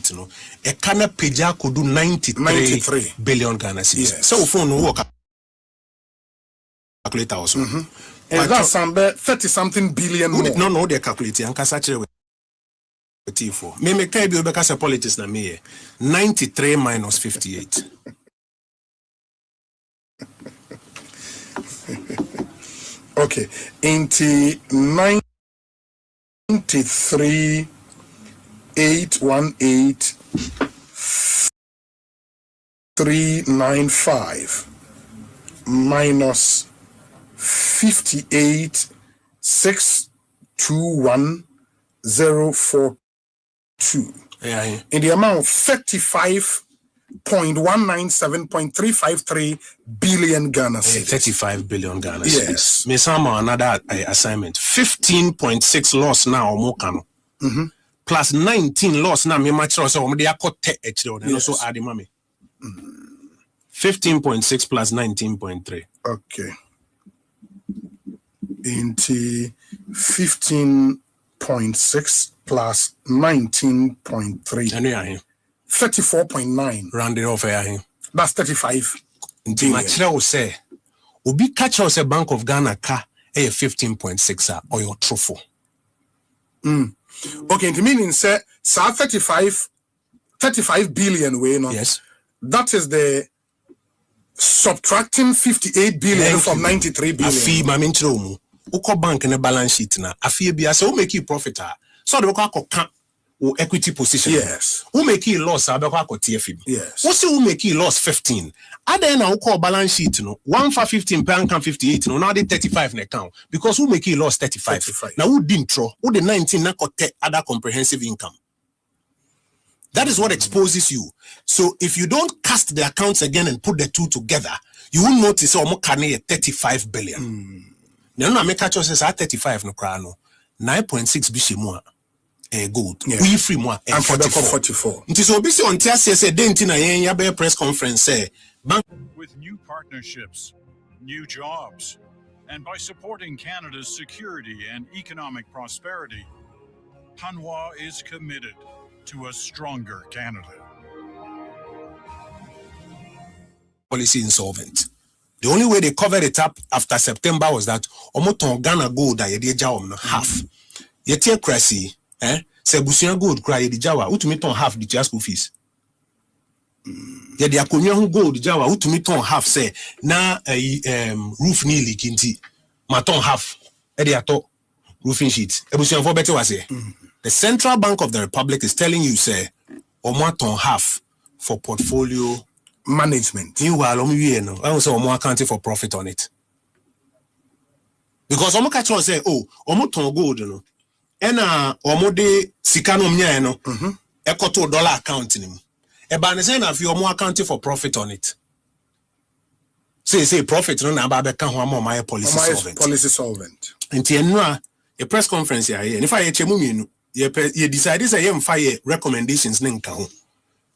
sheet no e kana peja could do 93 billion Ghana cedis. Yes. So phone no work calculator also. And that's 30 something billion more. No, they calculate and Cassock T4. Me can be because politics na me 93 minus 58. Okay, into 93 818 395 minus 58 621 042. Yeah. In the amount of 35.197.353 billion Ghana cedis. 35 billion Ghana Yes. Me some another assignment. 15.6 loss now or more cano. Plus 19 loss now me match so they are cut and also add the money. 15.6 plus 19.3. Okay. Into 15.6 plus 19.3. And yeah, 34.9. round it off here. That's 35. Until match will say, Obi catch us a Bank of Ghana car a 15.6 or your truffle. Okay, it means say 35 billion way no. Yes. That is the subtracting 58 billion from 93 billion. Afi mami nchromu. Uko bank na balance sheet na. Afi bia so make you profit ah. So the ko o equity position. Yes. Who make you loss abekwa ko TFB. Yes. Who say who make you loss 15. Ada na uko balance sheet no. 1 for 15 pound can 58 no. Now they 35 na account because who make you loss 35. Now who didn't throw? Who the 19 na kote other comprehensive income. That is what exposes you. So if you don't cast the accounts again and put the two together, you will notice almost 35 billion. Now I make a choice at 35 no crano. 9.6 bishimwa gold. We free more and 44. It is obviously on TSC say dentina yabe press conference say bank with new partnerships, new jobs, and by supporting Canada's security and economic prosperity, Hanwha is committed to a stronger Canada. Policy insolvent. The only way they covered it up after September was that omoton Ghana gold that yedi jawa half. Yeti crazy, se busian gold cry yedi jawa utumiton half the school fees. Yedi akonyo gold jawa utumiton half say na roof ni likinti maton half edi ato roofing sheet. Ebusian for better was here. The Central Bank of the Republic is telling you, say, omo half for portfolio management. Meanwhile, I also omo accounting for profit on it. Because omo catch on say, oh, omo ton gold, no. Ena omo de sikano mnya no. Ekoto dollar account ni. Eba ne say na fi omo accounting for profit on it. Say profit no na ba be kan ho am my policy solvent. Policy solvent. Nti enra a press conference here. And if I chemu mienu you decide say you fire recommendations nka ho.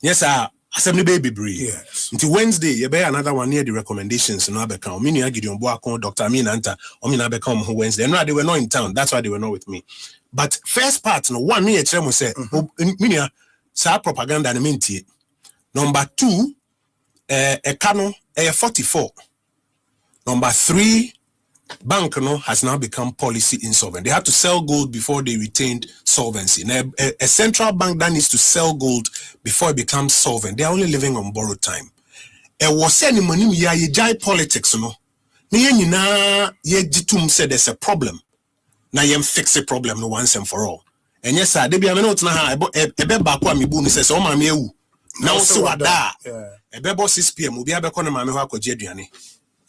Yes sir, assembly baby breed. Yes. Until Wednesday you be another one near the recommendations no abeka. Omini Gideon Boakon, Dr. Amina Anta, Omina abeka on Wednesday. No, they were not in town. That's why they were not with me. But first part no one near chemu say minia sa propaganda na mentie. Number 2 Ekano 44. Number 3 bank no has now become policy insolvent. They had to sell gold before they retained solvency. Now, a central bank that needs to sell gold before it becomes solvent, they are only living on borrowed time. Was any money ye jai politics no? Ni na ye jitum said there's a problem. Na yem fix the problem no once and for all. And yes, sir, they be not na ha ebe bakwa mi bu ni says, oh mami ewu. Now so wada. Ebe 6 PM ubi abeko na mami ho akoje aduane.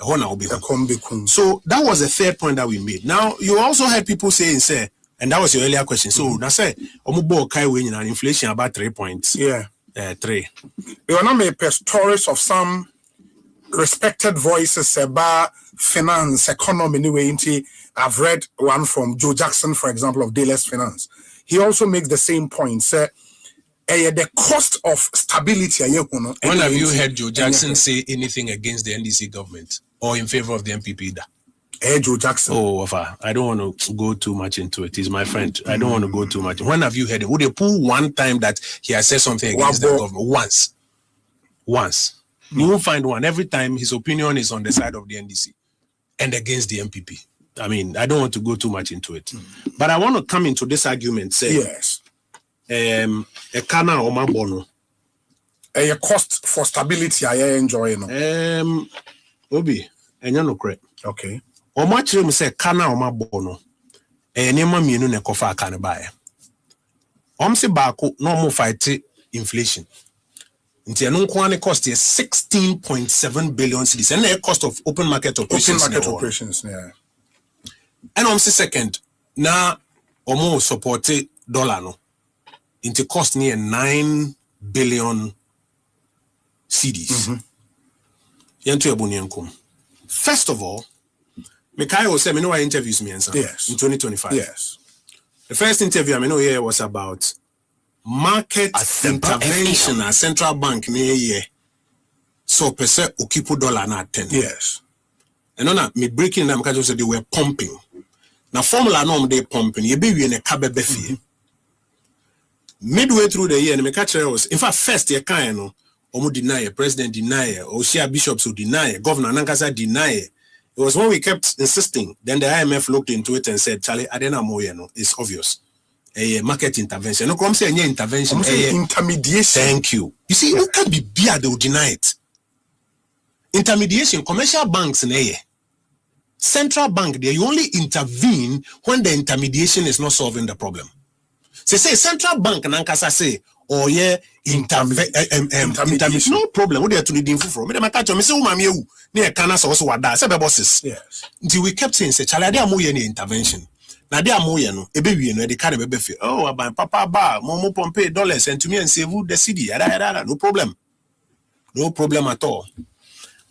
So that was the third point that we made. Now you also heard people saying, say, and that was your earlier question. So that's it. Inflation about 3 points. Yeah. 3. You are not made stories of some respected voices about finance, economy. Anyway, I've read one from Joe Jackson, for example, of Dayless Finance. He also makes the same point. Say, the cost of stability. When have you heard Joe Jackson say anything against the NDC government or in favor of the MPP? Joe Jackson. Oh, I don't want to go too much into it. He's my friend. I don't want to go too much. When have you heard it? Would they pull one time that he has said something against the government? Once. You won't find one. Every time his opinion is on the side of the NDC and against the MPP. I mean, I don't want to go too much into it. But I want to come into this argument saying, yes. A kana or bono. A cost for stability I enjoy. Obi, and you know correct. Okay. O much him say kana o mabono. Nema mienu ne kofa kana bae. Say bako no more fight inflation. Nti eno kwane cost is 16.7 billion cedis. And the cost of open market operations. Yeah. And say second, na omo support dollar no. Into cost near 9 billion cedis. First of all, Mikhail said, "Me know I interviews me in 2025. Yes. The first interview I know here was about market intervention at central bank near here. So percent okipo dollar na 10. Yes. And on me breaking them because they were pumping. Now formula no they pumping. You be in a cabe befi. Midway through the year, and was in fact first year kind no. Omu deny it, president deny it, Oshia bishops who deny it, governor Nankasa deny it. It was when we kept insisting. Then the IMF looked into it and said, Charlie, Adena Moyeno, it's obvious. A market intervention. No, come say any intervention. Intermediation. Thank you. You see, you can't be beer, they will deny it. Intermediation, commercial banks in a central bank, they only intervene when the intermediation is not solving the problem. Say central bank Nankasa say, oh yeah, intermediation. No problem. What they are to need info from? Me catch me say umami ewu. Ne kana so wada. Say be bosses. Yes. Until we kept saying say chale ade amoye ni intervention. Na ade amoye no ebe wie no e de ka be fe. Oh aban papa ba mo pompe dollars and to me and save the city. No problem. No problem at all.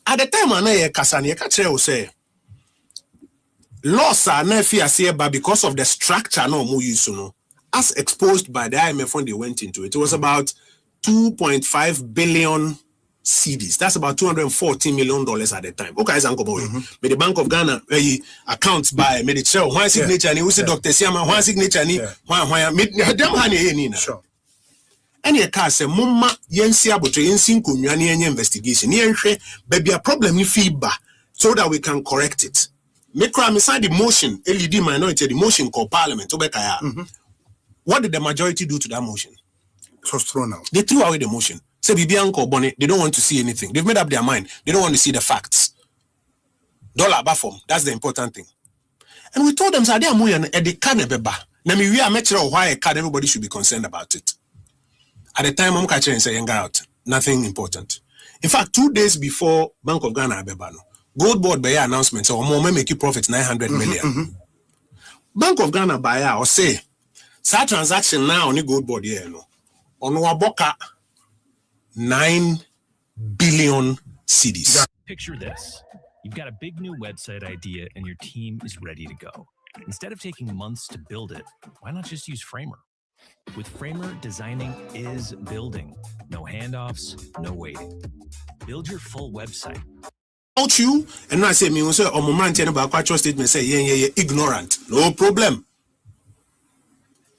At the time ana ye kasa ne ka kire o say loss na fi ase ba because of the structure no mo use no. As exposed by the IMF when they went into it, it was about 2.5 billion cedis. That's about $240 million at the time. Okay, but the Bank of Ghana accounts by Medicare, one signature, and we say Dr. Siama, one signature, Sure. And your car say, Mumma, Yensia, but Yensin Kunyani investigation. Baby, a problem in feedback so that we can correct it. Make crime inside the motion, LED minority, the motion called Parliament. What did the majority do to that motion? It was thrown out. They threw away the motion. Say Bibianco Bonnet, they don't want to see anything. They've made up their mind. They don't want to see the facts. Dollar bafom. That's the important thing. And we told them, "Say they are moyan and they can't beba." Now we are mature why a card. Everybody should be concerned about it. At the time, I'm catching and saying out. Nothing important. In fact, 2 days before Bank of Ghana bebano, Gold Board by announcement so more make you profit 900 million. Bank of Ghana buy or say. That transaction now on the Gold Board here, no. On Waboka, 9 billion cedis. Picture this. You've got a big new website idea and your team is ready to go. Instead of taking months to build it, why not just use Framer? With Framer, designing is building. No handoffs, no waiting. Build your full website. Out you, and I say, me also, or moment about quite statement say, yeah, ignorant. No problem.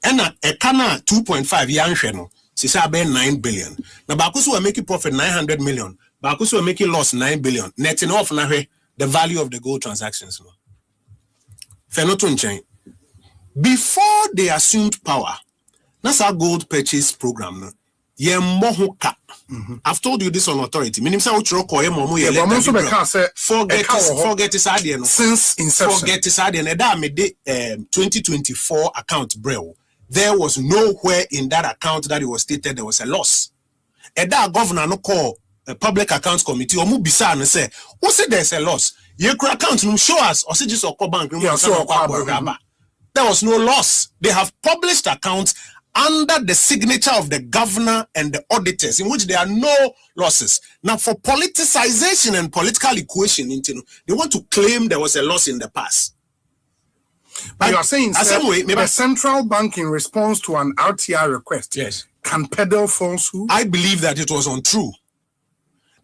And a kana 2.5 young no, she about 9 billion. Now Bakusu will make you profit 900 million. Bakusu will make you loss 9 billion. Netting off now the value of the gold transactions. No. Before they assumed power, that's our gold purchase program. No. I've told you this on authority. Forget this idea. Since inception. Forget this idea. 2024 account brew. There was nowhere in that account that it was stated there was a loss. And that governor no call a public accounts committee or mubisa and say, what's it there's a loss? Your account no show us or say just a bank. There was no loss. They have published accounts under the signature of the governor and the auditors in which there are no losses. Now for politicization and political equation, they want to claim there was a loss in the past. But you are saying the central bank, in response to an RTI request, yes, can peddle falsehood? I believe that it was untrue.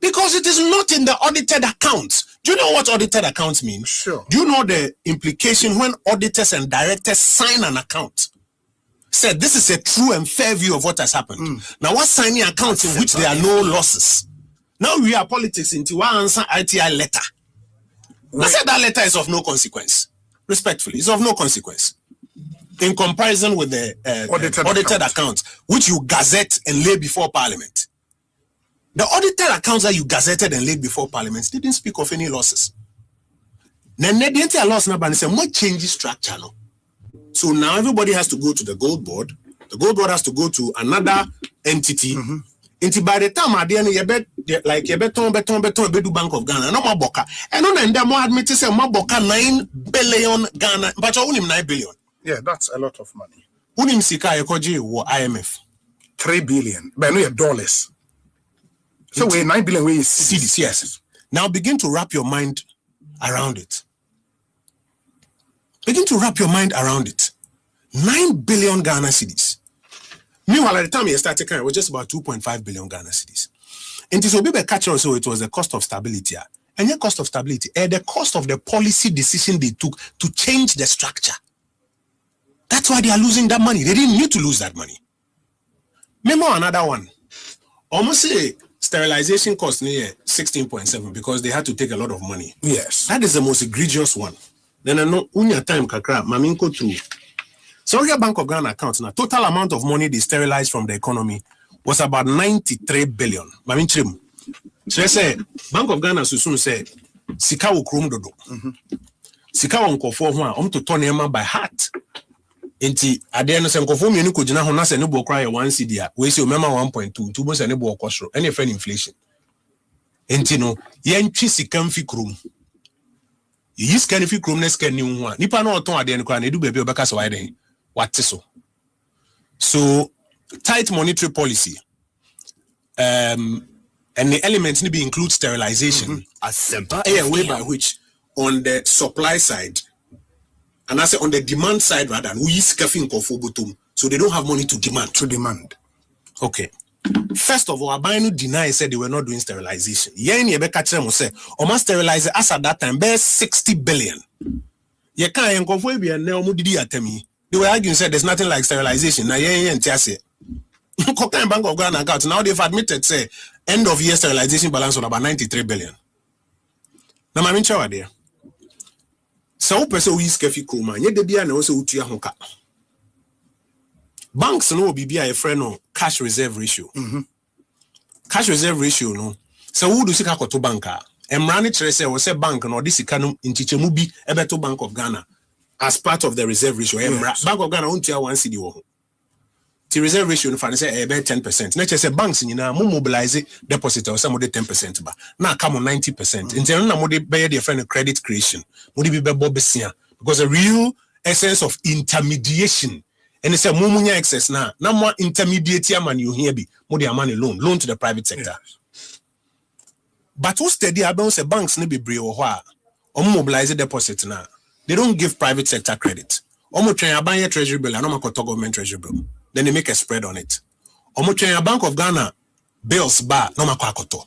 Because it is not in the audited accounts. Do you know what audited accounts mean? Sure. Do you know the implication when auditors and directors sign an account? Said this is a true and fair view of what has happened. Now, what signing accounts in which there are no losses? Now we are politics into one answer ITI letter. I said that letter is of no consequence. Respectfully, it's of no consequence in comparison with the audited accounts, which you gazette and lay before Parliament. The audited accounts that you gazetted and laid before Parliament didn't speak of any losses. Then the entire loss number say what changes structure now. So now everybody has to go to the gold board. The gold board has to go to another entity. Until by the time at the end, you bet do Bank of Ghana, no more boka. And on them more admit to say more boka 9 billion Ghana, but only 9 billion. Yeah, that's a lot of money. Unim sika ekoji or IMF 3 billion, but no dollars. So we 9 billion we cedis, yes. Now begin to wrap your mind around it. Begin to wrap your mind around it. 9 billion Ghana cedis. Meanwhile, at the time you started, it was just about 2.5 billion Ghana cedis. And this will be a catch also, it was the cost of stability. And your cost of stability, the cost of the policy decision they took to change the structure. That's why they are losing that money. They didn't need to lose that money. Remember another one. Almost say sterilization cost near 16.7 because they had to take a lot of money. Yes. That is the most egregious one. Then I know unya time kakra maminko through. So your Bank of Ghana account now total amount of money they sterilized from the economy was about 93 billion. Mamin trim. So I say Bank of Ghana soon say sika wo krom dodo. Sika wo nkofo ho to turn him by heart. Enti ade no se nkofo mienu ko gina ho na se ne bo kra ye 1 cedi a we say o mema 1.2 tubo se ne bo okosoro any friend inflation. Enti no ye ntwi sika mfi krom. Yi sika mfi krom na sika ni ho a nipa na oton ade no kra na edu baabi obeka se why den what so tight monetary policy and the elements need to include sterilization a way by which on the supply side and I say on the demand side rather we use so they don't have money to demand. Okay. First of all, Abanu deny said they were not doing sterilization. Yen Yebeka Chemo say, Oma sterilize as at that time, bear 60 billion. Ye can't confirm be a neomudi atemi. They were arguing said there's nothing like sterilization. Now yen tiase. Bank of Ghana account. Now they've admitted say end of year sterilization balance on about 93 billion. Now my mincha there. So person we skefi kuma. Ye debia na also utia hoka. Banks no be a friend no cash reserve ratio. Cash reserve ratio no. So who do sika koto banka? Emrani chere say we say bank no this sika no nchichemu bi ebeto Bank of Ghana as part of the reserve ratio. Yes. Bank of Ghana untia 1 cedi wo. The reserve ratio no fa say about 10%. Na say banks nyina mo mobilize deposit or some of the 10% ba. Na come on 90%. Nti na mo de be your friend credit creation. Mo de bi bebo besia because the real essence of intermediation and it's a mumunya excess na more intermediate man you hear be more the money loan to the private sector. Yes. But who steady about say banks ne be brave or mobilize deposit na they don't give private sector credit. Omo train a bank treasury bill and omo koto government treasury bill. Then they make a spread on it. Omo train a Bank of Ghana bills bar no makoto.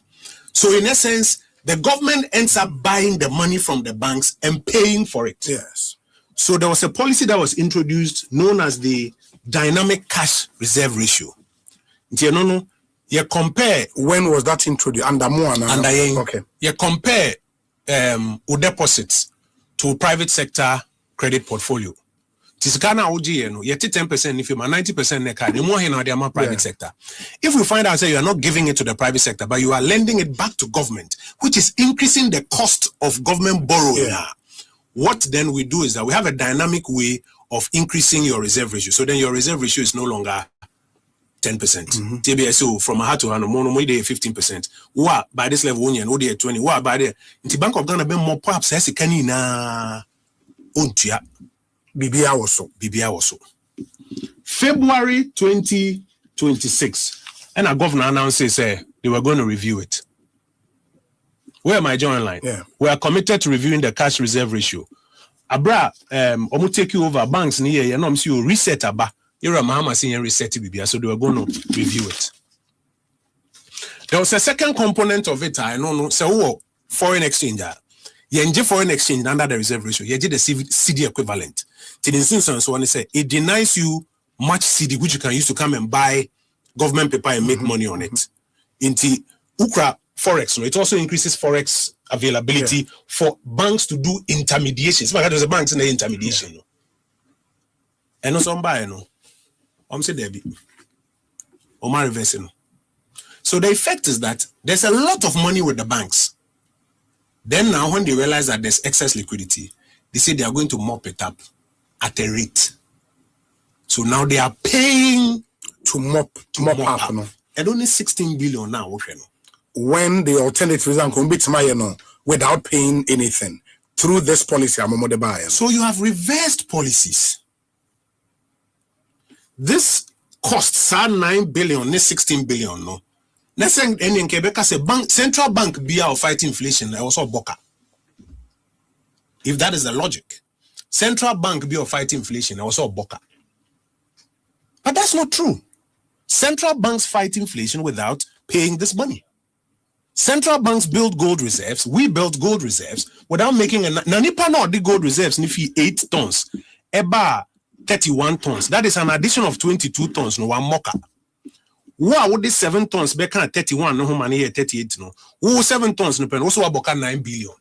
So in essence, the government ends up buying the money from the banks and paying for it. Yes. So there was a policy that was introduced known as the dynamic cash reserve ratio. You compare. When was that introduced? Under Moana? Okay. You compare deposits to private sector credit portfolio. Tiskana OG, you take 10% if you 90% ne card, you more in the private sector. If we find out that you are not giving it to the private sector, but you are lending it back to government, which is increasing the cost of government borrowing. Yeah. What then we do is that we have a dynamic way of increasing your reserve ratio. So then your reserve ratio is no longer 10%. TBSO from a hat to hand, more 15%. What by this level, only 20. What by the Bank of Ghana, be more perhaps as a canina untia. BBA also. February 2026, and a governor announces they were going to review it. Where am I joining line? Yeah. We are committed to reviewing the cash reserve ratio. Abra, omu take you over banks ni ye no msi you reset aba. You're Mahama saying reset BBA, so they were going to review it. There was a second component of it. I don't know. So foreign exchange. Yenje foreign exchange under the reserve ratio. Yenje the CD equivalent. To the instance, so when they say it denies you much CD which you can use to come and buy government paper and make money on it. Into Ukra Forex, no, it also increases Forex availability for banks to do intermediation. So there's a banks in the intermediation. No. And also buy no. Say Debbie. Omar reversing. So the effect is that there's a lot of money with the banks. Then now when they realize that there's excess liquidity, they say they are going to mop it up at a rate. So now they are paying to mop up. No? And only 16 billion now. When the alternatives are going without paying anything through this policy, so you have reversed policies. This costs 9 billion, 16 billion. No. Let's say in Quebec, central bank be out fighting inflation. Also boka. If that is the logic, central bank be out fighting inflation. Also boka. But that's not true. Central banks fight inflation without paying this money. Central banks build gold reserves. We built gold reserves without making a nanipa no the gold reserves nifi 8 tons. Eba 31 tons. That is an addition of 22 tons. No one mocha. Who would this 7 tons be 31 no money here 38 no. Who 7 tons no pen also aboka 9 billion.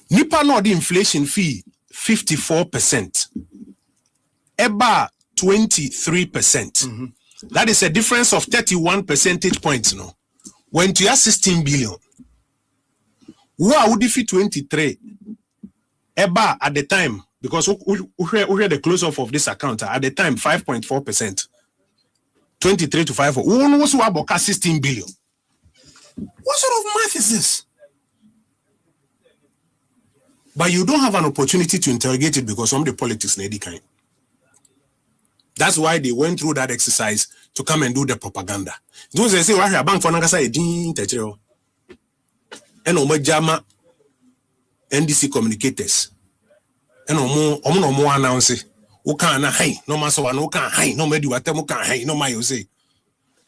Nipa no the inflation fee 54%. Eba 23%. That is a difference of 31 percentage points no. When you have 16 billion. Who would defeat 23? Eba at the time, because we had the close off of this account at the time 5.4%. 23 to 5. Who knows who about 16 billion? What sort of math is this? But you don't have an opportunity to interrogate it because some of the politics lady kind. That's why they went through that exercise to come and do the propaganda. Those they say, "Why a bank for Nankasa a din techero?" And Omajama NDC communicators. And Omo announce, "Who can high? No matter what, no can high. No matter what, no can high. No matter say."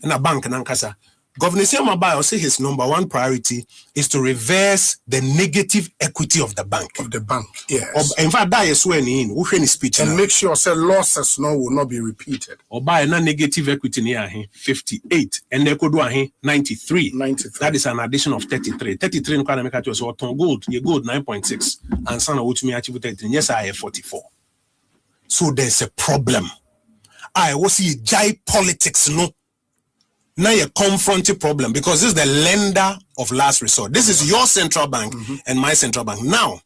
And a bank Nankasa. Governor Siamabai say his number one priority is to reverse the negative equity of the bank. Yes. In fact, that is when in speech and now. Make sure say losses will not be repeated. Or buy a negative equity near 58 and they could do 93. That is an addition of 33. 33 in economic was gold. You gold 9.6 and son of which me achieve 33. Yes, I have 44. So there's a problem. I was see jai politics no. Now you confront a problem because this is the lender of last resort. This is your central bank and my central bank. Now,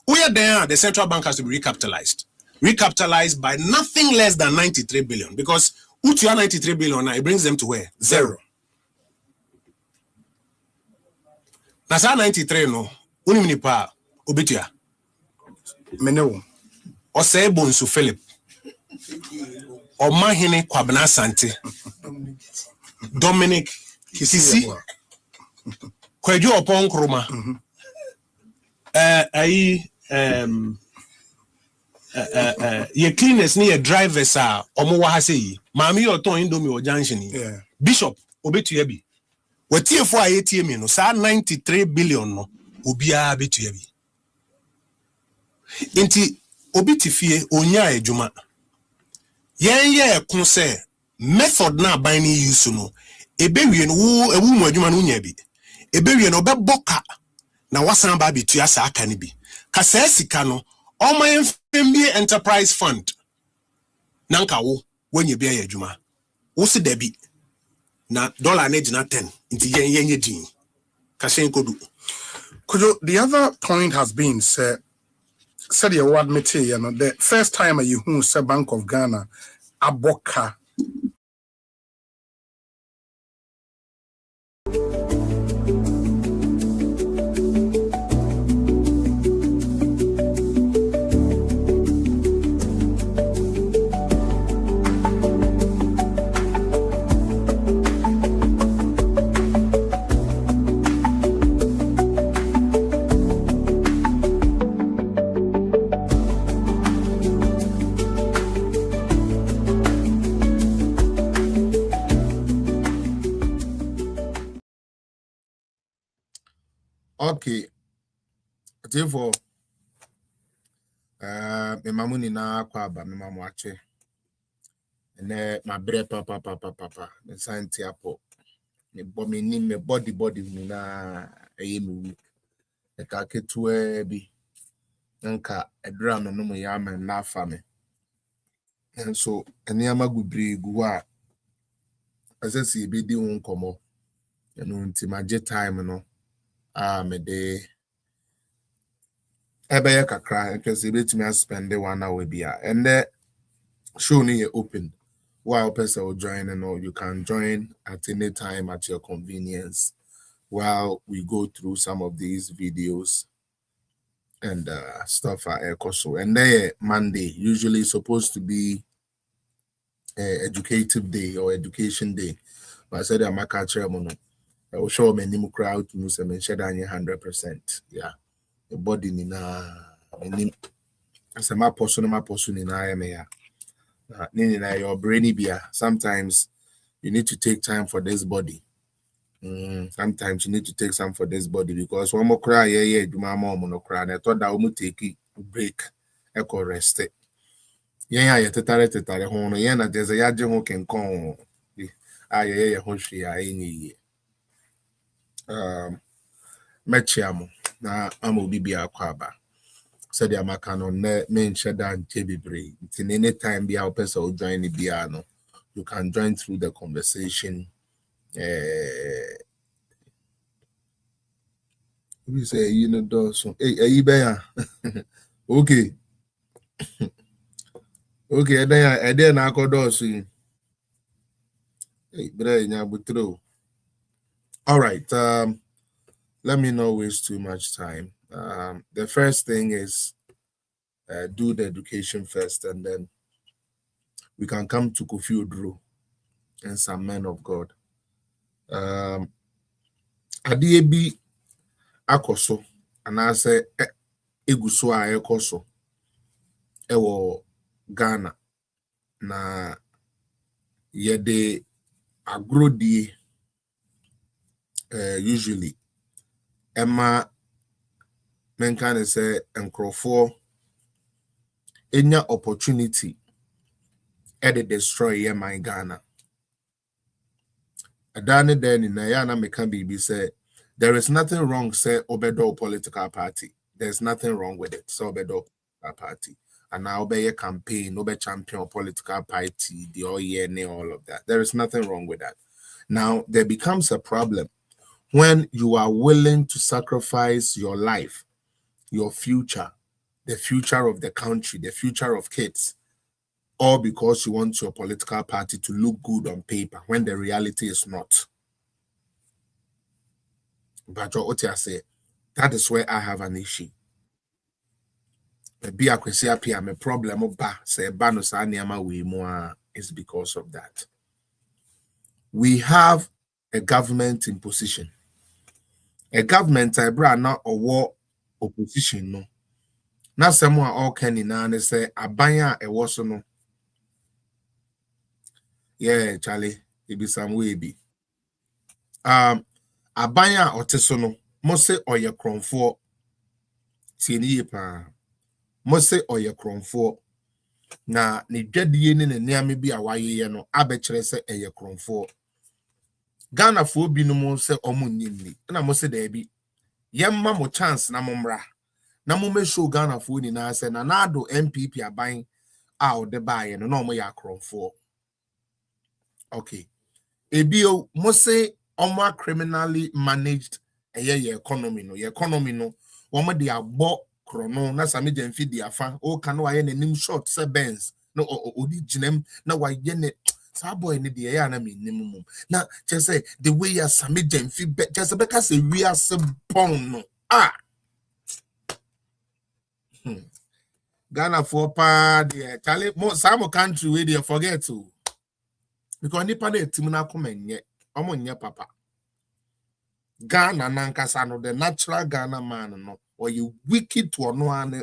we are there. The central bank has to be recapitalized. Recapitalized by nothing less than 93 billion because Utia 93 billion now it brings them to where? Zero. Nasa 93 no. Uniminipa obitia. Meneo. Ose Bonsu Philip. Omahine Kwabena Sante. Dominic Kisisi Kweju upon Kroma ye cleaners near drivers are omo wa say mami oton indomie o junction Bishop obetu yabi wetie for ATM no sa 93 billion no obia betu yabi inti obiti fie onya adwuma ye kun say method na ban ni use no ebewie no wo ewu mu adwuma no nya bi ebewie no obeboka na wasan ba betua sa aka ni bi ka sa sika no oman mbie enterprise fund nanka wo wanye bia ya adwuma wo se da bi na dollar na gina 10 nti yenye din ka sen kodu Kojo, the other point has been said you admit the first time you who say Bank of Ghana aboka Okay. Therefore, me mamuni na kwaba me mamu ache. And my bread papa. The science apo. Me body ni na me the kake tuwe bi. Nka edra me no mo ya me na fa me. And so eniyama gubri guwa. Asesi bi di unkomo. Eno nti maje time no. Me de ebeye kakra because you bet me spend 1 hour bia and the show ni open while person will join and all you can join at any time at your convenience while we go through some of these videos and stuff at Ecoso. And then Monday usually supposed to be educative day or education day, but I said I'm a catcher mono. I will show me nimu crowd to know some share 100%. Yeah. The body ni na as my person in I am here. Your brainy beer. Sometimes you need to take time for this body. Sometimes you need to take some for this body because one more cry, yeah, do my mom no cry. And I thought that we would take a break, echo rest. Yeah, tetare home. Yeah, na there's a yaje who can come. Yeah, hoshi, any. Mechiamo na amobibi akwaba. Said the Amacano men shada and Tebibre. In any time be our person will join the piano. You can join through the conversation. We say, you know, Dawson. Hey, okay. Okay, then I call Dawson. Hey, brother, all right. Let me not waste too much time. The first thing is do the education first, and then we can come to Kofi Oduro and some men of God. Adiebi akoso, and I say eguso a ekoso ewo Ghana na yede agrodie usually Emma men can say nkrofo enya opportunity e destroy my Ghana. Adane then in Nayana me can be say there is nothing wrong say obedo political party. There's nothing wrong with it. So obedo party. And now obey a campaign, obe champion political party, the all of that. There is nothing wrong with that. Now there becomes a problem when you are willing to sacrifice your life, your future, the future of the country, the future of kids, all because you want your political party to look good on paper when the reality is not. But what I say, that is where I have an issue. Maybe I could say I'm a problem say is because of that. We have a government in position. A government I brought now a war opposition no. Now someone all can in and say abanya a was no. Yeah, Charlie, it be some way be. Abanya or tesono, mose or your crown for Tieni pa. Mose or your crown for na ni dwadi ne ne nea me bi a waye no abekere se eye crown for. Ghana fo bi no mo se omunyimni na mo se da bi yemma mo chance na momra na mo me show Ghana fo ni na se na nado MPP aban a o de bae no na mo ya krofo. Okay, ebio mo se omo criminally managed eye economy no wo mo de agbo krono na same jamfi di afa o kan wa ye nanim short se Benz no odi ginem na wa ye ne sa boy ne de ya na me nim na just say the way ya same jamfi just be ka say we are some pon no Ghana for pa de Charlie some country we dey forget to because nipa na etim na komenye omo nye papa Ghana nankasa no the natural Ghana man no or you wicked to no ane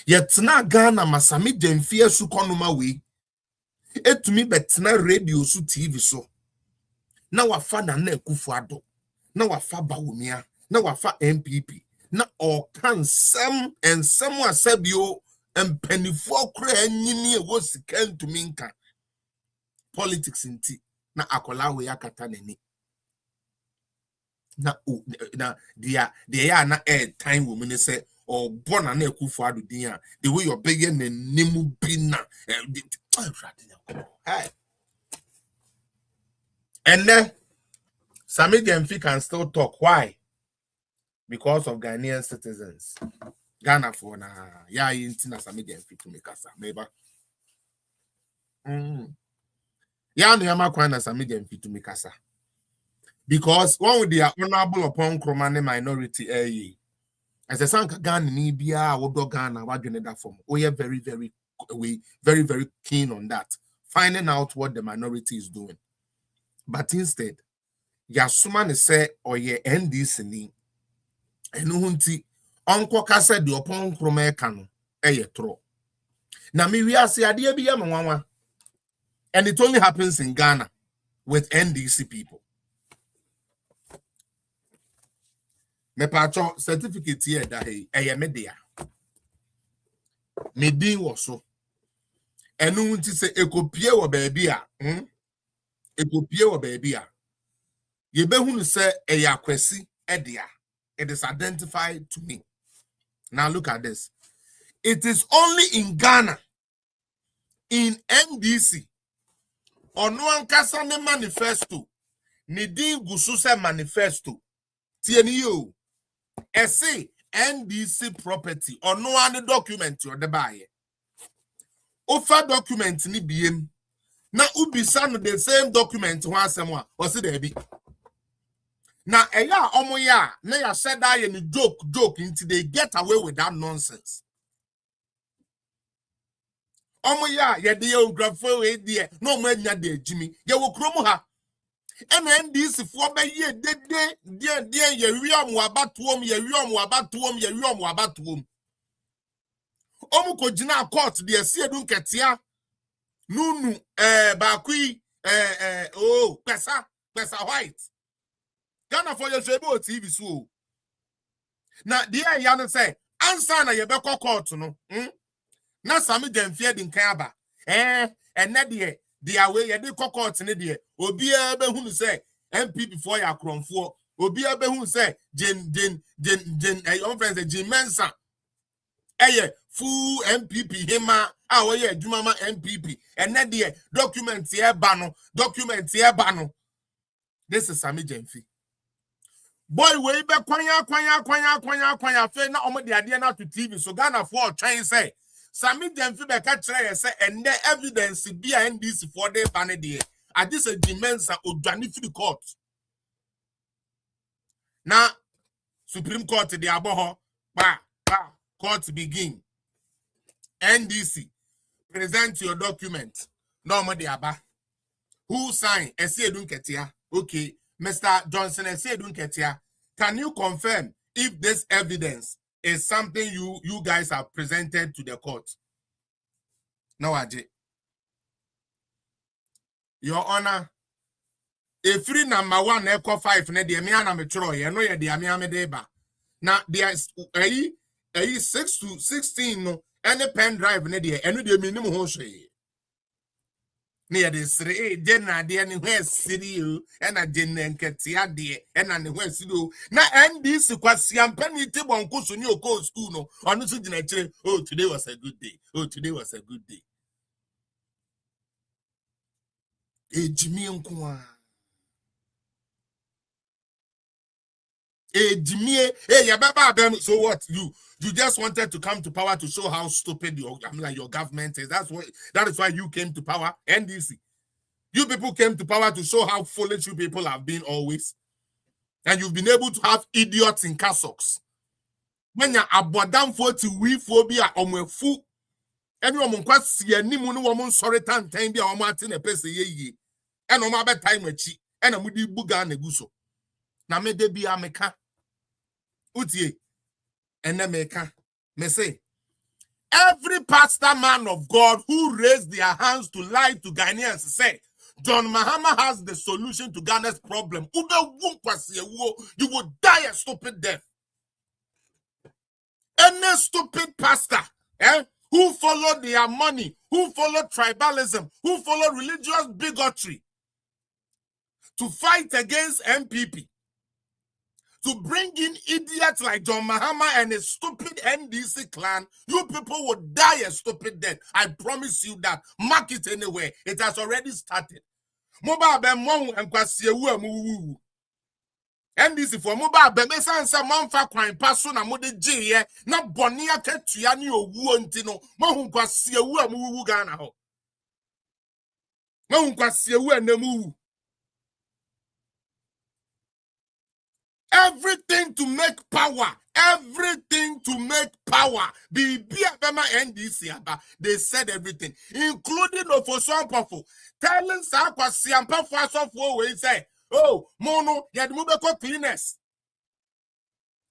yet na Ghana masami demfie su konoma we etumi betina radio su TV so na wafa na Akufo-Addo na wafa Bawumia, na wafa MPP, na okan sem and someone said you and penny for nyini was sika to minka politics inti na akola we akata nani na dia ya na air time woman say or born na ekufo ado din a the way you're begging na nimu bi na hey. And then Sammy Gemfi can still talk. Why? Because of Ghanaian citizens. Ghana for na ya intina Sammy Gemfi to make us maybe. Ya no yama kwa na Sammy Gemfi to make us. Because one with the honorable upon Kromane minority as a sanka Ghana ni bia wodo Ghana wadwene that form. We are very very keen on that. Finding out what the minority is doing. But instead, Yasuma say oye NDC ni enu hunti onko kase de opon kroma eka no eye tro. Na mi wi ase ade bi ya manwanwa. And it only happens in Ghana with NDC people. Me pacho certificate here da hey eye media. Me din wo so. Enu hunti se ekopie wo baabi a, ekopie wo baabi a. Yebehunu say eya kwesi edia. It is identified to me. Now look at this. It is only in Ghana, in NDC, ono ankasa ne manifesto, ni din gusu se manifesto. Tieni yo. Ese NDC property ono ane document yo de baye. Ofa document ni biem. Na ubisa no the same document ho asem a wose da bi. Na eya omoya na ya said that any joke until they get away with that nonsense. Omoya ye de geography we there no manya de Jimmy ye wo kromu ha NDC for be ye de ye wiam abatuom ye wiam abatuom omu ko gina court de se edu nketia nunu bakui pesa white Ghana for your shebo TV so. Na dia ya no say answer na ye be court no. Na Sammy Gemfi din kan aba. Enne dia we ye de court ne de. Obi e be hunu say MPP for ya kronfo. Obi e be hunu say Jen your friends Jin Mensa. Full MPP hima a we ye adwuma MPP. Enne de document ye ba no. This is Sammy Gemfi. Boy, we be kwanya fe na omo de ade na to TV so Ghana for trying say Sammy Gemfi be ka kire say and the evidence be NDC for the ban de I this a dimensa odwane fi the court na Supreme Court de aboho ba court begin NDC present your document no omo de aba who sign ese edun ketia okay Mr. Johnson and said, can you confirm if this evidence is something you guys have presented to the court? No, Aje. Your Honor, a free number 1 echo 5 ne de me ana me tro ye no ye de ame ame de ba. Na there is 6 to 16 no any pen drive ne de eno de minim ho hwe. Near the three, Jenna, dear, and where's Sidio, and a Jenna Katia, dear, and an where's you. Now, and this was young penny table on Cosunio Coast School, no, on the oh, today was a good day. Oh, today was a good day. Jimmy Unqua. Jimmy, hey, Baba, so what? You just wanted to come to power to show how stupid your government is. That is why you came to power, NDC. You people came to power to show how foolish you people have been always. And you've been able to have idiots in Cassocks. When you're abodam 40 we phobia or fu. Anyone quite see a nimun woman sorry time be a Martin a pese ye. And on my bed time a chi. And a moody buga neguso. Na me de be a meka. Utie. And then me say, every pastor man of God who raised their hands to lie to Ghanaians say, John Mahama has the solution to Ghana's problem. You will die a stupid death. Any stupid pastor who follow their money, who follow tribalism, who follow religious bigotry to fight against MPP, to bring in idiots like John Mahama and his stupid NDC clan, you people will die a stupid death. I promise you that. Mark it anyway. It has already started. NDC for mobile bemesan sa manfa kwan paso na mode gye na bone akatua ne owu ntino mahun kwase ewu amuwu Ghana ho mahun kwase ewu anamu. Everything to make power. Everything to make power. NDC aba. They said everything, including Ofosuampafo, telling Sakwasi Ampafo asofo we say, oh, mono, yadmubeko cleaners.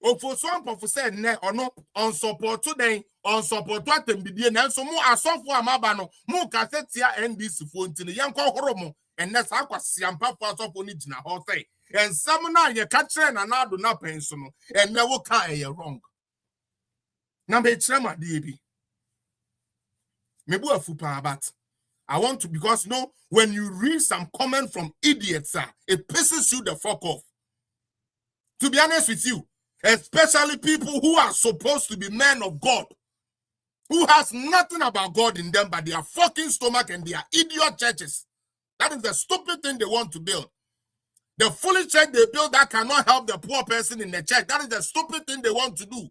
Ofosuampafo said, ne, or no, on support today, on support what them be na so mo asofo amaba no, mo kasetia NDC phone tin yanko horomo, and that's Sakwasi Ampafo asofo ni jina ho say. And some now you catch and another na pension and never can you wrong. Now be trema DB. Maybe a fupa but I want to, because when you read some comment from idiots, it pisses you the fuck off. To be honest with you, especially people who are supposed to be men of God, who has nothing about God in them but their fucking stomach and their idiot churches. That is the stupid thing they want to build. The foolish church they build that cannot help the poor person in the church. That is the stupid thing they want to do.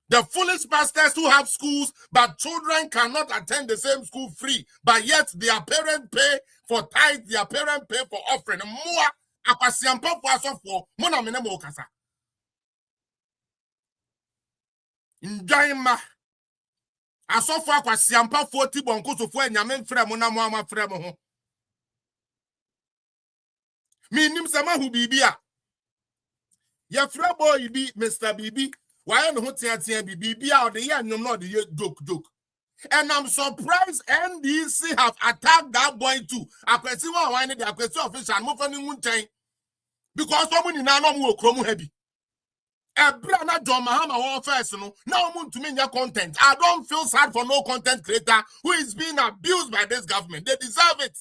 The foolish pastors who have schools, but children cannot attend the same school free. But yet their parents pay for tithe, their parents pay for offering. More akwasiampa for asofo, mona mene mo kasa. Njaima. Asofo akwasiampa for tibonko so for enyame mfrɛ mo na mo amafrɛ mo ho. Me nim sama hu bibia. Ya fra boy bi Mr. Bibi. Why no tia bibia or the year no no the joke. And I'm surprised NDC have attacked that boy too. I question why the question official mo fani muntain. Because someone in no mo okromu heavy. Ebra na John Mahama one first no. Now mo to me your content. I don't feel sad for no content creator who is being abused by this government. They deserve it.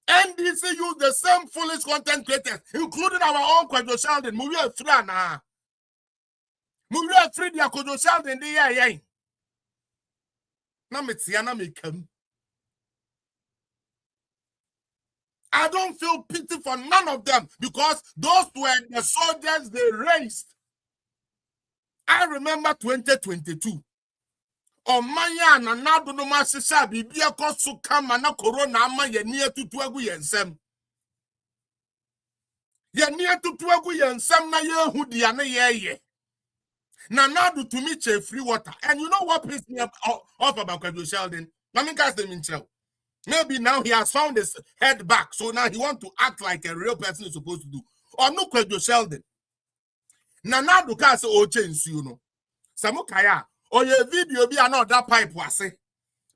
NDC use the same foolish content creators, including our own Kwadwo Sheldon. We are free now. We are free. The Kwadwo Sheldon. The na metiana me come. I don't feel pity for none of them because those were the soldiers they raised. I remember 2022. Omanya na nado no masisa bibia koso kama na corona ama ye nie tutu agu yensem. Ye nie tutu agu yensem na ye hu dia na ye. Na nado to me che free water. And you know what pissed me off about Kwadwo Sheldon? I mean, cast them in chill. Maybe now he has found his head back, so now he want to act like a real person is supposed to do. Or no Kwadwo Sheldon. Na nado ka se o change you know. Samukaya. Or your video be another pipe was say.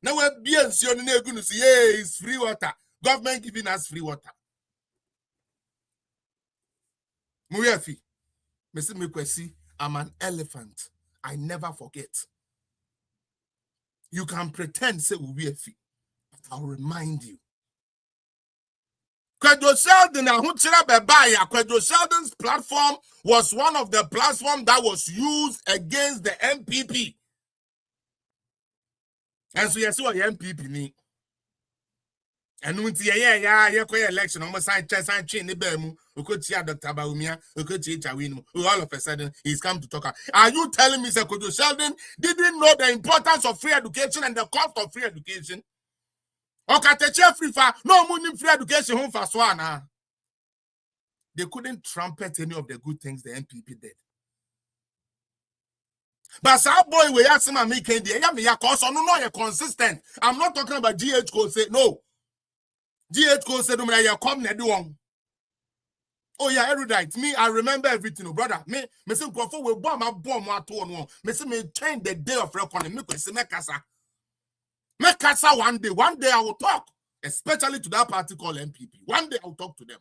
Now we're being sure na going to say, yeah, it's free water. Government giving us free water. Muyefi, Mr. Mikwesi, I'm an elephant. I never forget. You can pretend say Muyefi, but I'll remind you. Kwadwo Sheldon's platform was one of the platforms that was used against the MPP. And so yes, what MPP ni. And when election, almost sign chain the bemu, Dr. Baumia, all of a sudden he's come to talk. Are you telling me that Kwadwo Sheldon didn't know the importance of free education and the cost of free education? Free for no money free education home for Swana. They couldn't trumpet any of the good things the MPP did. But some boy we ask him and make it you're consistent. I'm not talking about GH code say no. GH code said you come na do one. Oh yeah, erudite. Me, I remember everything, brother. Me say before we bomb at one. Me say me change the day of reckoning. Me say me kasa one day I will talk. especially to that party called MPP. One day I'll talk to them.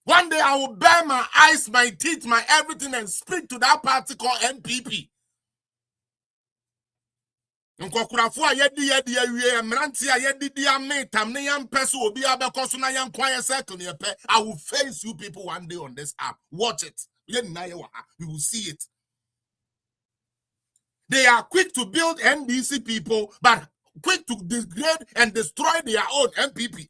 One day I will bare my eyes, my teeth, my everything and speak to that party called MPP. Nkokurafo a yedi awie mranti a yedi ametam ne yam peso obi abekoso na yan kwanye circle ne pe. I will face you people one day on this app. Watch it. You will see it. They are quick to build NDC people, but quick to degrade and destroy their own MPP.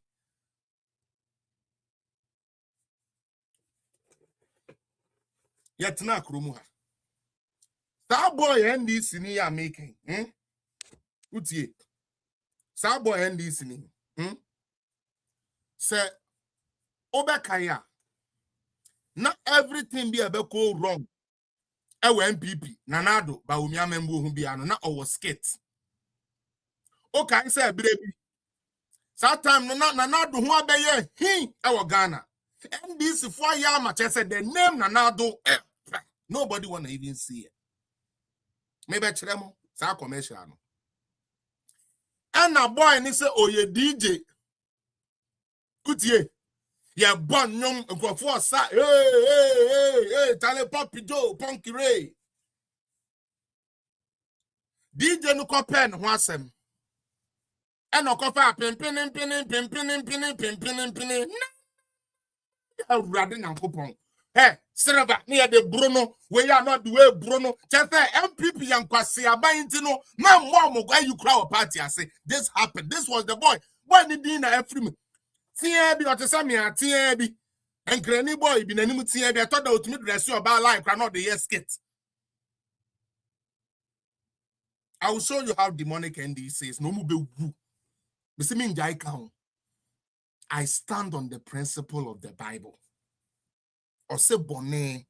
Yet na krumuha. That boy NDC ni ya making. Utie. Sabo NDC ni. Say obekaya. Not everything be go wrong. Ewe MPP. Nanado ba umia membu humbiano na owo skit. Okay, say baby. Sometime nanado hu abeye hin ewo Ghana. NDC for yama say the name nanado nobody wanna even see it. Maybe chiremo sa commercial no. And a boy and he say, oh, ye DJ. Good ye. Ye born young and go for sa. Hey, tale Poppy Joe, Punky Ray. DJ no pen wasem. And no coffee pinning. No, rather than coupon. Hey, Silver near the Bruno, we are not the way Bruno. Just MPP and Kwasi are buying to know. Man, why you crowd party? I say, this happened. This was the boy. Why did dinner every me? TAB or to Sammy and TAB. And Granny boy, been a new TAB. I thought that would make dress you about life, not the yes skit. I will show you how demonic NDC is. No more be woo. I stand on the principle of the Bible. Or say bonnet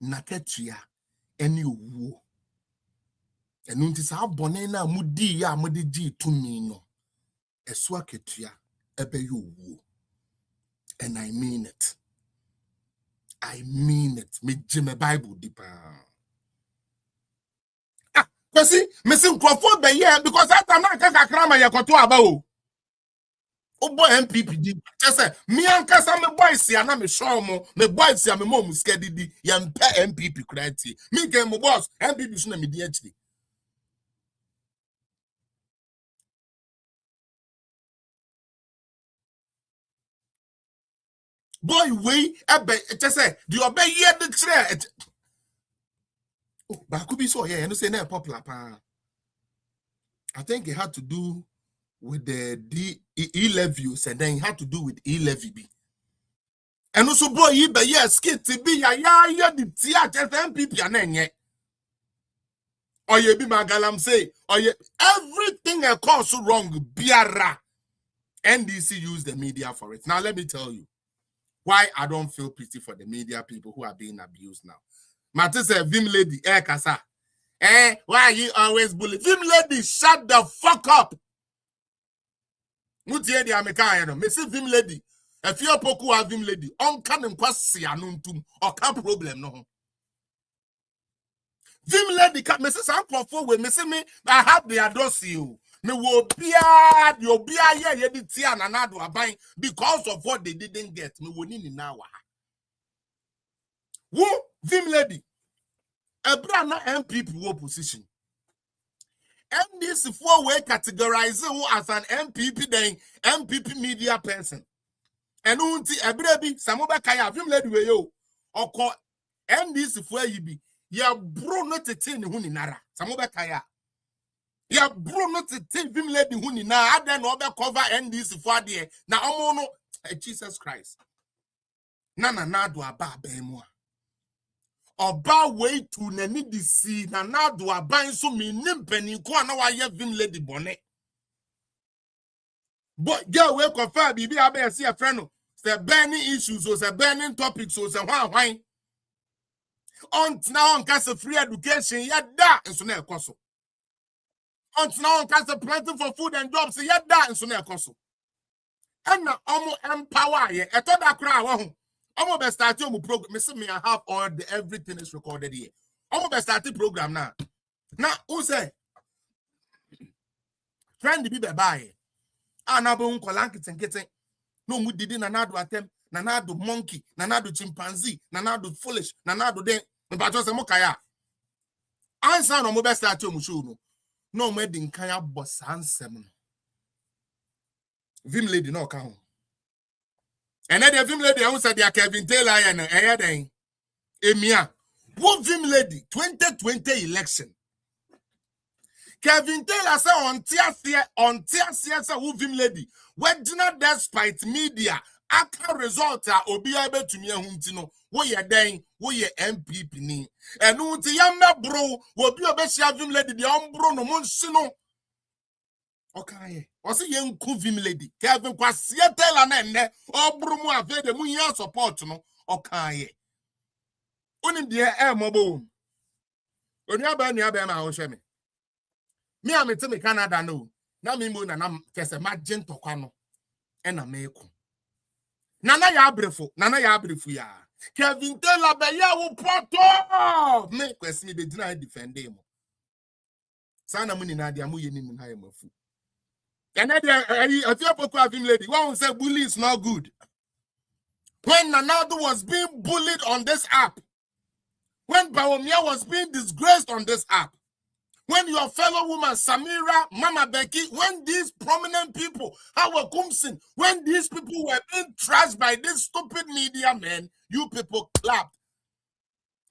naketia any wo. And until sa bonnet na mudi ya mudi to me no. Eswa ketia ebe you wo. And I mean it. I mean it. Me jime Bible deeper. You see, missing Crawford be here because that time na kaka krama ya koto aba. Oh boy, MPP did just say me and Kasa me boys here na me show mo me boys here me mom scared di yam MPP credit me get my boss MPP so na me di actually boy we just say the obey here the threat oh but could be so here you know say na popular pa. I think it had to do with the E-levies, and then it had to do with E-levy B. And also, boy, you be yes, skit to be ya the theater MPP and then or you be magalam say, or you everything that comes wrong, biara. NDC use the media for it. Now let me tell you why I don't feel pity for the media people who are being abused now. Mate say, Vim lady, Kasa. Why are you always bullying? Vim lady, shut the fuck up. Mutie di America no me se Vim lady e fi opoku a Vim lady on kan nkwase anuntum o ka problem no Vim lady ka me se san crofo we me se me I have the adosi o me wo bia the obia ye di tia na do aban because of what they didn't get me woni ni na wa wo Vim lady ebra na MPP wo position NDC for we categorize who as an MPP then MPP media person. And unti ebrebi samoba kaya Vim lady we yo oko NDC for you be ya bro not tete ni hu ni nara samoba kaya ya bro not tete Vim lady hu ni na aden no be cover NDC for there na omo no Jesus Christ na do aba mu Oba way to nani disi na do aban so me nimpani ko na wa ye Vim lady bone. But girl we confirm bibi abe see a friend no. Say burning issues or say burning topics or say why. On now on case free education ya da enso na ekoso. On now on case planting for food and jobs ya da enso na ekoso. And na omo empower ye eto da kra wa ho. I'm about to start your program. Me, I have all the everything is recorded here. I'm about to start the program now. Now, who say? Friend, be bye. Anabo unkola kitten. No mu didi nanado atem, nanado monkey, nanado chimpanzee, nanado foolish, nanado den. But just a mokaya. Answer no mo best at you mushu no me din kaya boss ansem. Vim lady no ka ho. And then the Vim lady who said they Kevin Taylor and then Emia. Who Vim lady 2020 election. Kevin Taylor said on TSC say who Vim lady. When not despite media, aka result obi able to me huntino. Wo ye den, wo ye MPP ni. And unti yamma bro, wo bi obeshia Vim lady the ombro no monsino. Okay. What's a young Vim lady? Kevin Kwasi Taylor nene or Brumu ave de munya support no. Okay. Unim dear air mobile. When you burn your bema on shame. Me am to me Canada no. Na me moon and I'm just a magent to quano. And a meko. Nana ya brefu ya. Kevin Taylor be ya wo poto. Me kwesi me be deny defend him. Sana muni na dia mu yeni mun haye mafu. And then a few people have him lady. One say bully is not good. When Nanado was being bullied on this app, when Bawumia was being disgraced on this app, when your fellow woman Samira, Mama Becky, when these prominent people, Howard Kumsin, when these people were being trashed by this stupid media men, you people clapped.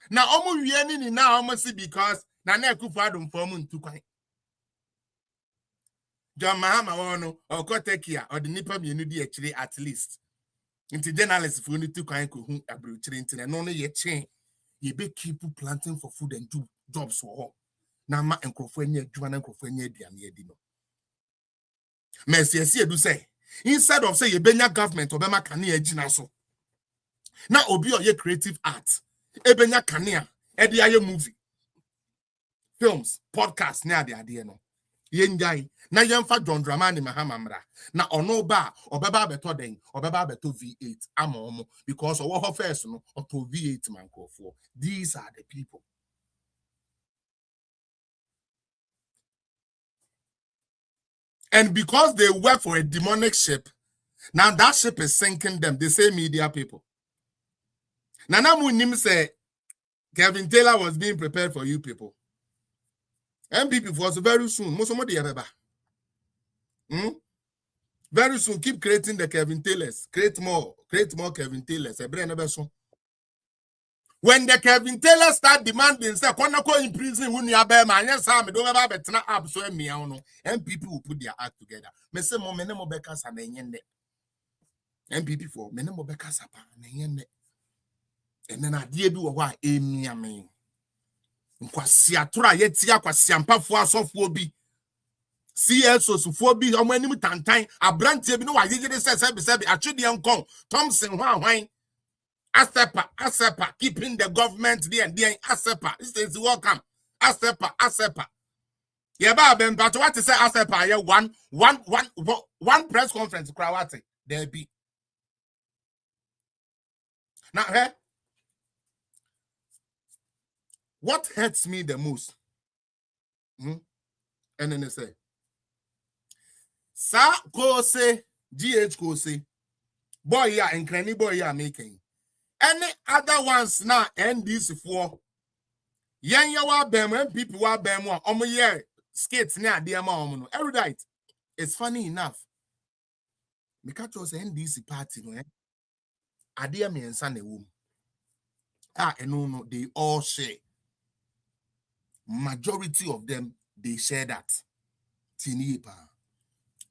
Now, almost we now almost because Nana Kufadum Fomun to quite. John Mahama or Kotekia or the Nipa Unity actually at least. Into journalists if we need to kind of whom abroad and only yet chain, ye be keep planting for food and do jobs for all. Now, ma and Crofenia, Juan and Crofenia, Dianedino. Messi, do say, instead of say, ye benya government, Obama Kania Jinaso. Now, Obio ye creative art, Ebenya Kania, Edia movie, films, podcasts, near the idea no. Yenjai na yemfa John Dramani Mahamamra na ono ba obeba beto den obeba beto V8 amomo because owo ho first no oto V8 mankofo. These are the people. And because they work for a demonic ship, now that ship is sinking them. They say media people. Nana Munim say Kevin Taylor was being prepared for you people. MPP was very soon. Most of the very soon, keep creating the Kevin Taylors. Create more Kevin Taylors. When the Kevin Taylors start demanding, say, "Konako in prison, when you are bear man, yes, I'm don't have a better app, so me, MPP will put their act together. Me say, "Mo many more beckers and yende." MPP for many more beckers and then I did do a why, me. Kwasiatura yetia kwasiampa fo asofo bi CSO sufo bi omo anim tantan abrantie bi no wayegede se atwede enkon Thompson hwan asepa keeping the government there asepa this is welcome asepa ye ba ben but what say asepa ye one press conference krawate there be now what hurts me the most? And then they say, Sa ko say, GH ko say, boy ya and cranny boy ya making. Any other ones now end this for Yan yawa bem when people wa bem one year skates near dear mom. Erudite. It's funny enough. Because was NDC party, no? Adia me and Sunday womb. And no, they all share. Majority of them, they share that. Tinipa.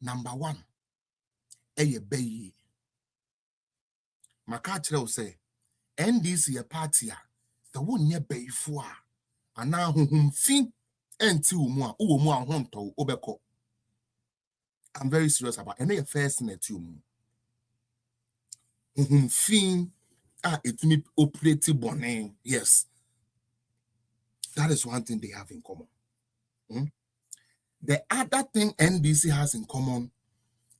Number one, Eye Baye. Makachre say, NDC a party, the one near Bay for. And now whom fin and two more, honto, obeko. I'm very serious about any affairs in a tomb. Whom fin, it me operative bonnet, yes. That is one thing they have in common. The other thing NDC has in common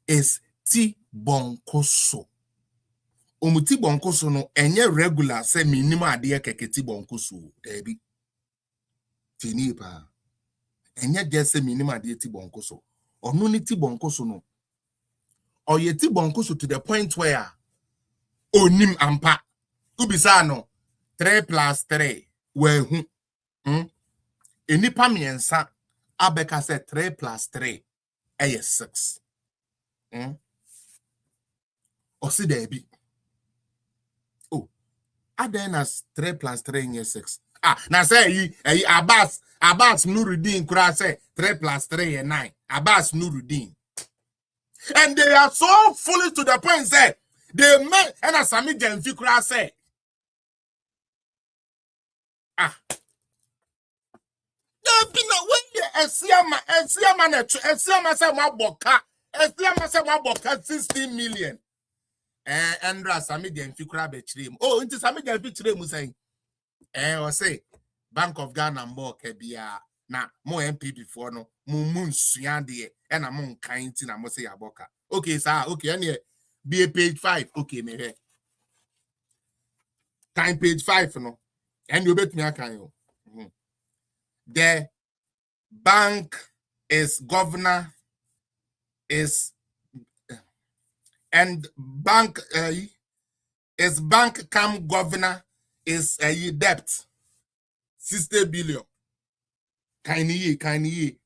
is T-Bonkoso. T-Bonkoso no enye regular say minimum adie keke T-Bonkoso. Debi. Tinipa. Enye just say minimum adie T-Bonkoso. Onu ni T-Bonkoso no. or yeti bonkoso to the point where onim ampa ubisa no 3 plus 3 we hu enipa miensa abeka say 3 plus 3 is 6 osi debi oh adenas 3 plus 3 is 6 na say Abbas Nuruddin kura say 3 plus 3 is 9 Abbas Nuruddin. And they are so foolish to the point that they make and as Sami Jenfikra say, there be no way Esiama say my boka 16 million. And Sami Jenfikra be chrim. Oh, into Sami Jenfikra saying, or say Bank of Ghana more kebia na more MP before no mun suande and among kind na mo say aboka. Okay, sir. Okay, and be a page 5. Okay, me here. Kind page 5, no. And you bet me I can you. The bank is governor is and bank is bank come governor is debt 60 billion. Kind ye.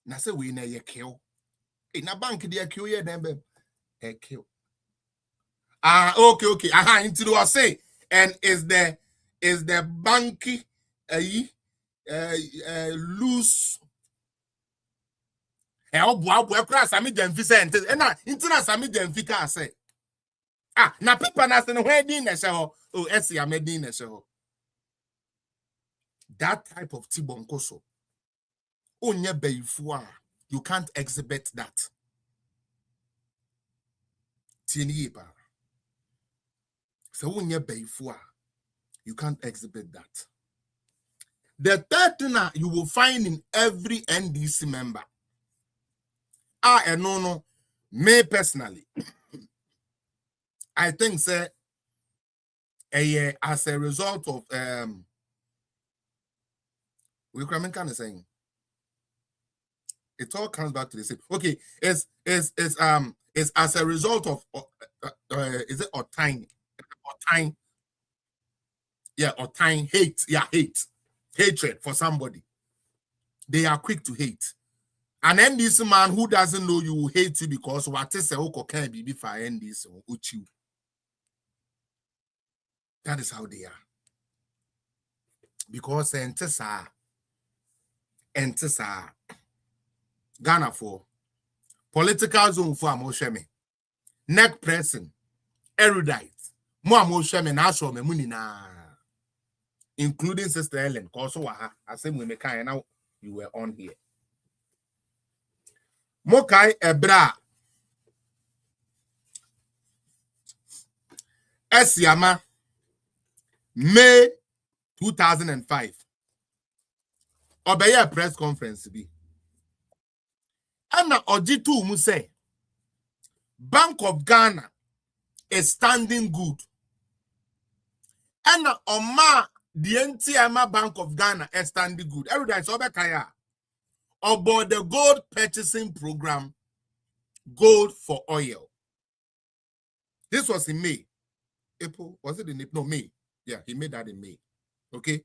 Na say we na ye kill. In a bank, they kill you, then kill. Okay. Into the say, and is the banky loose? Help, wow, cross. I mean, them Vicente, and internet. I mean, them Vika say. Na people na say no wedding na show. Oh, esi a wedding na show. That type of tibonkoso. Onye beifua. You can't exhibit that. So when you're beifua, you can't exhibit that. The third thing you will find in every NDC member. No, me personally, I think say as a result of we kind of saying. It all comes back to the same. Okay, it's as a result of is it or time? Yeah, or time hate. Yeah, hatred for somebody. They are quick to hate. And then this man who doesn't know you will hate you because what is a oko can be before end this you. That is how they are. Because entesa Ghana for political zone for Amosheme, neck pressing, erudite, more Amosheme na show me money na, including Sister Ellen. Cause I say we make now you were on here. Mokai Ebra Esiama May 2005. Obey a press conference be. Anna Ojitu mu say Bank of Ghana is standing good. Anna Oma the NTMA Bank of Ghana is standing good. Everybody is over kaya about the gold purchasing program, gold for oil. This was in May. April, was it in April? No, May. Yeah, he made that in May. Okay.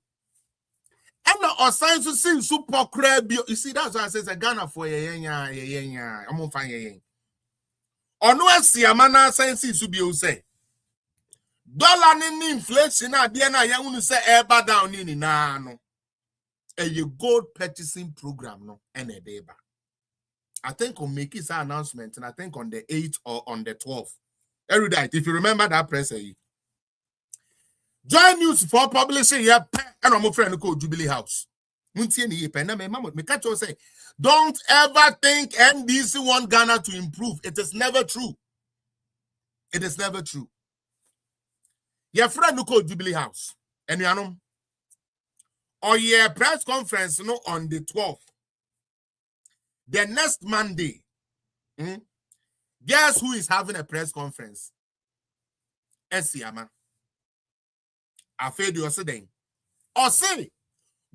And the science to see super crab. You see, that's why I say Ghana for yeah. I'm gonna find yeah. Or no, see a man science to be say. Dollar in inflation, I want say ever down in no. A gold purchasing program, no, and a day back. I think on make his announcement, and I think on the 8th or on the 12th. Every day, if you remember that press, Join news for publishing here, and I'm a friend called Jubilee House. Don't ever think NDC want Ghana to improve. It is never true. It is never true. Your friend who called Jubilee House, and you know, or your press conference on the 12th. The next Monday, guess who is having a press conference? Esiama. Afraid you saying, or say,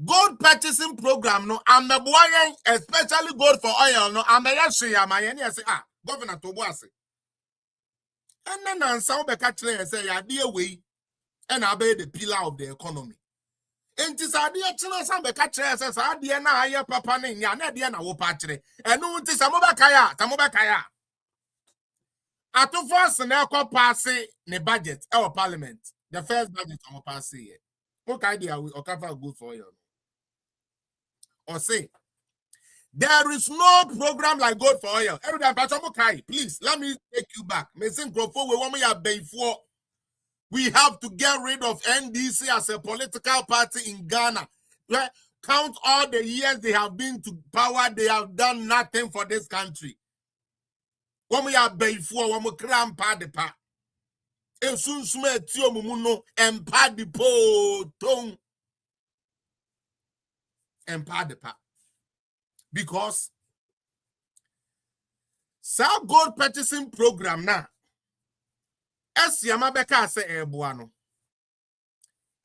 gold purchasing program, no, I'm the boy, especially gold for oil, no, I'm the say, governor to boase. And then answer be catch say ya dey way and obey the pillar of the economy. And this idea children some be catch say sa dey na aye papa ne nya na dey na wo pa kire. Enu nti samobakaya. Ato force na ekọ pass ne budget our parliament. The first budget on pass here. What idea we okafa good for you? Or say there is no program like Good for Oil. Everybody, please let me take you back. We have to get rid of NDC as a political party in Ghana. Count all the years they have been to power, they have done nothing for this country. When we are before, when we cram padipa, and soon smell tio and padipo tongue and padipa. Because South Gold purchasing program now, as Yamabeka say Ebuano,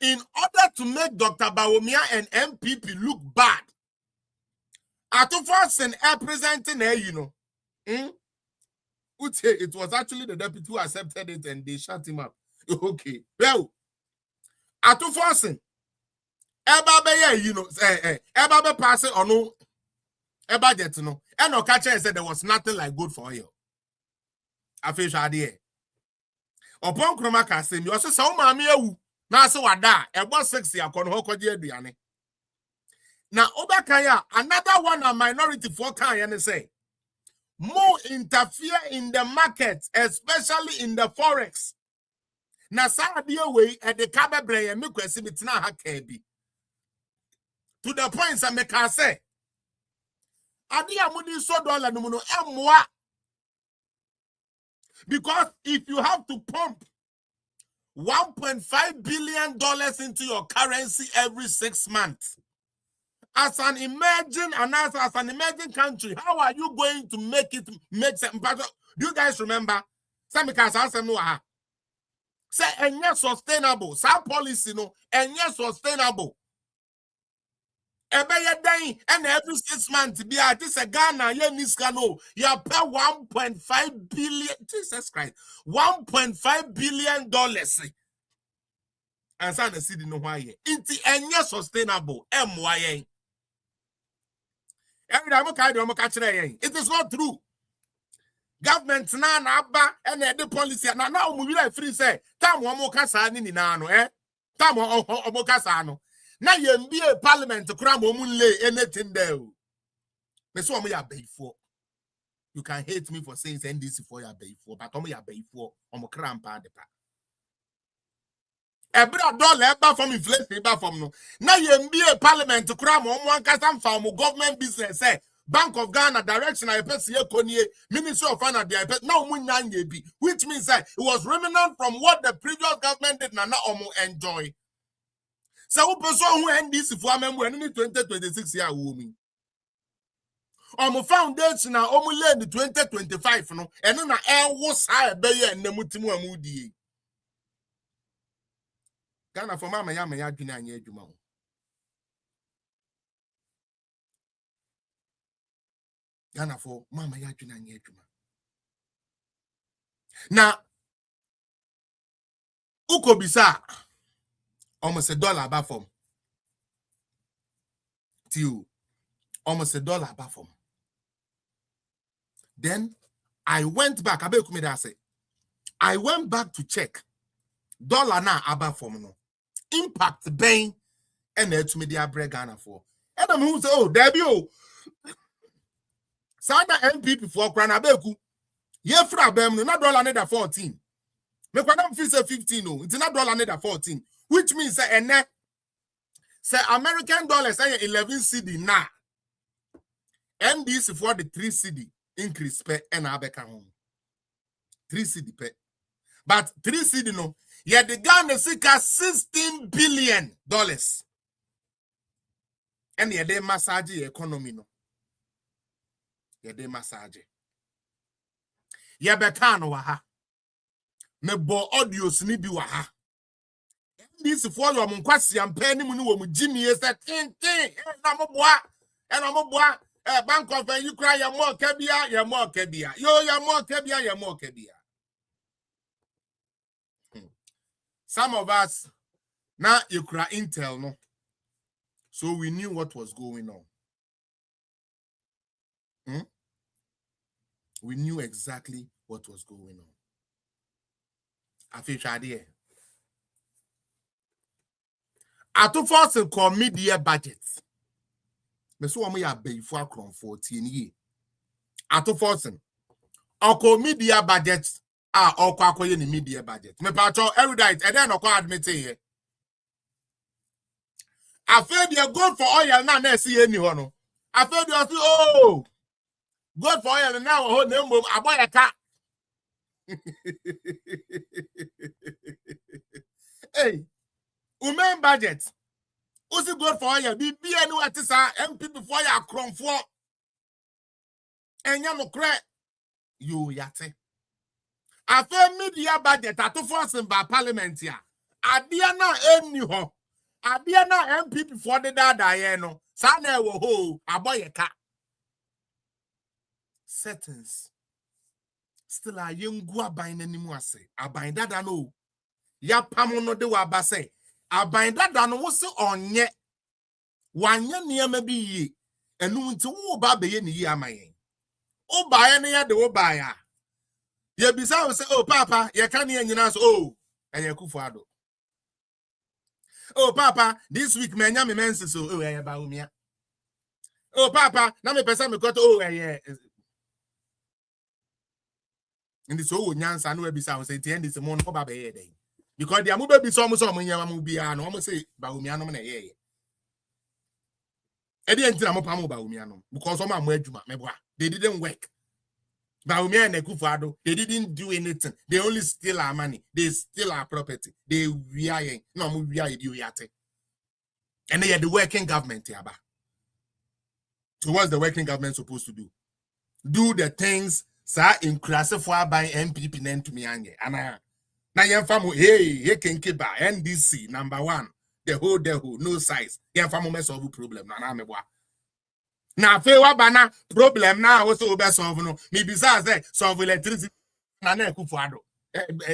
in order to make Dr. Bawumia and MPP look bad, Atufas and presenting her, it was actually the deputy who accepted it and they shut him up. Okay, well, Atufas Ebabe pass it or no. A budget, no, and no catcher said there was nothing like Good for Oil. I fish idea. Upon Chromaka saying, you also saw Mammy, now so I die, and 160 upon Hokodia Diane. Now, Obakaya, another one a minority for Kaya say, more interfere in the market, especially in the forex. Now, Sadia way at the Cababre and Mikwesibitina Hakebi. To the point, I make her say, because if you have to pump $1.5 billion into your currency every 6 months, as an emerging country, how are you going to make sense? Do you guys remember? Say and yes, sustainable. Some policy no, and yes, sustainable. And every 6 months, be at this a Ghana, you pay $1.5 billion. Jesus Christ, $1.5 billion. And so the city no why it's sustainable. MYA. Every time it is not true. Government na and the policy now we like free say time one kasa ni na time kasa no. Now you be a parliament to cram lay anything there. Me so me ya for. You can hate me for saying NDC for ya for, but ya for cram pa de pa. Every dollar from inflation from no. Now you be a parliament to cram one custom farm government business say Bank of Ghana direction I pay Ministry of Finance now which means that it was remnant from what the previous government did now enjoy. So who person who end this for member in 2026 year woman. Foundation now lay 2025 no and na was high be and the mutimu amudi. Ghana for mama ya adwina anya adwuma. Ghana for mama ya adwina anya adwuma. Na ukobisa almost $1 above from till almost $1 above from. Then I went back. I went back to check dollar now above from no impact bang and to media break Ghana for. And I'm who say, oh, Debbie, Sana MPP for Kranabeku. Ye fra bem no not dollar 14. Me kwadam fi say 15 no. It's not dollar 14. Which means say American dollar say 11 CD now. And this for the 3 CD increase per and abeka home. 3 CD per. But 3 CD no. Yeah, the Ghana seek $16 billion. And yeah, they massage economy no. Yeah, they massage. Yeah, bekano waha. Me bo audios ni bi waha. This for your kwasi ampe ni mu ni wo mu Jimmy say tin na mo boa Bank of you cry your more kebia, your more kebia. Yo, your more kebia, your more kebia. Some of us now you cry Intel, no. So we knew what was going on. We knew exactly what was going on. I feel idea. At to force and call media budgets. Me so am ya be for akron 14 ye. At to force or call media budgets are all kwakoye ni media budget. Me patro erudite and then okwa admit here. I feel you good for oil now na see any no. I feel you say oh good for oil now ho name aboy aka. Hey, women budget. Also good for oil. Be any at this MP before you crom for. And you cry. You yate. I feel media budget at to force by parliament here. Adiana any ho. Adiana MP before the dada no. Sana wo ho aboy aka. Settings. Still a young gua bind anymore say. A bind that I know. Ya pamono de wabase. A bind that I know was on yet. 1 year near maybe ye. And no to wo ba be ni ya mayen. O buy any ya de wo buy ya. Ye bisa say, oh papa, ye can hear you now oh and ye kufado. Oh papa, this week me nya me mense so oh ya ba umia. Oh papa, na me pesa me got oh yeah. In this oh nyansa no ebisa say the end this morning ko ba be ye dey. Because the amu be so nya mu bia no mo say ba umia no na ye. Edi entina mo pamu ba umia no because some am adwuma meboa. They didn't work. Baumia and Ekufado, they didn't do anything. They only steal our money. They steal our property. They are no we are yate. And they are the working government yaba. So what's the working government supposed to do? Do the things sir in classify by MPP name to me ange. And now your family hey can keep NDC number 1. The whole no size. Your family mess solve problem. Na me boa. Na fe wa bana problem na wo so be solve no me bisa say solve electricity na Ekufuado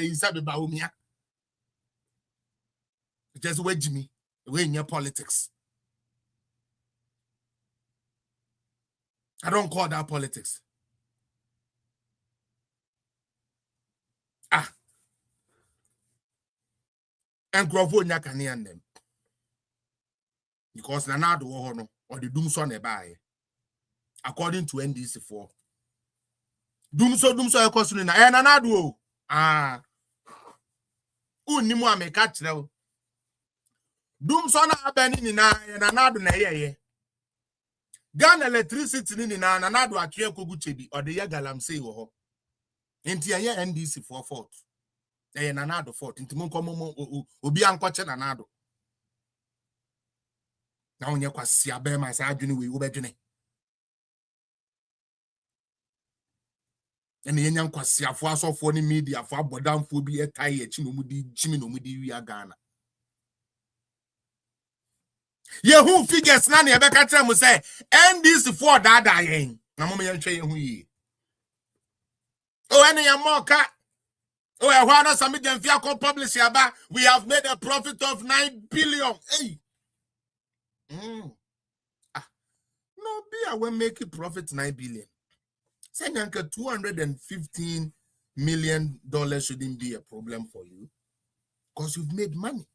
isa be ba omia just wedge me we in your politics. I don't call that politics. And grofo nya kane and them because na na do ho no or the doom so na buy. According to NDC4. Dumso ekosuni na nanadu o. Unimu ameka kire. Dumso na abani ni na nanadu na yeye. Ghana electricity ni na nanadu atwe kogu chebi or the galamsey wo ho. Enti ye NDC4 fault. Nanadu fault. Enti mon komo obi ankoche nanadu. Na onye kwasi abema sa adwene we wo bedwene. And the young Kwasia for us for the media for Bodam for be a tie Chinomudi, Jimmy Nomudi, we are Ghana. Ye who figures none of Becca will say, and this for that I ain't. No moment train who ye. Oh, any more cat. Oh, I want us some medium vehicle publish about we have made a profit of 9 billion. Hey. No, be I will make a profit 9 billion. Saying $215 million shouldn't be a problem for you because you've made money.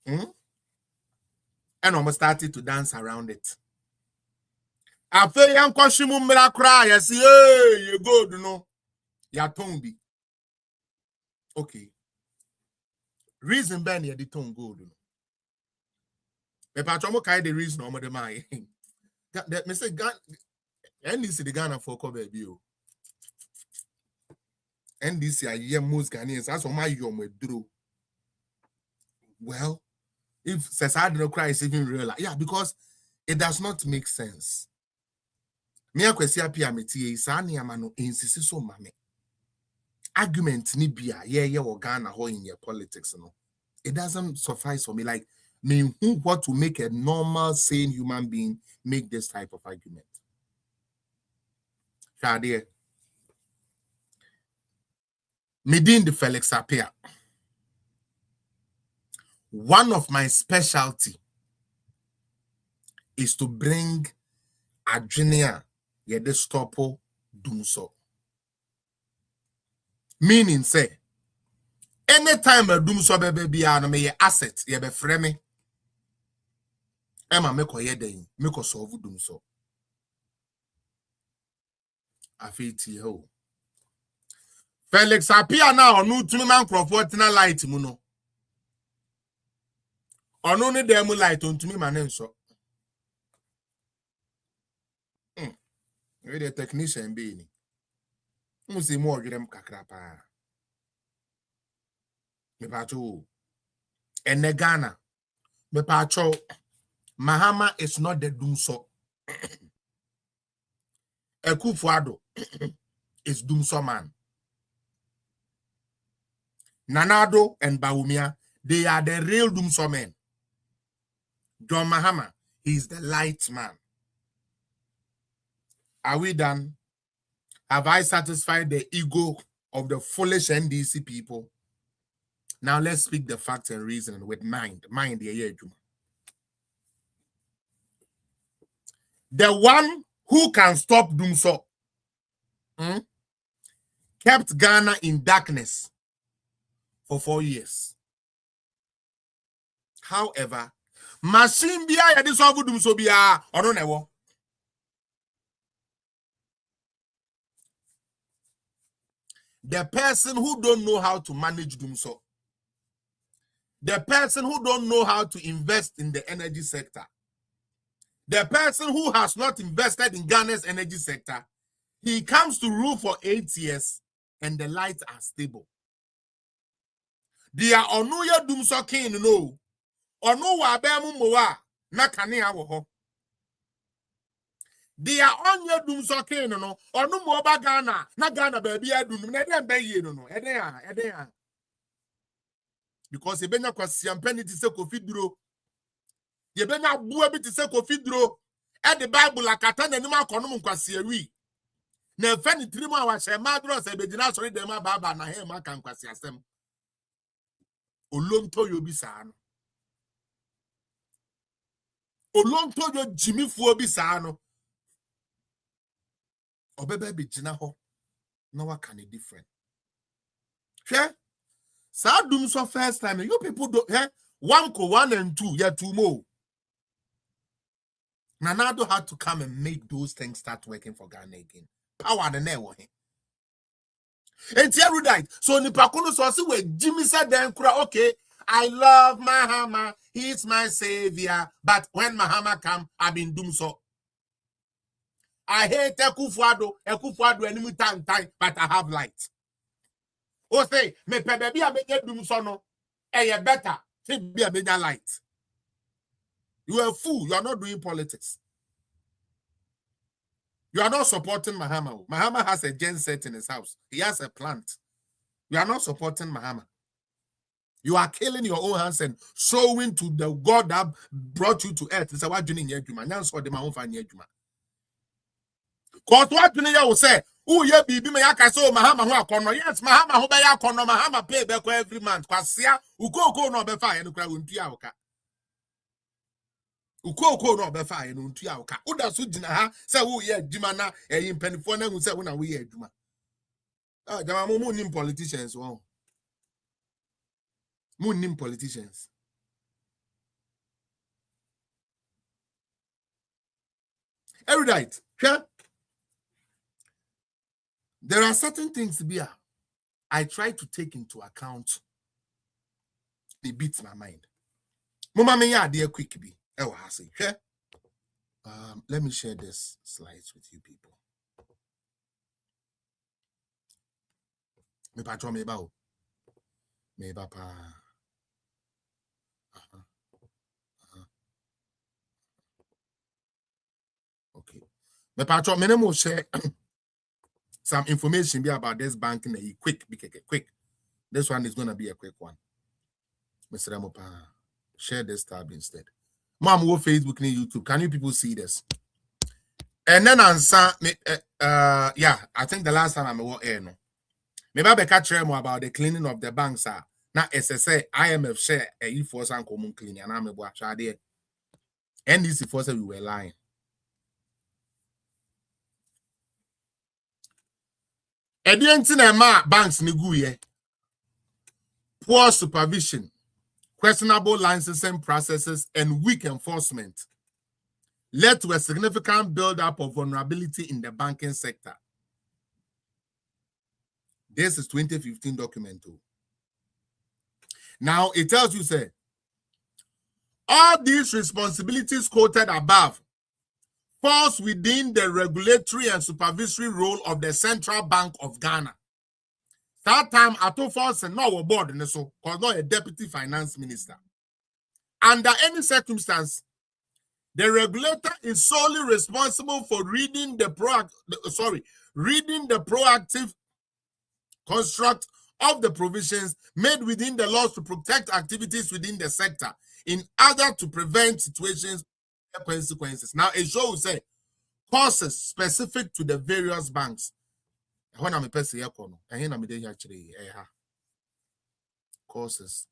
And almost started to dance around it. After young Koshimumra cry, I say, hey, you go, you know, ya tombi. Okay. Reason Ben ya the tongue go, you know. Me patromo kai the reason no more the my. That me say Ghana NDC the Ghana for cover baby. NDC are here most Ghanaians. That's what my yom will do. Well, if Cesar cry is even real, yeah, because it does not make sense. Me akwesi apia metie sani amano insisi so mame. Argument ni bia ye Ghana ho in your politics no. It doesn't suffice for me. Like mean what to make a normal, sane human being make this type of argument. Shadia. Medin the Felix appear. One of my specialty is to bring adrenia yede stopo dumso. Meaning say, anytime a dumso baby ano me asset ye be frame. Emma meko yeden, meko solve dumso. Afiti ho. Felix appear now no to man Crawford na light muno. Ono ne dem light on to me manenso. The technician being. Musi more them kakrapa. Me pacho. And the Ghana. Me pacho. Mahama is not the doomso. Ekufuado is doomso man. Nanado and Baumia, they are the real doomso men. John Mahama, he is the light man. Are we done? Have I satisfied the ego of the foolish NDC people? Now let's speak the facts and reason with mind. Mind, the one who can stop Dumso kept Ghana in darkness for 4 years. However, machine biya this of Dumso biya or no never. The person who don't know how to manage Dumso, the person who don't know how to invest in the energy sector, the person who has not invested in Ghana's energy sector, he comes to rule for 8 years and the lights are stable. They are onuya Dumso king no. Onu wa bemu mowa na kane awo. They are on your Dumso king no. Onu mo ba Ghana na Ghana baby adum na dem be ye no. Eden. Because ebenya kwasi ampani ti se Kofi Duro. Yebenya bua bi ti se Kofi Duro. E the Bible akata na nim akono kwasi awi. Na efe ni tirimu awa she madro se begina sori dem baba na he ma kan kwasi asem. Olonto yo bi sa no. Olonto yo Jimmy fu obi sa no. Obebe be gina ho. No wa can it different. Sure? Sa Dumso first time you people do 1 and 2 yeah 2 more. Nanado had to come and make those things start working for Ghana again. Power the never him. And right. So Nipakuno so see where Jimmy said then okay, I love Mahama, he's my savior, but when Mahama come, I've been Dumso. I hate Ekufuado enemy time, but I have light. Oh say, me baby I make Dumso no, you better be a major light. You are a fool. You are not doing politics. You are not supporting Mahama. Mahama has a gen set in his house. He has a plant. You are not supporting Mahama. You are killing your own hands and sowing to the God that brought you to earth. It's a what you need. Because what you need will say, oh, yeah, baby, me yaka so Mahama who akono. Yes, Mahama who be akono. Mahama pay back every month. Kwasia, uko no be fine. No kra untia oka. Uko no be fine. No untia oka. Uda su jina ha. Say oh yeah, juma na impenifo na who say una we juma. Ah, jama mo nim politicians wow. Mo nim politicians. Every night, yeah. There are certain things here I try to take into account. They beat my mind. Mama me ya dear quick be. Let me share this slides with you people. Me patron me ba. Me ba pa. Okay. Me patron me name share some information be about this banking. Quick. This one is gonna be a quick one. Mr. Ramopa. Share this tab instead. Mom, go Facebook and YouTube. Can you people see this? And then answer yeah, I think the last time I'm on air no. Maybe I catch more about the cleaning of the banks. Now SSA IMF share a force and common cleaning and I'm a watch idea. NDC force we were lying. Edientina banks niguye. Poor supervision, questionable licensing processes, and weak enforcement led to a significant buildup of vulnerability in the banking sector. This is 2015 document. Now it tells you, say, all these responsibilities quoted above falls within the regulatory and supervisory role of the Central Bank of Ghana. That time, I told us no board, so because not a deputy finance minister. Under any circumstance, the regulator is solely responsible for reading the proactive construct of the provisions made within the laws to protect activities within the sector in order to prevent situations with consequences. Now, it shows say causes specific to the various banks. When I'm a person here, and here I'm actually courses.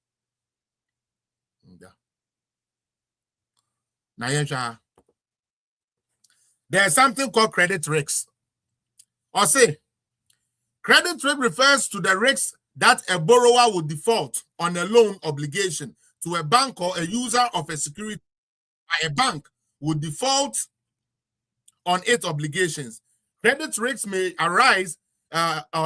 Now, there's something called credit risks. Or say, credit risk refers to the risks that a borrower would default on a loan obligation to a bank or a user of a security. A bank would default on its obligations. Credit risks may arise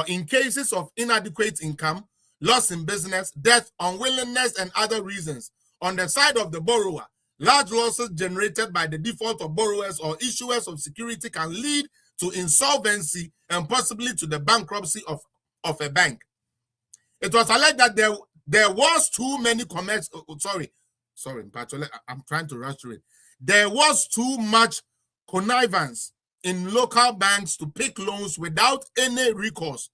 in cases of inadequate income, loss in business, death, unwillingness, and other reasons. On the side of the borrower, large losses generated by the default of borrowers or issuers of security can lead to insolvency and possibly to the bankruptcy of a bank. It was alleged that there was too many I'm trying to rush through it. There was too much connivance in local banks to pick loans without any recourse.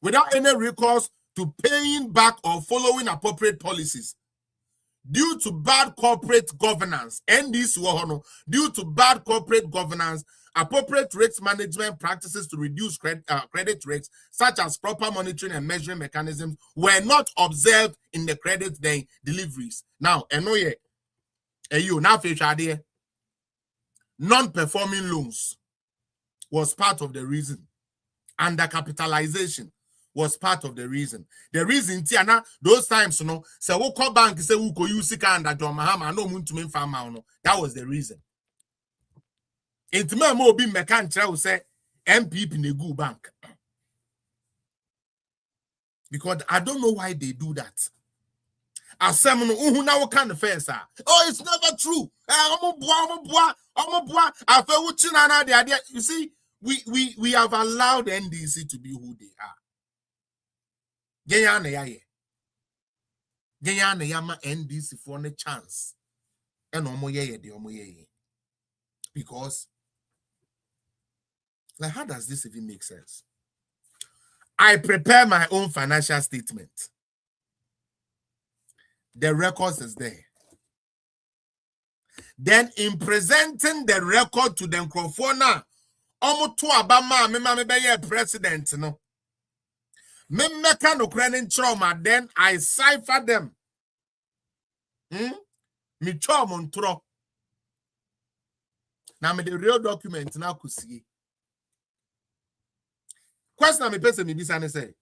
Without any recourse to paying back or following appropriate policies. Due to bad corporate governance, and this due to bad corporate governance, appropriate risk management practices to reduce credit risks, such as proper monitoring and measuring mechanisms, were not observed in the credit deliveries. Now, non-performing loans was part of the reason. Undercapitalization was part of the reason. The reason, Tiana, those times, say we call bank, say we go use and that was the reason. Intima mo be mechanical say MPP in a good bank. Because I don't know why they do that. As someone who now kind of face, oh, it's never true. You see, we have allowed NDC to be who they are. NDC for a chance. And because, like, how does this even make sense? I prepare my own financial statement. The records is there. Then, in presenting the record to the Nkrofona, president, then I cipher them. Now, the real document now could see. Question me person me say.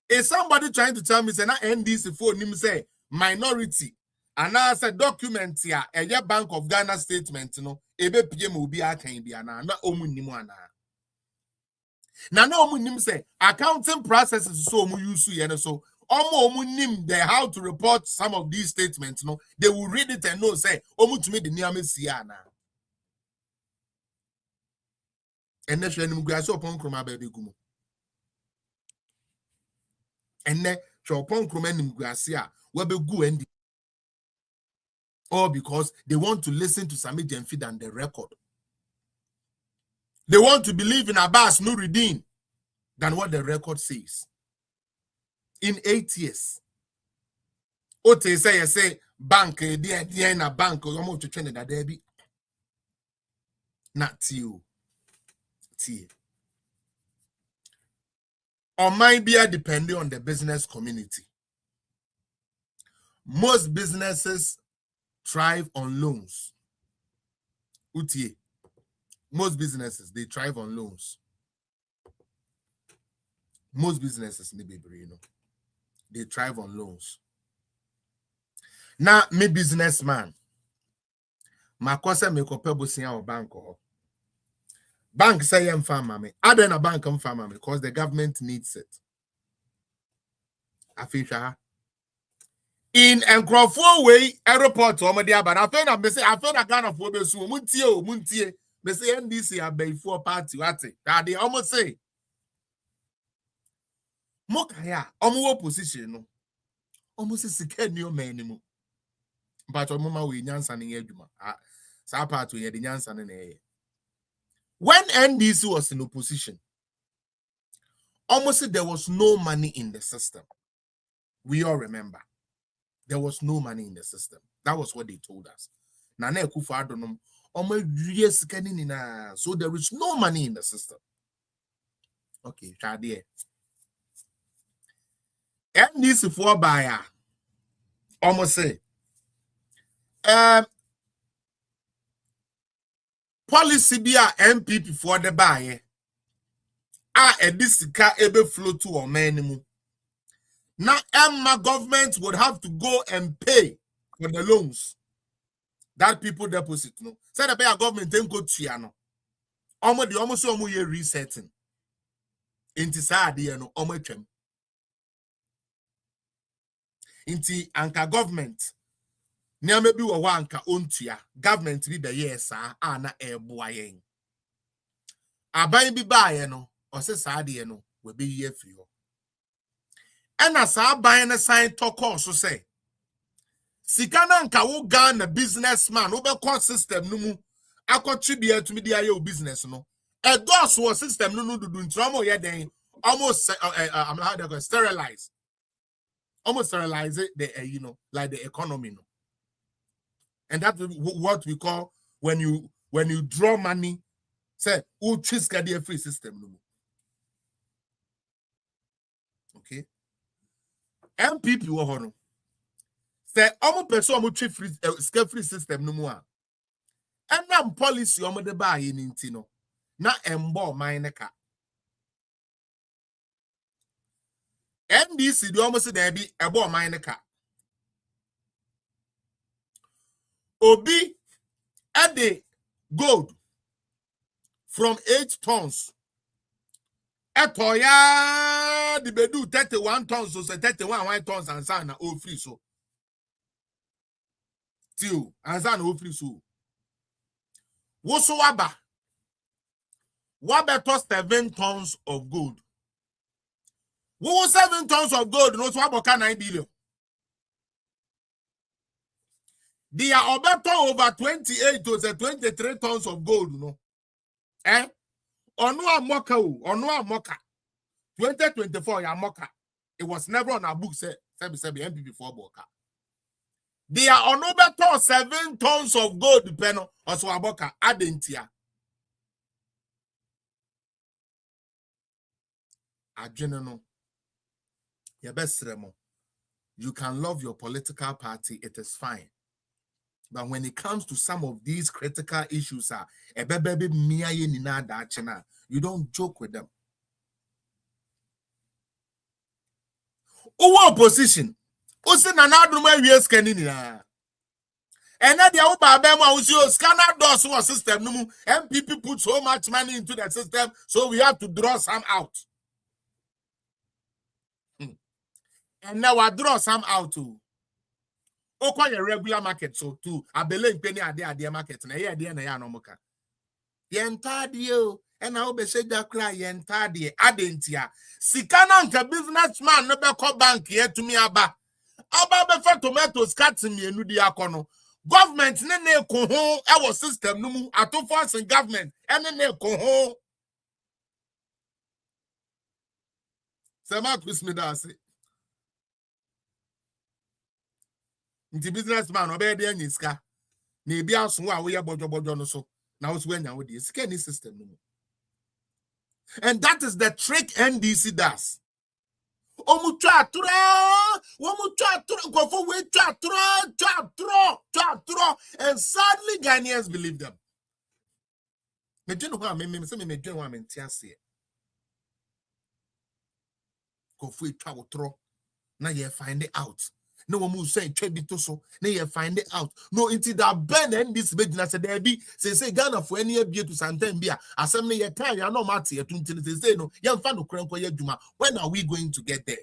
Is somebody trying to tell me say na NDC for him say minority and now say document here a Bank of Ghana statement ebe PM obi akan bia na omunnim ana. Na omunnim say accounting processes so omu use here so omunnim the how to report some of these statements they will read it and know say omu to me the niam see ana. And then you go so upon kroma baby gumo. And then upon kroma nim guasia we be gu endi. All because they want to listen to Sami Jenfid and the record. They want to believe in Abbas Nuruddin. than what the record says. In 8 years. Ote say bank there na bank almost to train that there be not you. Or might be depending on the business community. Most businesses thrive on loans. Utie. Most businesses, they thrive on loans. Most businesses, they thrive on loans. Now, me businessman, my cousin me kopebo siya o bank or bank say I'm farmer. I don't a bank I'm farmer because the government needs it. I feel in Nkrofo way airport or media, but I feel I feel a kind of woman so muntie. Me say NDC are by 4 party. What it? They almost say Mokaya, opposition no. Almost a new man. But mama we nyansa ne adwuma. Sa part we the nyansa ne. When NDC was in opposition, almost there was no money in the system. We all remember. There was no money in the system. That was what they told us. Nana Akufo-Addo so there is no money in the system. Okay, Shadi. NDC for buyer. Almost say policy be a MPP for the buyer. This car ebe flow to or minimum. Now, Emma government would have to go and pay for the loans that people deposit. No, say the pay government then go to Yano. Almost year resetting. Inti saadi no omechem. Inti anka government. Niame bi wa anka ontua government bi be yes na eboayen. Aban bi baaye no ose saade no we be ye free. And as I buy and sign talk also say, Sikana nka wo Ghana businessman, wo be call system no mu, contribute to me the business no. A dos was system no do ntramo ye den almost I'm how they go sterilize. Almost sterilize it the like the economy no. And that's what we call when you draw money, say who choose the free system no. Okay. MPP wo hono say omo person omo twi free free system no mu a enam policy omo de ba ye nti no na embo man ne ka NDC de omo se da bi ebo man ne ka obi ade gold from 8 tons Etoya the bedu 31 tons so 31 white tons and sana all free so. Till and sana all free so. Woso waba. Waba to 7 tons of gold. Wo 7 tons of gold no so waba 9 billion. They are about over 28 to 23 tons of gold no. Onua moka 2024 ya moka. It was never on our book say MPP for boka. They are on over 7 tons of gold peno also aboka adentia. Ajenano. Your best remo. You can love your political party, it is fine. But when it comes to some of these critical issues, you don't joke with them. Who opposition? Who say nanaduma years canina? And now the Obama scanner does one system. MPP put so much money into the system, so we have to draw some out. And now I draw some out too. Oko your regular market so too. I believe penny ade market na ye ade na ya no muka. Ye ntade and I be say that cry ye ntade adentia. Sika na nka businessman no be call bank here to me aba. Aba be for tomatoes cut me enu di akono. Government ne ko ho e system no mu atofo as government ene ne ko ho. Sama Chris me da say. Nti businessman obey dey nyiska. Na ebi aso a wo ye bojo no so. Na wo so anya wo dey. Sika ni system no. And that is the trick NDC does. Omu twa go for we twa and sadly Ghanaians believe them. Me dwene ho a me dwene ho a me ntiase. Go for we twa na ye find it out. No one say trebi to so na ye find it out. No until that ben and this begina say there be say Ghana for any abie to santen bia asem na ye kan ya no mate ye tuntin say no ye mfa no krenko ye dwuma. When are we going to get there?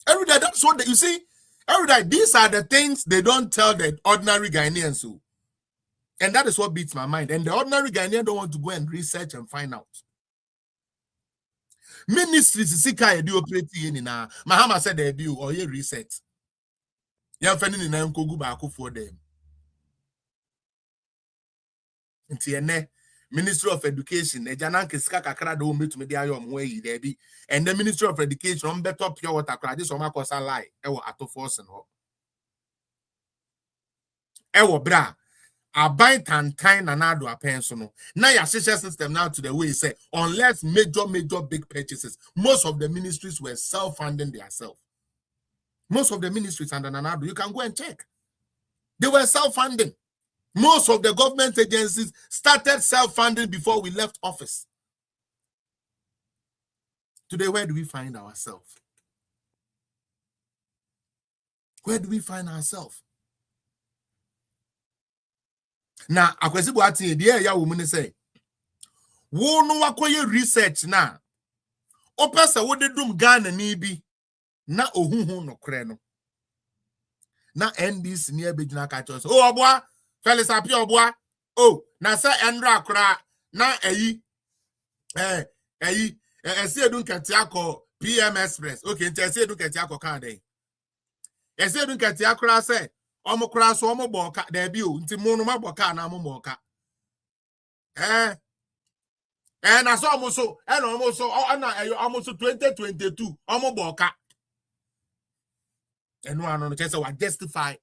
Every day, that's what you see. Every day, these are the things they don't tell the ordinary Ghanaians who. And that is what beats my mind. And the ordinary Ghanaian don't want to go and research and find out. Ministries sika do operate in na Mahama said they do or ye research. Yan fani na nkogu ba for them. Nti Ministry of Education, Ejananke sika kakra do meet me dia yom way there be. And the Ministry of Education on better pure water cry. This one kosa lie. Ewo ato force no. Ewo bra. Abai tantan na nado apenso no. Now your system now to the way say unless major big purchases, most of the ministries were self-funding themselves. Most of the ministries under Nanado, you can go and check. They were self-funding. Most of the government agencies started self-funding before we left office. Today, where do we find ourselves? Where do we find ourselves? Now, akwesi bo ati dey ya wo mu ne say, wo no wakoye research na. Opesa wo de dum Ghana ni bi na ohuhu no kre no. Na NDC ni ebegina ka cho so, oh oboa, Felix Apia oboa. Oh, na say Endra akra na esi edun kete akọ PM Express. Okay, nti esi edun kete akọ kan dey. Esi edun kete akra say omukra so omuboka da bi o nti mu no maboka na omuboka na so omuso na omuso na omuso 2022 omuboka enu ano no kese wa justify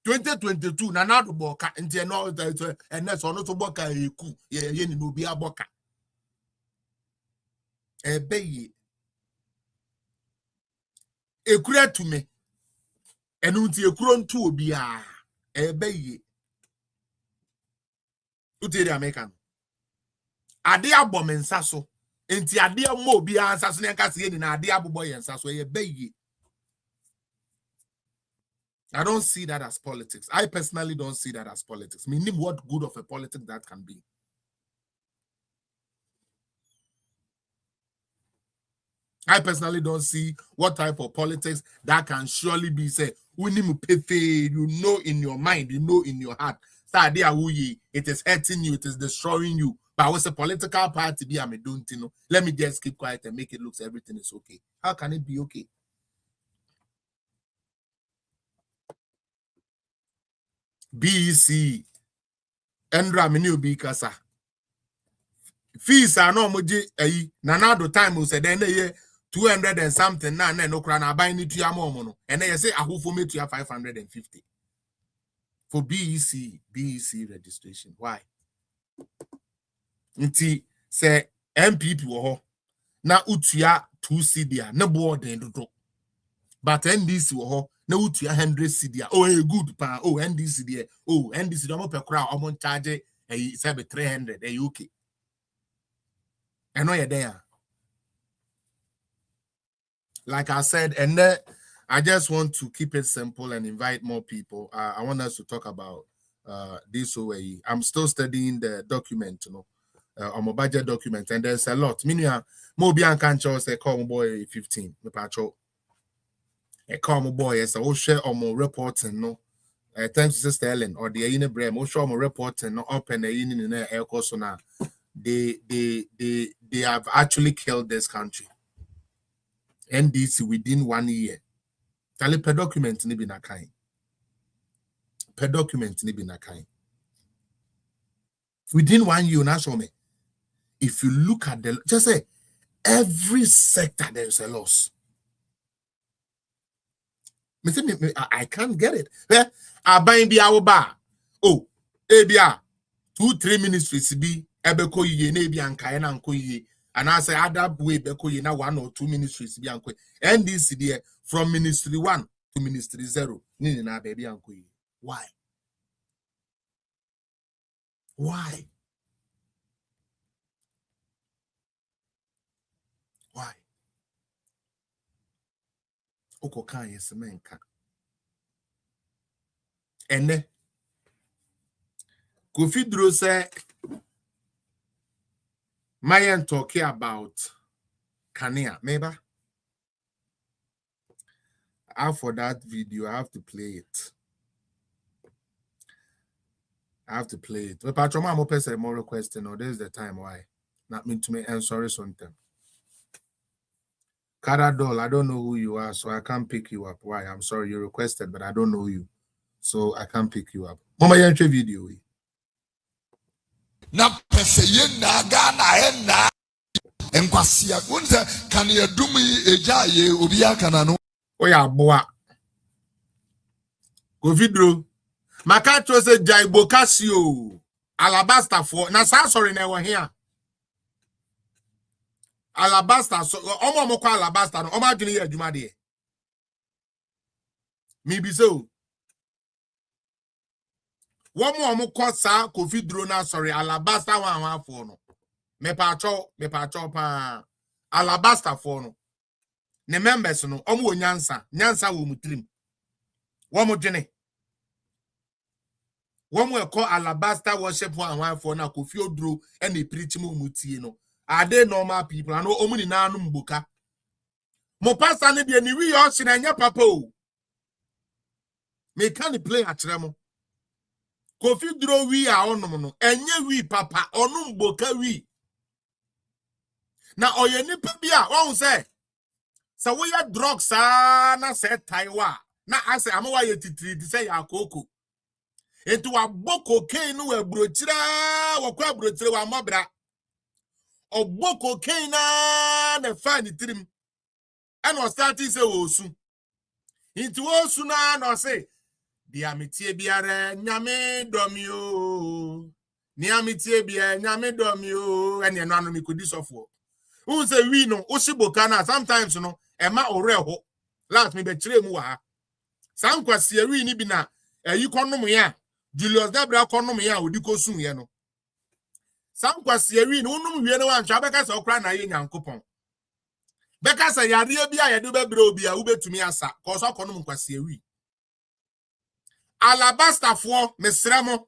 2022 na do boka nti eno ene so no to boka eku ye ni no bi aboka ebeyi ekura to me enu nti ekuro ntu obi a ebeye uteri American ade abom nsa so enti ade mo obi a nsa so ne nka se ni na ade abobo ye nsa so ebeye. I don't see that as politics. I personally don't see that as politics. Meaning what good of a politics that can be. I personally don't see what type of politics that can surely be said. You know in your mind, you know in your heart. It is hurting you, it is destroying you. But what's a political party be? I don't know. Let me just keep quiet and make it look everything is okay. How can it be okay? BEC Endra mini obi kasa. Fees are no moji nanado time we said then 200 and something na no kra na buy ni tua mo no and then you say ahofo me tua 550 for BEC registration. Why? Nti say MPP wo ho na utua 2 cedi na board do, but NDC wo ho na utua 100 cedi. Oh good pa. Oh NDC there. Oh NDC do mo pe kra o mo charge 300 okay. I know you're there. Like I said, and then I just want to keep it simple and invite more people. I want us to talk about this way. I'm still studying the document, on my budget document, and there's a lot. Meaning, Mobian can't say call my boy 15. Me patrol. A call my boy as I share on my reporting, no. Thanks to Sister Ellen or the Ine Brem, I'll show my reporting, no open the in the air course now. They have actually killed this country. NDC within 1 year. Tali per document ni binakai. Per document ni binakai. Within 1 year, now show me. If you look at the, just say, every sector there is a loss. I can't get it. I buy be our bar. Oh, ABR 2-3 ministries be ebeko ye na ebi anka na anko ye. And I say other way beko ye na 1 or 2 ministries be anko. And this there from ministry 1 to ministry 0. Ni na baby anko ye. Why? Why? Why? Oko kan yes menka. Ene Kofi Duro say Mayan talking about Kania. Maybe for that video, I have to play it. But Patroma mo pese more requesting, or this is the time why. Not mean to me and sorry something. Caradol, I don't know who you are, so I can't pick you up. Why? I'm sorry you requested, but I don't know you. So I can't pick you up. Mama Yantre video. Na pese ye na ga na na enkwasia wonse kan ye dum eja ye obi aka na no Oya boa. Kofi Duro. Makato se Jaibo Casio. Alabasta for na sorry na we here. Alabasta so omo mo kwa alabasta no omo adwene ye adwuma de. Mi bi so. Omo kwa sa Kofi Duro na sorry alabasta wan for no. Me pa cho pa alabasta for no. Ne members no omo nyansa wo mutrim. Womo dwene. One will call alabaster worship one for na Kofi Duro and the preach mutie no. Are they normal people? I know omuni na anu mbuka. Mo pastor ne de ni wi o se na nya papa o. Me can play atremo. Kofi Duro wi a onom no. Enye wi papa onu mbuka wi. Na oye nipa bi a won say. Sa we ya drugs na say taiwa. Na ase amawa ye titiri di say ya koko. Enti wa boko ken no abrochira wakwa abrochira wa mabra oboko ken na fa ni tirim and was starting say osu enti osu na say dia metie biare nyame domio ni ametie bia nyame domio ene no anu mi kodi sofo who say we no oshiboka na sometimes no ema oreho last me be kire mu wa ha sankwase wi ni bi na ayi konom ya Julius Debra konom ya odiko sun ye no. Sankwase wi no unum wie no antwa beka se okra na ye nyankopon. Beka se yare bia ye de bebre obi a ubetumi asa ko so konom nkwase wi. Alabasta fo mesremo.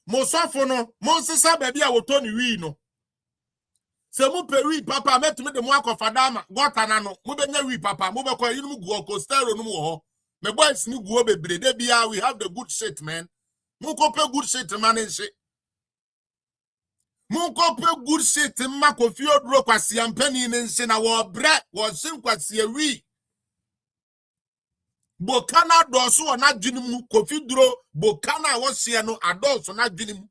Mo sofo no mo nsesa ba bia woto ni wi no. Se mu pe wi papa metumi de mo akofadama gota na no mo benya wi papa mo be ko yinum gu okostero no mo ho. My boys ni guo bebre de bia we have the good shit man. Munko pe good shit man and shit. Munko pe good shit ma Kofi Duro kwase ampani ne nse na wo bre wo sin kwase wi. Bokana doso na dwene mu Kofi Duro bokana wo hye no adoso na dwene mu.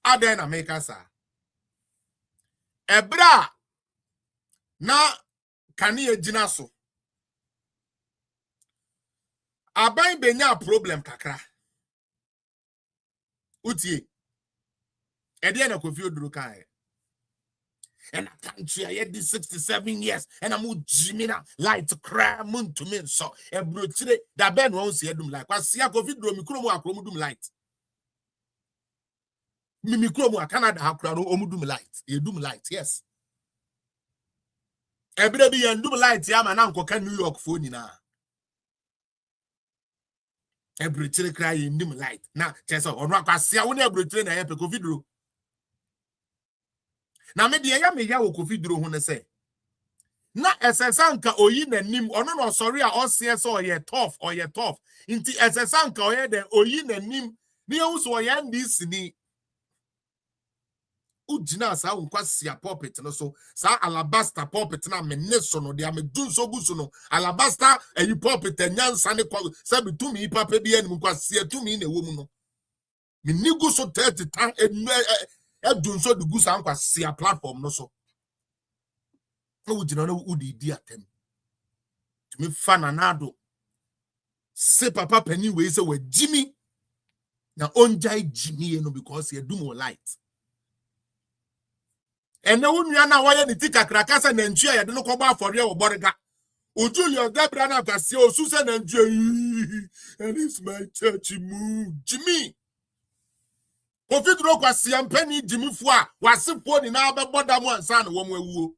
Aden na make sa. Ebra na kani ejina so. Aban benya problem kakra. Utie. Ede na Kofi Duro kai. And I can't I had 67 years and I'm Jimina light cry moon to me so e bro tire da ben won se edum like kwase Kofi Duro mi kromo akromo dum light. Mi kromo Canada akra no omudum light. E dum light, yes. Ebere bi yan dum light ya ma na nkoka New York fo nyina. Ebretire cry in dim light. Na chese onu akwase wo na ebretire na ye pe Kofi Duro. Na me de ya me ya wo Kofi Duro ho ne se. Na esesanka oyi nanim ono no sorry a osie so ye tough or ye tough. Inti esesanka oye de oyi nanim ni ehun so ye ndisi ni. Ujina sa unkwasi ya pulpit no so sa alabaster pulpit na me neso no de amedun so guso no alabaster eyi pulpit enyansa ne kwa se bitumi papa bi anim kwasi atumi na ewo mu no Me nigo so 30 times e do so the goose anka see a platform no so. No we no udi di atem. To me fan anado. Say papa penny we say we Jimmy. Na onjai Jimmy no because he do more light. And now we are now why the tika krakasa na ntua ya de no koba for real borega. O Julius Gabriel na kwase o Susan and it's my church move Jimmy. Kofi dro kwase ampani Jimmy fu a wasefo ni na be bodamu ansa na wo mu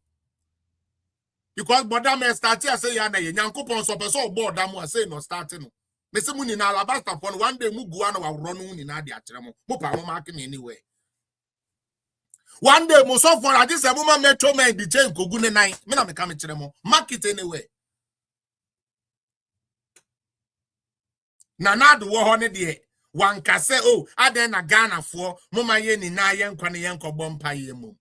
because bodamu start here say ya na ye nyankopon so person bodamu say no starting no. Me se mu ni na alabasta for one day mu gua na wa ro no ni na de akere mo. Mo pa mo mark me anywhere. One day mo so for adi se mo ma metro men di chain kogu ne nine. Me na me ka me kire mo. Mark it anywhere. Nanado wo ho ne de wan ka se oh aden na Ghana fo moma ye ni na ye nkwa ne ye nkobom pa ye mu.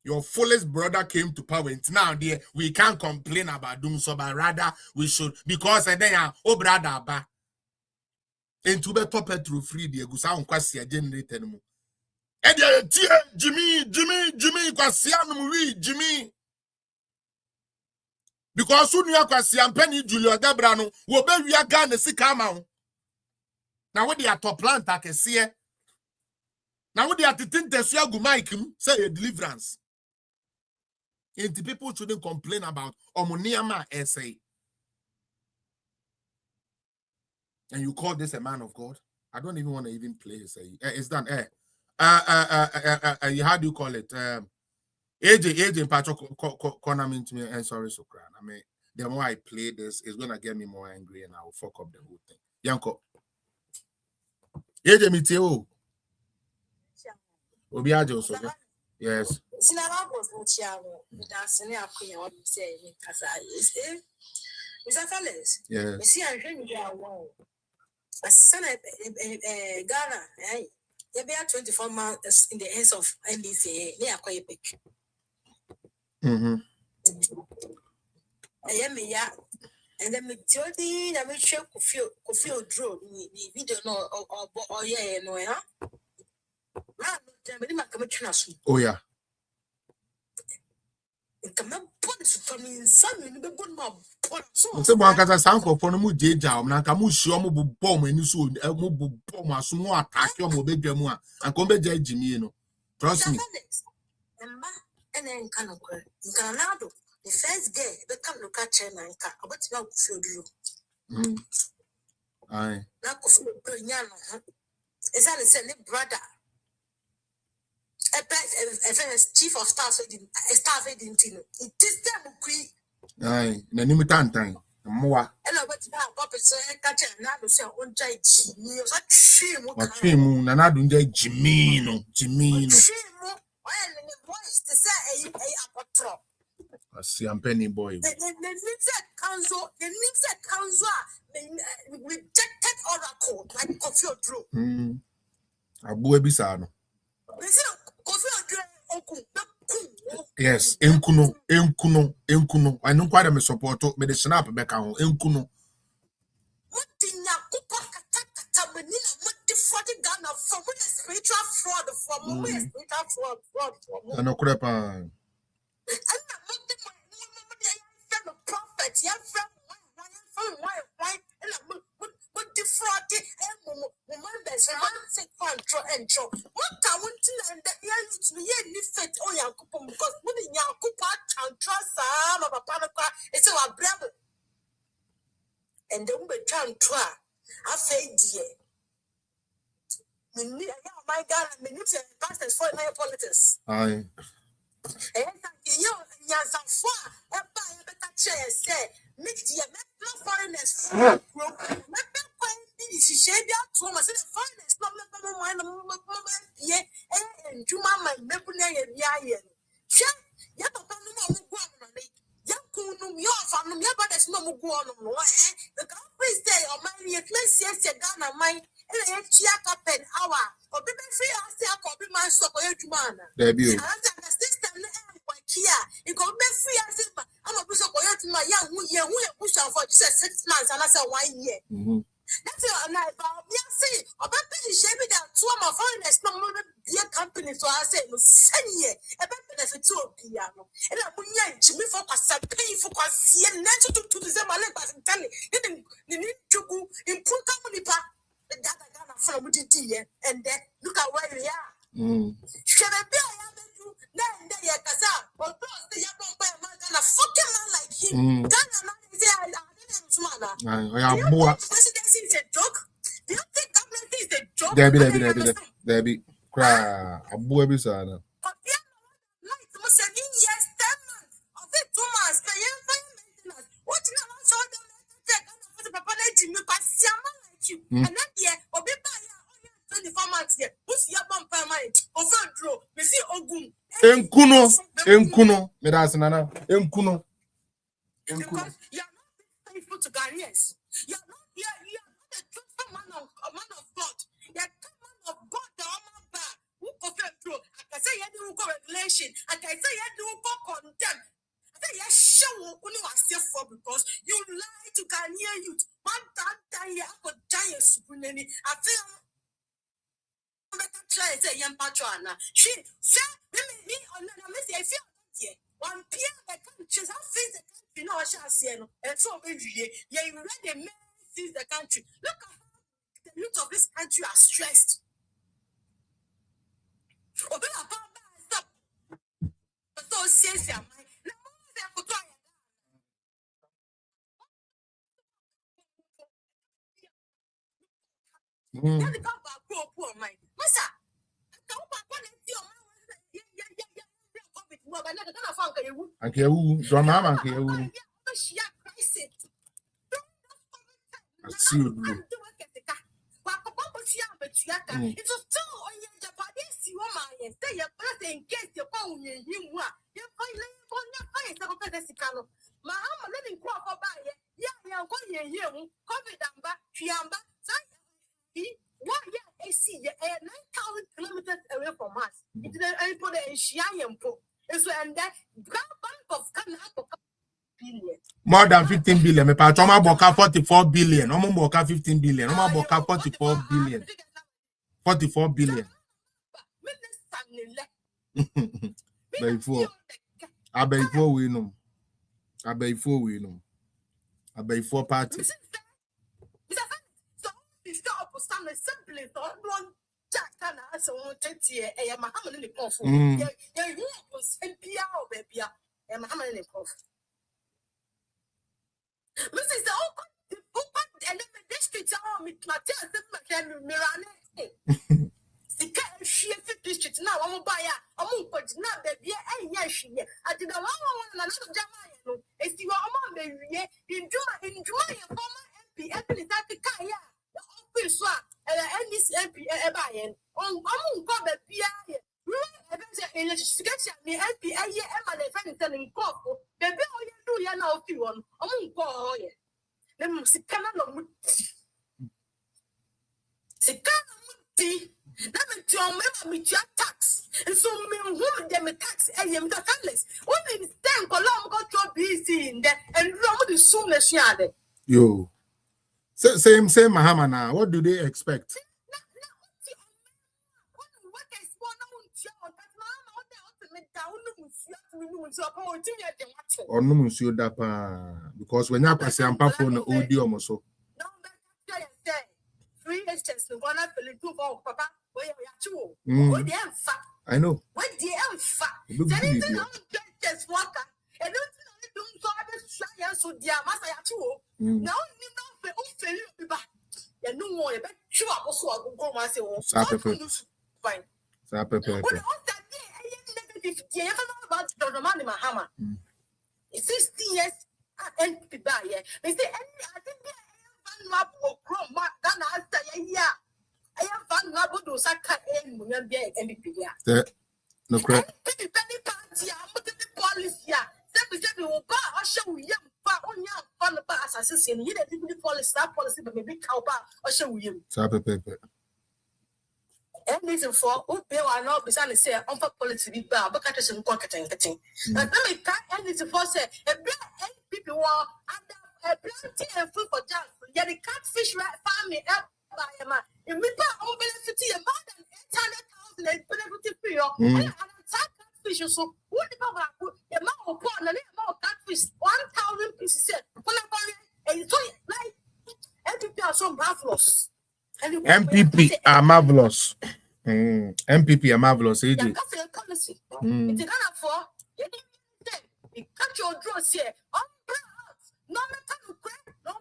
Your fullest brother came to power. And now there we can't complain about doom so but rather we should because then oh brother ba into be top petrol free the gusa on kwasi generator mu. E dey Jimmy kwasi anu wi Jimmy. Because soon you are Penny Julio Debrano, will be we are Ghana sika ma. Now what they are top plant I can see. Now what they are to think the Suagu Mike say a deliverance. And the people shouldn't complain about Omoniama essay. And you call this a man of God? I don't even want to even play say. It's done. How do you call it? AJ Patrick corner me to me and sorry so cry. I mean, the more I play this, it's gonna get me more angry and I will fuck up the whole thing. Yanko. AJ me too. Obiajo so. Yes. Yes. Ghana, you be 24 months in the hands of NDC. And then me jodi na me share kofio draw ni video no or yeah no ha na me ma tuna so Oh yeah. Come put some in some in the good mob. So Bankasa Sanko for no mu jeja na nka mu hio mo bobom ani so mo bobom aso mo attack mo bedwa mu a anka be ja Jimmy no. Trust me. And then Canado, the first day, they come look at China and car about now feel you. Aye. Now, is that a silly brother? A chief of staff, a staff didn't know. It is them who Aye. Na ni mutantan. Moa. Hello, but now, Papa say, catch another say, on judge. You was a shame. What shame, Nanadu Jimmy no. Voice to say a patrol. I see I'm penny boy. The council, rejected oracle like Kofi Odro. Abu Ebisano. Yes, Enkuno. I know quite a support me the snap back on Enkuno. What in your Ghana from where spiritual fraud from where spiritual fraud from. I know crap. And I'm prophet, young friend, why, and I'm defrauded and members, control and control. What I want to learn that you need fit or your coupon because putting your coupon and trust some of a panaka is our brother. And then we turn to I say, dear. My God, I mean, pastors for my politics. Aye. You yes, I'm for a better chair, say, make the foreigners. She said, Thomas, foreigners, not yeah, and to mamma, Mepune, and Yayan. Yet, your family, but there's no more on the country's day or my ecclesiastic Ghana, my pen hour or be free as I copy my stock or your man. Debut. System here, you go be free as I'm a push up my young push out for just 6 months and I said 1 year. That's your night, Bob. Yes, see, about the shape that two of my foreigners no more be a company, so I say, no, send ye a benefit to a piano. And I put Jimmy for a pay for a see and natural to the Zamalet, but tell it, you need to go in Punta Monipa, the Gana from the dear, and then look at where we are. Should I be then they are Cassock, or the young man, a fucking man like him. I am more. Presidency is a joke. Do you think government is a joke? Debbie, cry. A boy beside. But yeah, like the most 7 years, 10 months, of it 2 months, the young maintenance. What you know, so the for the population, you pass your man like you. And that year, or be by 24 months here. Who's your bump per mind? Over draw, we see Ogun. Enkuno, Medasana, Enkuno. Because you are not faithful to careers. You are not a truthful man of God. You are a man of God, the Oman bar, who confess through. I can say you do revelation. I can say you do contempt. I say you show only was safe for because you lie to Ghanaian youth. One time you have a giant spoonini. I feel try to say young patrona. She said, me on the message. I feel one peer that countries have faced the country, no, I shall say, and so you read the men sees the country. Look at how the youth of this country are stressed. Stop. So says your mind. Poor mind. Massa, Okay, your mama, okay, I see you. It was still on your Japanese woman, and say your brother in case your phone in him. You're finally on your face of a Pesicano. My home living crop for buy it. Yeah, you're going here, COVID and back, Chiamba, what? Yeah, I see 9,000 kilometers away from us. It's the put a Shiampo. And that bank of Canada. More than 15 billion. Me pa choma boka 44 billion. Omo boka 15 billion. Omo boka 44 billion. 44 billion. Before we know. Before party. Stop some simply one jack and I so a Mahaman in the coffee. You was baby. A Mahaman in the coffee. Mrs. And then the district army, Matthias, Mirane. She 50 districts now. I'm buy a but not baby. Yes, she. I did a long one another Jamaican. If you are among the enjoy a former MP, Anthony Takaya. So, and this MP buy-in on the PI. Electrification, the MP, and the friend cough. The bill you do, you know, if you want, call it. Then Mr. Canada. Let me your tax. And so, me who them tax, I am the families. Only stand Colombo got your busy in there and run the soonest yard. Yo. Same Mahama now. What do they expect? Or no monsieur dapa because when you pass am pa phone audio mo so. No, but 3 inches no gonna feel it for papa. Where you are what the fat. I know. What the fat. Just walk and don't so I just so dear master ya now you know what about sure also go myself. Fine. About the man in my hammer. 60 years and people here. They say, I think I am fun. I Saka and Munya no crap. Policy. They will buy or show you on your fun about assassin. You didn't policy that policy, but maybe cow or show you. And reason for who pay or not beside say on policy be bad, but catch some pocket and getting. Let me cut and it's for say a people were under a plenty and food for junk. Yeah, the catfish family If we pay on benefit, more than 800,000 and benefit for you, and attack catfish. So, what about the amount of corn and the amount of catfish? 1,000 pieces. And so, like, MPP are so marvelous. MPP are marvelous. MPP are marvelous. It's kind of for you cut your draws here. No matter no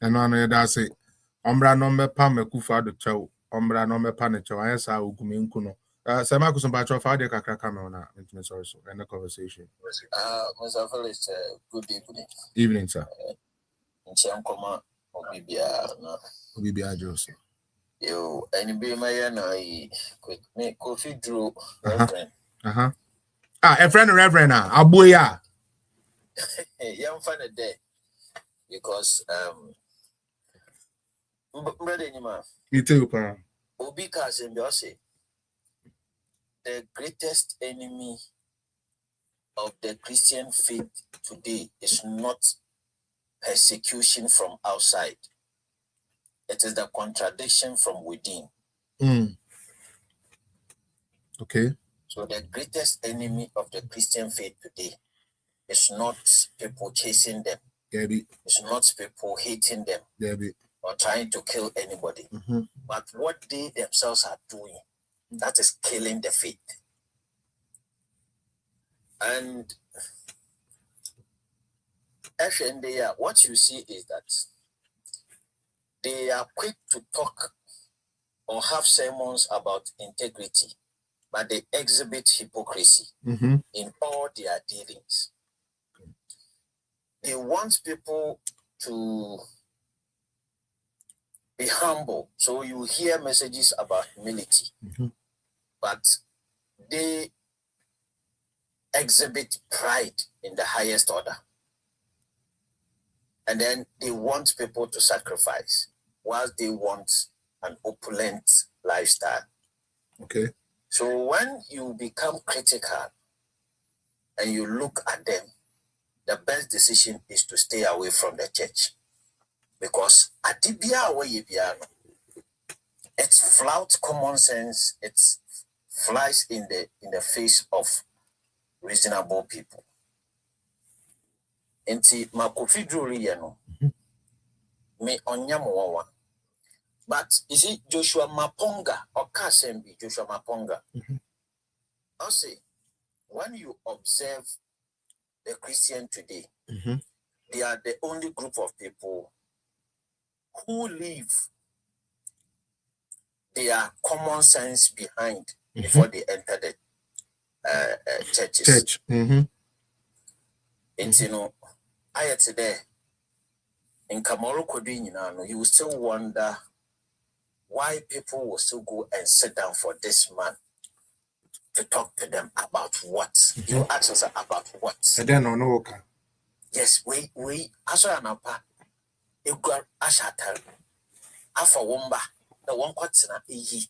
and on that's it. Ombra no me pa me kufa do chow. Ombra no me pa ne chow. I sa ugumi nkuno. Sama kusun ba chow fa de kakra kamera na sorry so end the conversation. Mr. Felix, good evening. Evening, sir. Nchankoma Obibia Joseph. Yo, anybody my na quick me coffee drew reverend. A friend reverend abuya. Young fan a day because brother Nima. You too, pa. Obi Kasim Biose, the greatest enemy of the Christian faith today is not persecution from outside. It is the contradiction from within. Okay. So the greatest enemy of the Christian faith today is not people chasing them. Debbie. It's not people hating them. Debbie. Or trying to kill anybody. But what they themselves are doing, that is killing the faith. And what you see is that they are quick to talk or have sermons about integrity, but they exhibit hypocrisy in all their dealings. They want people to be humble. So you hear messages about humility, but they exhibit pride in the highest order. And then they want people to sacrifice whilst they want an opulent lifestyle. Okay. So when you become critical and you look at them, the best decision is to stay away from the church. Because it's flout common sense, it flies in the face of reasonable people. Enti makofi jewelry no me onyamowa. But you see Joshua Maponga or Kasembi Joshua Maponga. I'll say when you observe the Christian today, they are the only group of people who leave their common sense behind before they enter the churches. Church. And you know, I today in Kamaru Kodinino, you will still wonder why people will still go and sit down for this man to talk to them about what? You ask us about what? And then on Oka. Yes, we Asoyanapa, you got Ashatar, Afa Womba, the one quatsina e.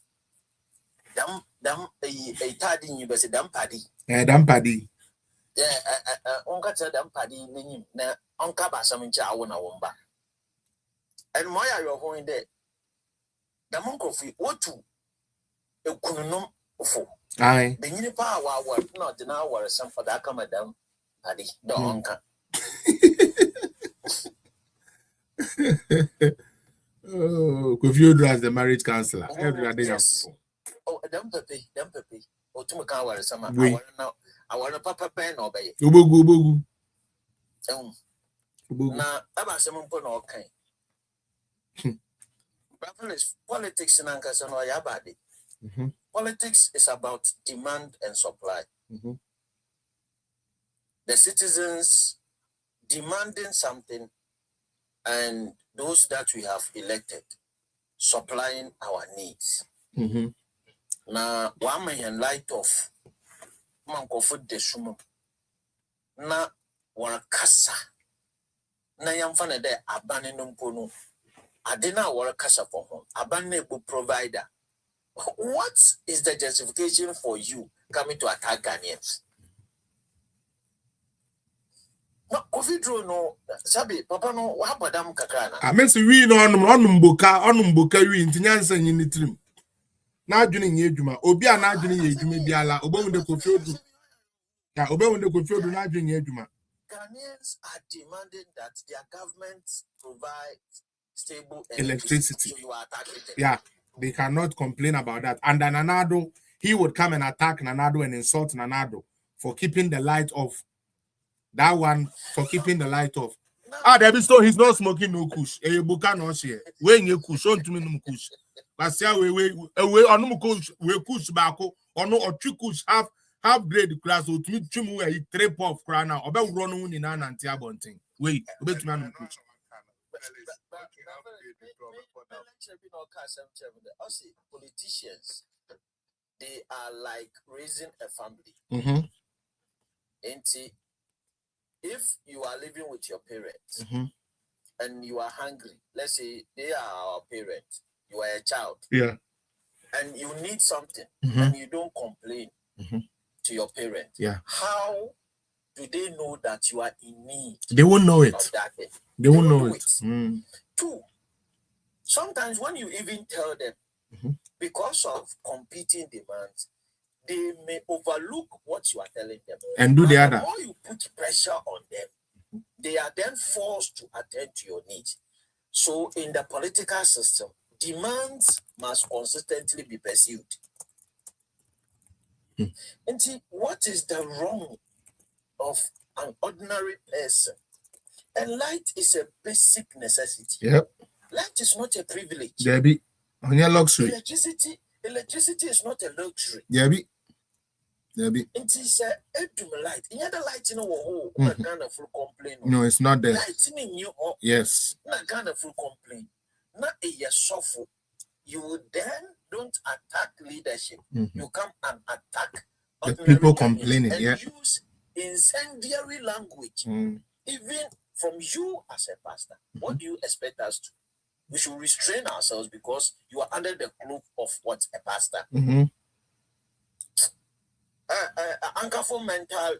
Dam a tardy university, dam paddy. Dam paddy. Yeah, Uncle dam paddy, name, na Uncle Basamincha, Wona Womba. And why are you going there? The monk of what to a kunum for. Aye. The Unipa were not the now were some for that madam paddy, the uncle. Oh, Kofio as the marriage counselor. Yes. Oh, them pepe. Oh, to Makawa, some I want a papa pen or bay. Ubogu. Now, about some put all kind. Politics in Ankasan or Yabadi. Politics is about demand and supply. The citizens demanding something and those that we have elected supplying our needs. Now, one may in light of Manko food de sumo. Na warakasa. Na yamfana de abane numpono. Adina warakasa for home. Abane bu provider. What is the justification for you coming to attack Ghanaians? No, COVID no, Sabi, Papa no, what Madame Kakana? I mean, we no on mboka we intinyansa nyini trim. Na adwene nye adwuma. Obi a na adwene ye adwuma biala, obewunde Kofi Odu. Ya, obewunde Kofi Odu na adwene ye adwuma. Ghanaians are demanding that their government provide stable Electricity. So you are attacking them. Yeah, they cannot complain about that. And then Nanado, he would come and attack Nanado and insult Nanado for keeping the light off. That one for keeping the light off. There be so he's not smoking no kush. Buka no share. When you kush, on to me no kush. But see we on no kush, we kush bako or no or two kush half grade class or to me chumu a trip of crana or about running in an anti abonting. Wait, bet me no kush. Politicians, they are like raising a family. Mm-hmm. And if you are living with your parents and you are hungry, let's say they are our parents, you are a child, and you need something and you don't complain to your parents, how do they know that you are in need? They won't know it. Of that thing? They won't know it. Two, sometimes when you even tell them, because of competing demands, they may overlook what you are telling them and do the other. The more you put pressure on them, they are then forced to attend to your needs. So in the political system, demands must consistently be pursued. And see, what is the wrong of an ordinary person? And light is a basic necessity. Yep. Light is not a privilege. Debbie, on your luxury. Electricity is not a luxury. Debbie. It is a light. In other light, you know, kind of full complaint. No, it's not there. Light in you. Yes. Not kind of full complaint. Not a suffer. You then don't attack leadership. You come and attack the people complaining. And use incendiary language. Even from you as a pastor, what do you expect us to? We should restrain ourselves because you are under the cloak of what a pastor. Anchor for mental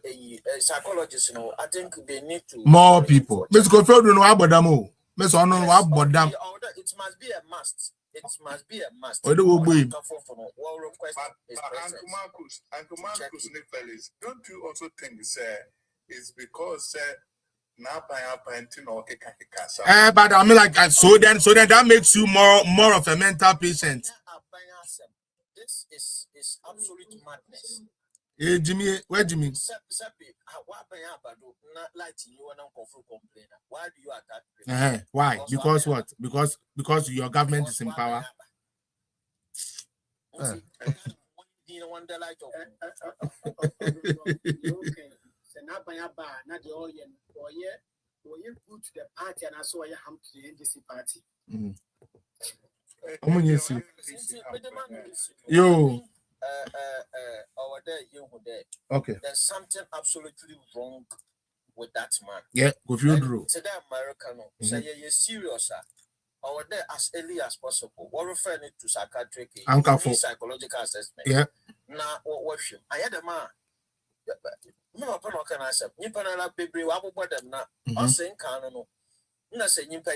psychologists, you know, I think they need to more people. Miss Kofi no abodamo. Miss Ono abodam. It must be a must. It must be a must. What request Uncle Marcus Nicholas, don't you also think it's because but I mean, like, so then that makes you more of a mental patient. This is absolute madness. Hey, Jimmy, where Jimmy? Why do you attack? Why? Because what? Because your government is in power. Yo. Okay. There's something absolutely wrong with that man. Yeah, Kofi Odu. Today, American, say you're serious, or there as early as possible. We're referring to psychiatric psychological assessment. Yeah. Now, what I had a man. No, can I say, Nipanala baby, what them now? I'm saying, Canano. No, say, Nipa,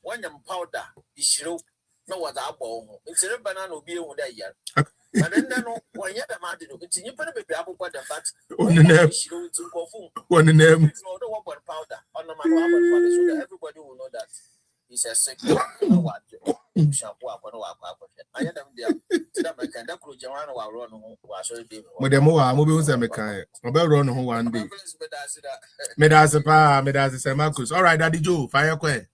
when you powder, is show. No, what I bought. It's a banana will be on that year. But then, when you're the man, it's in your baby, apple butter, but on the name, on the name, powder on the man, so that everybody will know that he's a sick. What shampoo up on I had them there. That can that could Joanna while run was already. Madame, mobiles and mechanic. About run home one day. Medaz, Marcus. All right, Daddy Joe, fire quay.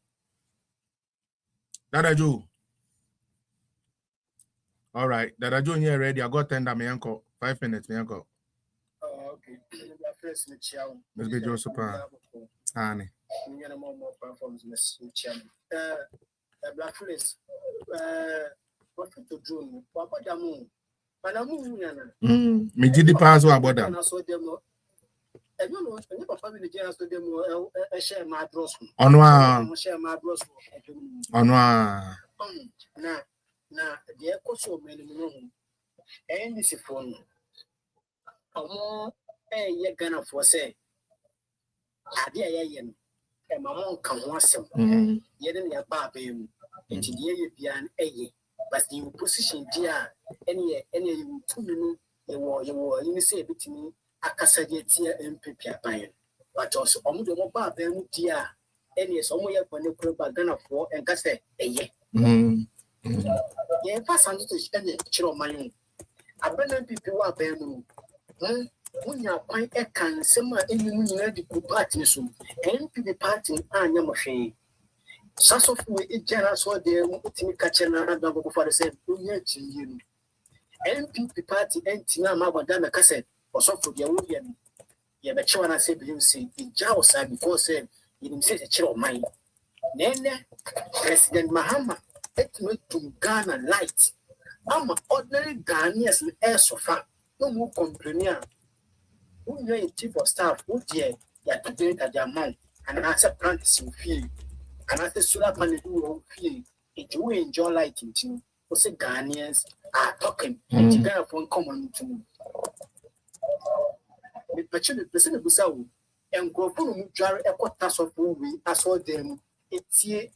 Daddy Joe. All right, Dada Joe here ready. I got tender my uncle. 5 minutes, my uncle. Oh, okay. Let's be Joe Super. Annie. Black Face. What to do? Papa Damu. Panamu. Me did the pass about them. I don't know. Papa will just to them. Share my bros. Share my bros. Now, the echo so many room. And this phone. More a Ghana for say. Idea yen, and my mom come once some. Yet in your baby, and to the beyond a but the position, dear, any 2 minutes, you say between a cassagetia and prepare buying. But also, on the mobile, then, dear, any somewhere when you put a gun of war and cast a ye. Yeah, pass on to spend the chill of my own. Abandon people are banned. When you are quite a can, summer in the party soon, and to the party, I am afraid. Such of way, it general saw there, catching another for the same, you. NPP party and Tina Madame Cassette, or so for the William. Yeah, but you want to say, you see, in Jawsa before said, you didn't say a chill of mine. Then, President Mahama, it went to Ghana light. I'm an ordinary Ghanaians in air sofa, no more complainer. Who you a chief of staff, who dear, you are to drink at their mouth, and answer practice in fee, and after solar panel do fee, it you enjoy lighting too. Who say Ghanaians are talking, and you got one common to me. With Pachuli, President Busau, and go for jar a quarter of movie, I saw them, it's here,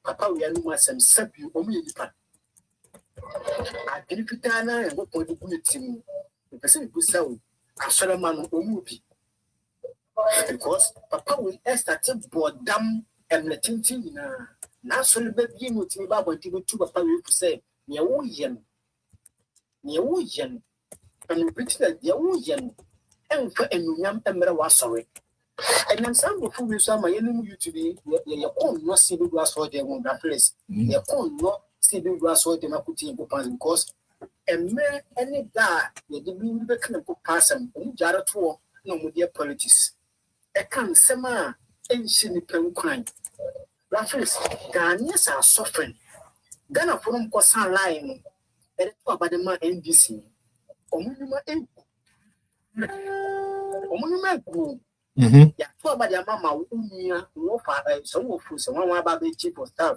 Papa, we are no more some sabu, only I didn't put down and what point the team. The President Busau. Solomon Umubi. Because Papa will start to board dam and letting now so the baby would be about to Papa will say, near Wuyan, and repeat that the Wuyan, and for a young ember was sorry. And then some before we saw my enemy you to be your own not see the grass for them on that place. Your own not see the grass for them because and mere any guy, you didn't be kind of person, and Jarrett war, no more dear politics. A can sema ancient pen crime. Raffles, Ghanaians are suffering. Ghana from Kosan line, and about the man NBC. Omunuma group. Ya to about your mamma, Umia, no father, some of who's one about the chief of staff.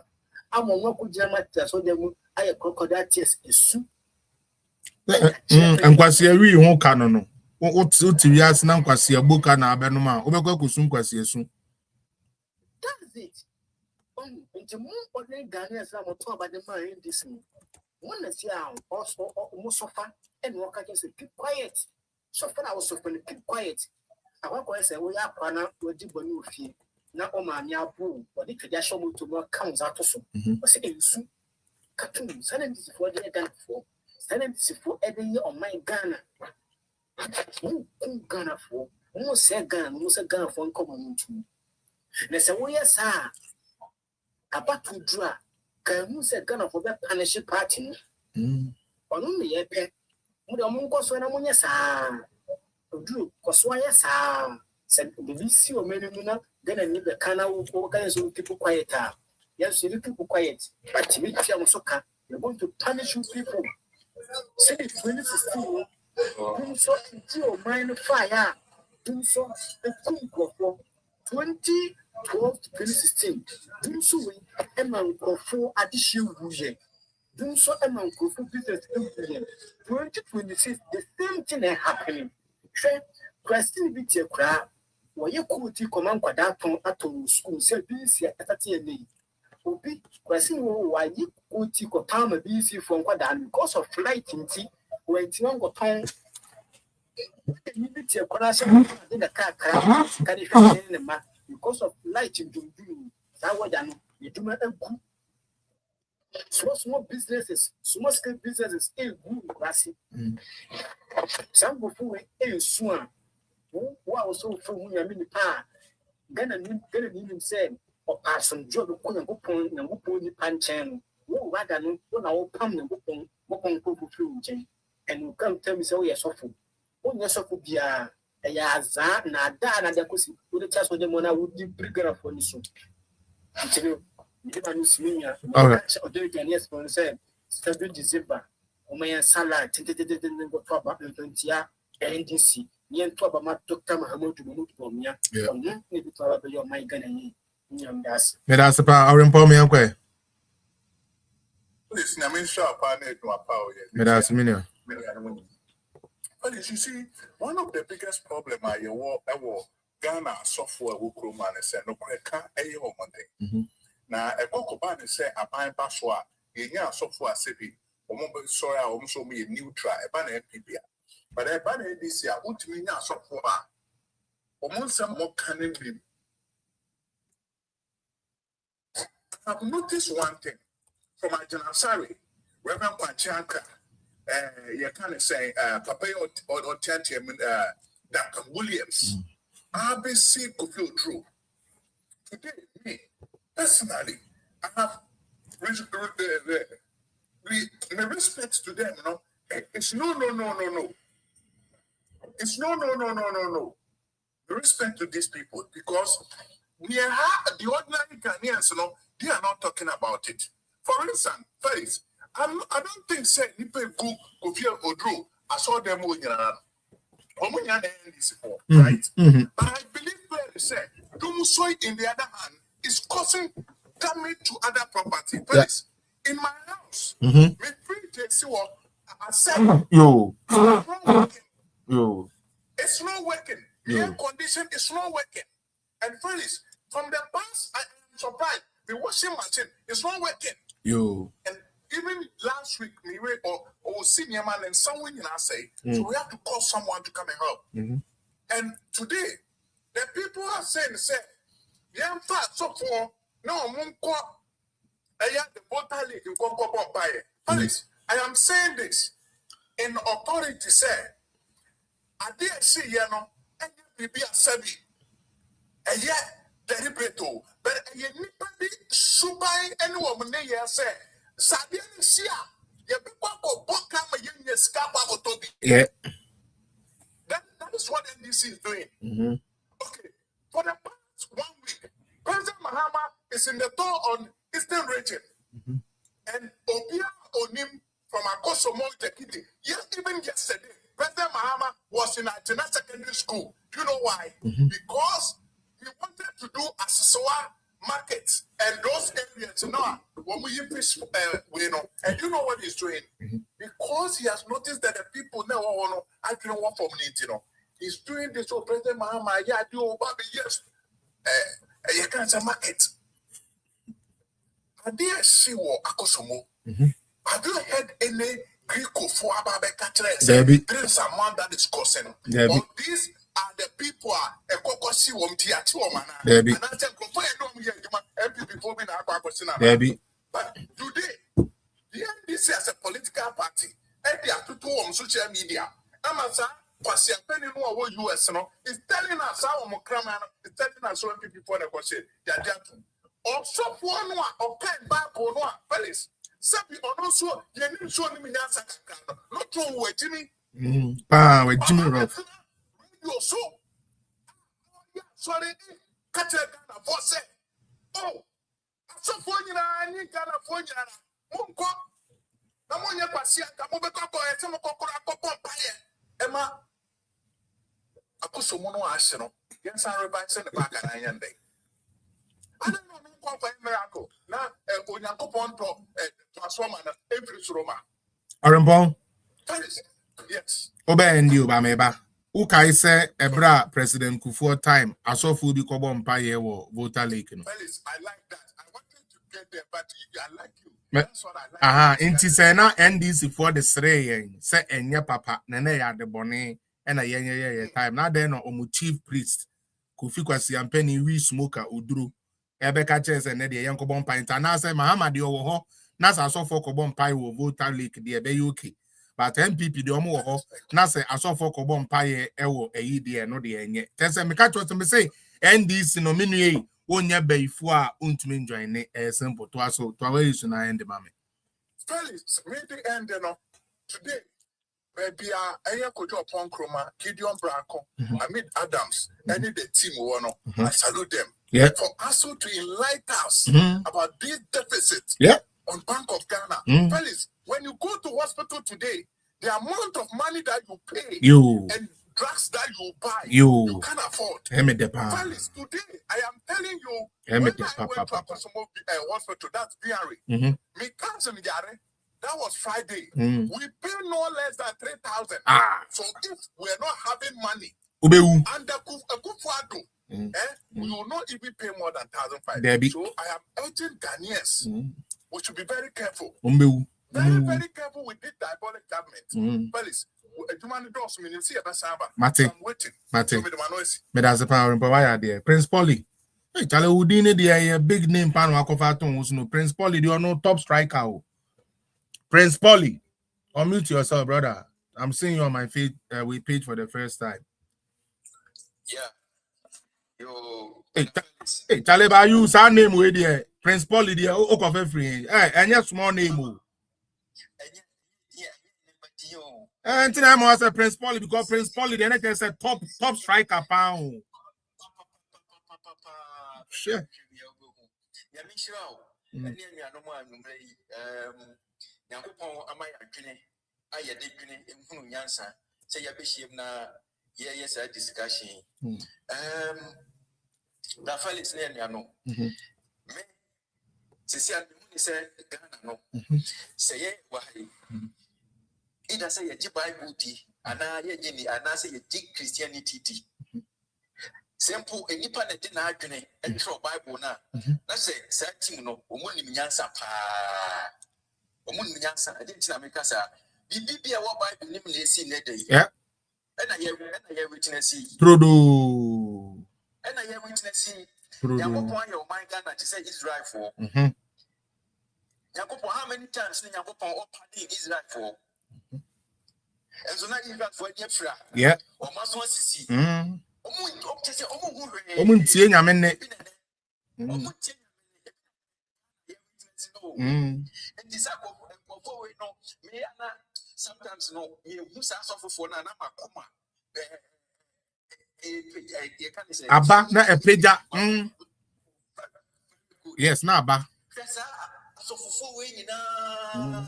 I'm on what could Jama so them I a crocodile tears is soup. Nkwasi awi ho ka no o ti wiase na nkwasi agboka na abenuma obekwa kusum kwasi esu. That's it. Into more ordinary Ghanaians are talk about the man in this. One is here also almost suffer and walk against keep quiet. Suffer I was suffering keep quiet. I want to say we are pana we di bonu fie na o ma nya bu but the tradition mo to more comes out so. O say ensu cartoon send this for the Ghana for. Send this for every year on my Ghana. Ghana for almost say Ghana for common to. Na say we yes sir. About to draw. Can you say Ghana for the punish party? Onu me ye pe. Mu de mo nko so na mo nya sa. Odu koso ya sa. Say the see o menu na Ghana ni be kana wo kan so people quiet. Yes, you people quiet. But me tia mo so ka. You're going to punish you people. Say 2016. Do so to mind fire. Do so the for 2012 to 2016. Do so we amount of 4 additional rules. Do so amount of business 2026. The same thing is happening. Question with your crowd. Why you could command quadraton at school, say, busy at a Obi, question why you could take a time of busy from Quadan because of flight in tea when Tion got time. Immediately, in the car, because of light in do. That way, you do not have small businesses, small scale businesses, a good classy. Some before a swan. Who was so from your mini pa? Gonna need him said, or pass some job of Kupon and Wupon Panchan. Who rather know when I will come and Wupon Kupu and you come tell me so, yes, awful. When you're so good, ya za na da na de kusi uri chance with them when I would be bigger for this. You never see me. O do it yes for say 7 December. O my salad go to about 20 NDC. Yen to about my Dr. Mahamudu Mumia. Maybe to about your my Ghana. That's about our employment uncle. Listen, I'm in shop on it to my power. That's million. But you see, one of the biggest problems I war Ghana software will grow man and say no creka a monte. Now a cocoban and say a pine password, a software city, or mobile sorry, I also me a new try, a banner PPA. But a banner this year, what mean software? Almost some more canning him. I've noticed one thing from my general sorry, Reverend Kwanchanka, you can't say, Papa or Tantium, Duncan Williams. ABC could feel true. Today, me, personally, I have respect to them, no? It's no. It's no. The respect to these people because we are the ordinary Ghanaians, no, they are not talking about it. For instance, first, I don't think say people go feel Odro. I saw them right? But I believe clearly say Dumusoy in the other hand is causing damage to other property. Please, in my house, me see what I said. It's not working. The air condition is not working. And please, from the past, I am surprised. The washing machine is not working. And even last week, me or senior man and someone in say, so we have to call someone to come and help. And today, the people are saying, yeah, so for no, I have the voter league in Congo. Please, I am saying this in authority, say, I dare see, you know, and you be a sabi. And yet, deliberate, but you need to be super anyone when they say, Sabian Sia, you people go book up a young scapa or Toby. Yeah. That is what NDC is doing. Okay. For the past 1 week, President Mahama is in the tour on Eastern region. And Obia Onim from Akosomo Tekiti, even yesterday, President Mahama was in a Jena secondary school. Do you know why? Because he wanted to do Asisoa market and those areas, you know, when we and you know what he's doing? Because he has noticed that the people now I don't want from it, you know. He's doing this for President Mahama, yes. You can't say market. I dare see what Akosomo. Have you heard any Greek for there is a man that is causing. But these are the people a cocosi and I tell but today, the NDC as a political party, and they are to do on social media. Amasa, Pasia Penny no US no is telling us how Mokraman is telling us when people the question. They are gentle. Also, one or pen back or no, fellas. Sabi also, you need to show me not to wait, Jimmy. With Jimmy Ruff. You so sorry, catch a gun of what's it. Oh, so for you, I need Ghana for you. Munko, Namonia Pasia, Kamobeko, and some Cocoa Emma Akusumono Arsenal. Yes, I revive the back and I am day. I don't know miracle. Now, Onyankopon to transform every Roma. Arambon. Yes. Obe and you, Bameba. Ukai say Ebra President Kufuor time. I saw food be Kobo Mpaye or Voter Lake. I like that. I wanted to get there, but I like you. That's what I like. Inti say na NDC for the Sray say Enya Papa, Nene ya de Bonnet, and a yen time. Now then, Omu chief priest. Kufi Kwasi and Penny we smoker Udru. Ebeka Chess and Eddie Yanko Bompa Internasa Mahama de Oho, Nasa so for Cobom Pie will vote leak the Abayuki. But MPP the Omo, Nasa I saw for Cobom Pie Ewo a year no the end yet. Tessa Mikato to me say, NDC nominee won't ya be for Untmin join a simple to us to our use and I end the mammy. Felix, maybe end today. Maybe I could do upon Chroma, Gideon Branco, Amid Adams, any the team one. I salute them. Yeah. For us to enlighten us about this deficit on Bank of Ghana. Fellas, when you go to hospital today, the amount of money that you pay and drugs that you buy, you can't afford. Fellas, today, I am telling you, when I went to a hospital, that's BRE. Me cousin Yare, that was Friday. We pay no less than 3,000. So if we're not having money, and the Kufuado, We will not even pay more than 1,500. So I am urging Ghanaians, we should be very careful. Very, very careful with this diabolic government. Police, I'm waiting. Mate. Prince Polly. Hey, Charlie Houdini, the big name pan no Prince Polly, you are no top striker. Prince Polly, unmute yourself, brother. I'm seeing you on my feed. We page for the first time. Yeah. Yo. Hey, Charlie, by you, son name with the Prince Polly, the Okofe free. Hey, and your small name. And today I say Prince Polly because Prince Polly, the next said top striker pound. Sure. The file is near no. Me, say Ghana no. Say why? Either say a Bible tea, and I say a deep Christianity tea. Simple, a nipa na dinner agony, and throw Bible na. That's it, Satin no, Omuni Yansa pa. Omuni Yansa, I didn't make us a BB what Bible name lazy nether. Yeah. And I hear witness. Trudeau. And I hear witness. Yakopo your mind Ghana to say Israel for. Yakopo, how many times Yakopo opening Israel for? And so now you got for Yefra. Yeah. Or must want to see. Omuntie nyamene. And this sometimes no, you suffer for Nana Makoma. Abba na epeja. Yes, na Abba. So for way na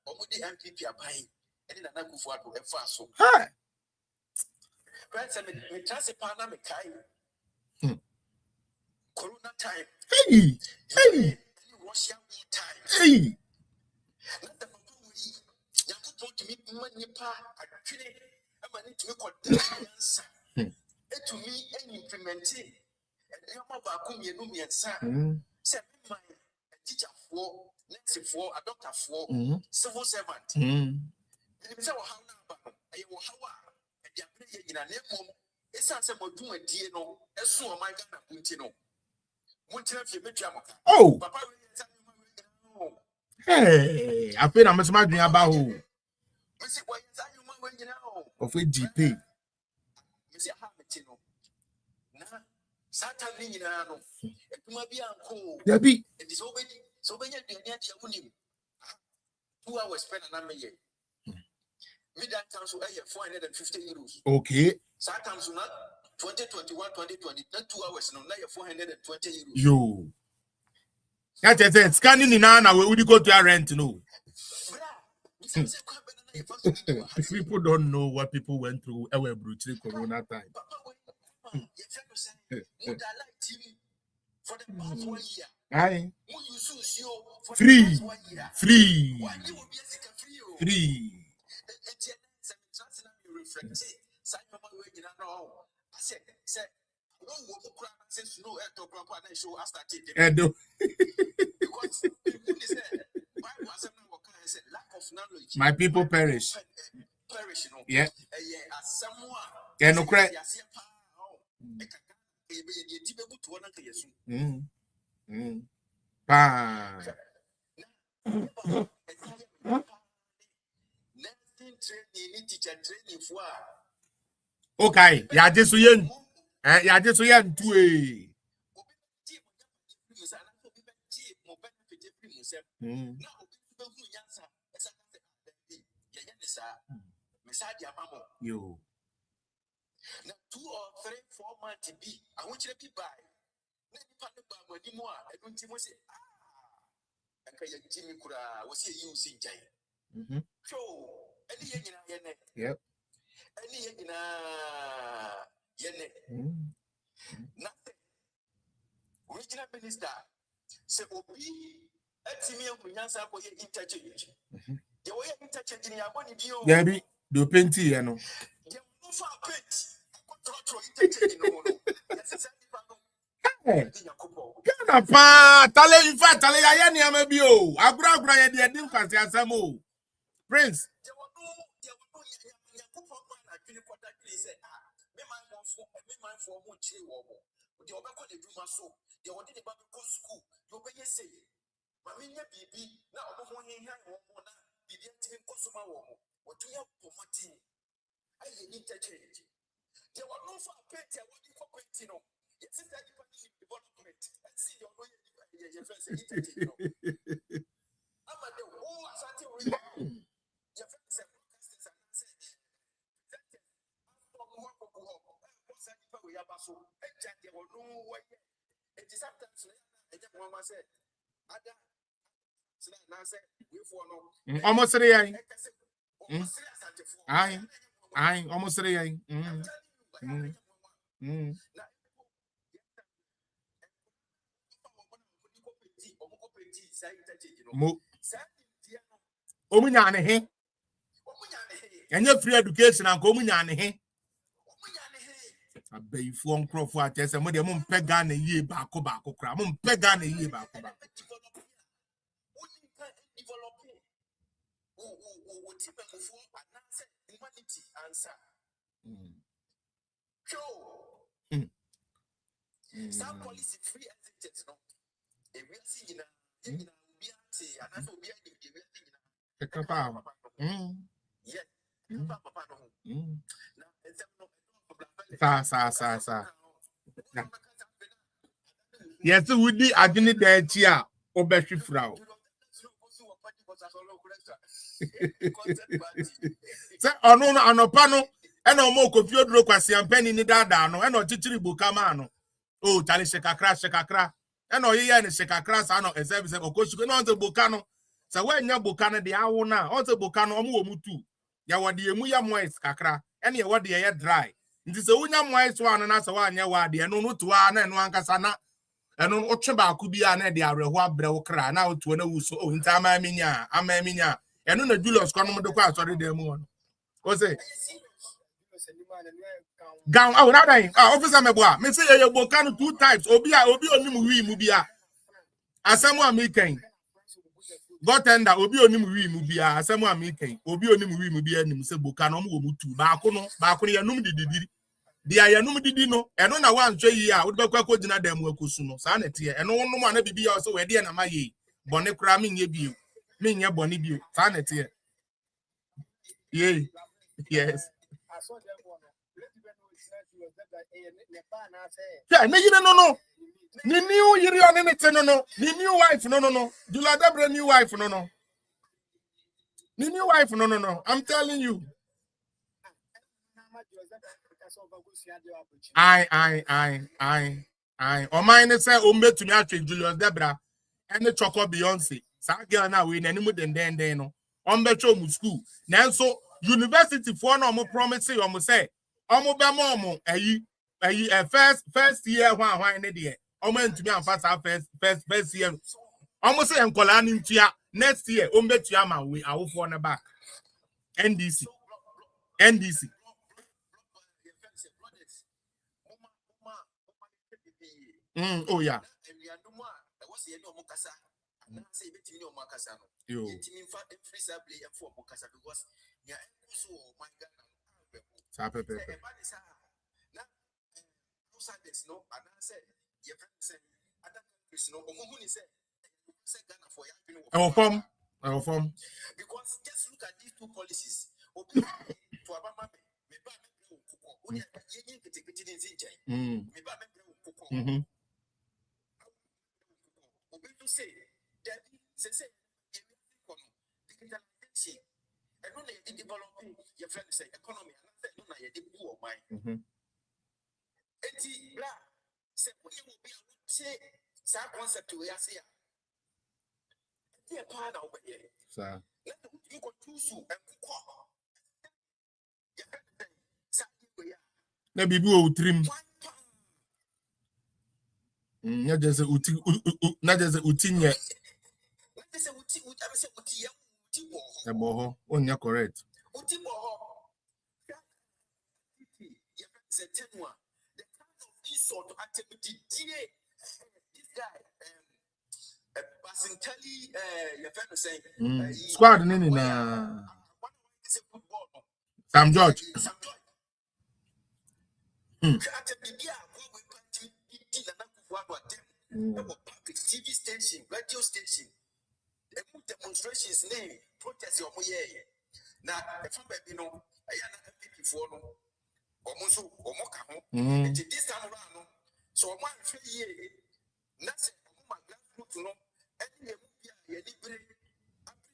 Omudi MPP abai. And then I go for a faso. Hi. Me trust partner me kai. Corona time. Hey. Russia time. Hey. Not the you put to me money pa actually I need to make answer. To me and implementing and you no me answer. Say my teacher for next for a doctor for civil servant. If you say how now how in a name, it's not some do a dear no, as soon as my Ghana Puntino. Oh, hey, I feel I'm a smart about who of a GP. Mr. Hamilton, Saturday, no, it might be uncle. Debbie, it is already so many 2 hours spent an army. Midnight council 450 euros. Okay. Sometimes not 2021, 2020, not 2 hours, no, 420 euros. Yo. That's it. Scanning in Anna, where would you go to your rent? No. People don't know what people went through our brutal Corona time. For the past 1 year. Aye. Free. My people perish. Yeah. Yeah, no credit. Okay, ya just yen. Ya just yen too. Yo. Now 2 or 3, 4 months to be. I want you to be by. Let me put the bar anymore. I don't even say, and Jimmy Kura was here using Jay. So, any yene. Yep. Any yene. Nothing. Regional minister say, Obi, Etimi and Kunyansa for your interchange. The way interchange in your money, Debbie, do plenty, you know. Gana pa tale in fact tale ya ni amabio agura ya de dim kwase asamo Prince almost ready I almost ready mo omunya ne he enye free education anko omunya ne he abayifo nkrofo atese mo de mo mpega na yie baako kra mo mpega na yie baako Some policy free entities, no. If we see in a yes, we di adini de chi a obehwe fra o se onu anopa no e na omo kofi oduro kwase ampani ni dada no e na ochichiri bukama no o tale shekakra e na oyeye ni shekakra sa no ezebise okosuko na onze buka no se wanya buka no de awo na onze buka no omo wo mutu ya wode emu ya moist kakra e na ye wode ye dry nti se unya moist one na se wanya wade no no to a na eno ankasa na eno otwe ba ku bia na de areho abrewo kra na oto na wuso o nta amaminya eno na Julius kwa no de kwa asori de mu ono o say gown oh na dan officer meboa me say ye boka no 2 times obi onim wi mu bia asemu amikan got tender obi onim wi mu bia asemu amikan obi onim wi mu bia nim se boka no mo wo mutu baako no ye num dididi dia ye num didi no eno na wanhwe yi a wo bekwa kogina dem akosu no sa na tie eno num ana bibia so we de na maye bone kura menye bio menye bone bio sa na tie yes yeah me yire no ni new yiri on ne te no ni new wife no Julia Debre new wife no ni new wife no I'm telling you I o mine say o mbetumi atwe Julius Debra ene choko Beyonce sa girl na we nanimu den no o mbetwe mu school nanso university for na o promise o say o be mo ayi first year hwan ne de o ntumi amfa sa first year o say enkola ni ntua next year o mbetua ma we awofo na back NDC oh yeah. Yo. Because just look at these two policies. Na bibi o trim na jese utinye eboho onya correct certain one. The kind of insult to activity, this guy, Basintali, your friend was saying, squad nini na Sam George. TV station, radio station, demonstrations, name, protest your way. Now, if I'm baby, no, I am not happy for no, almost or this time around. So, 1 3 years, nothing, my grandfoot, no, and you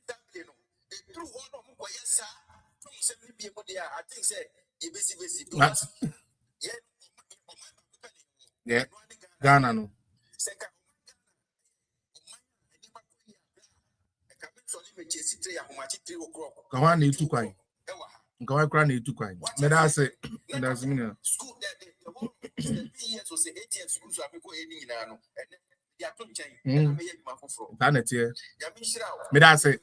they threw one of my yes, sir. I think, say, you basically, yeah, Ghana no. Kawa na etu kwan. Kawa kra na etu kwan. Me da say me na. School that 7 years was 8 years school so I go any na no. And they are to change. That here. Me da say.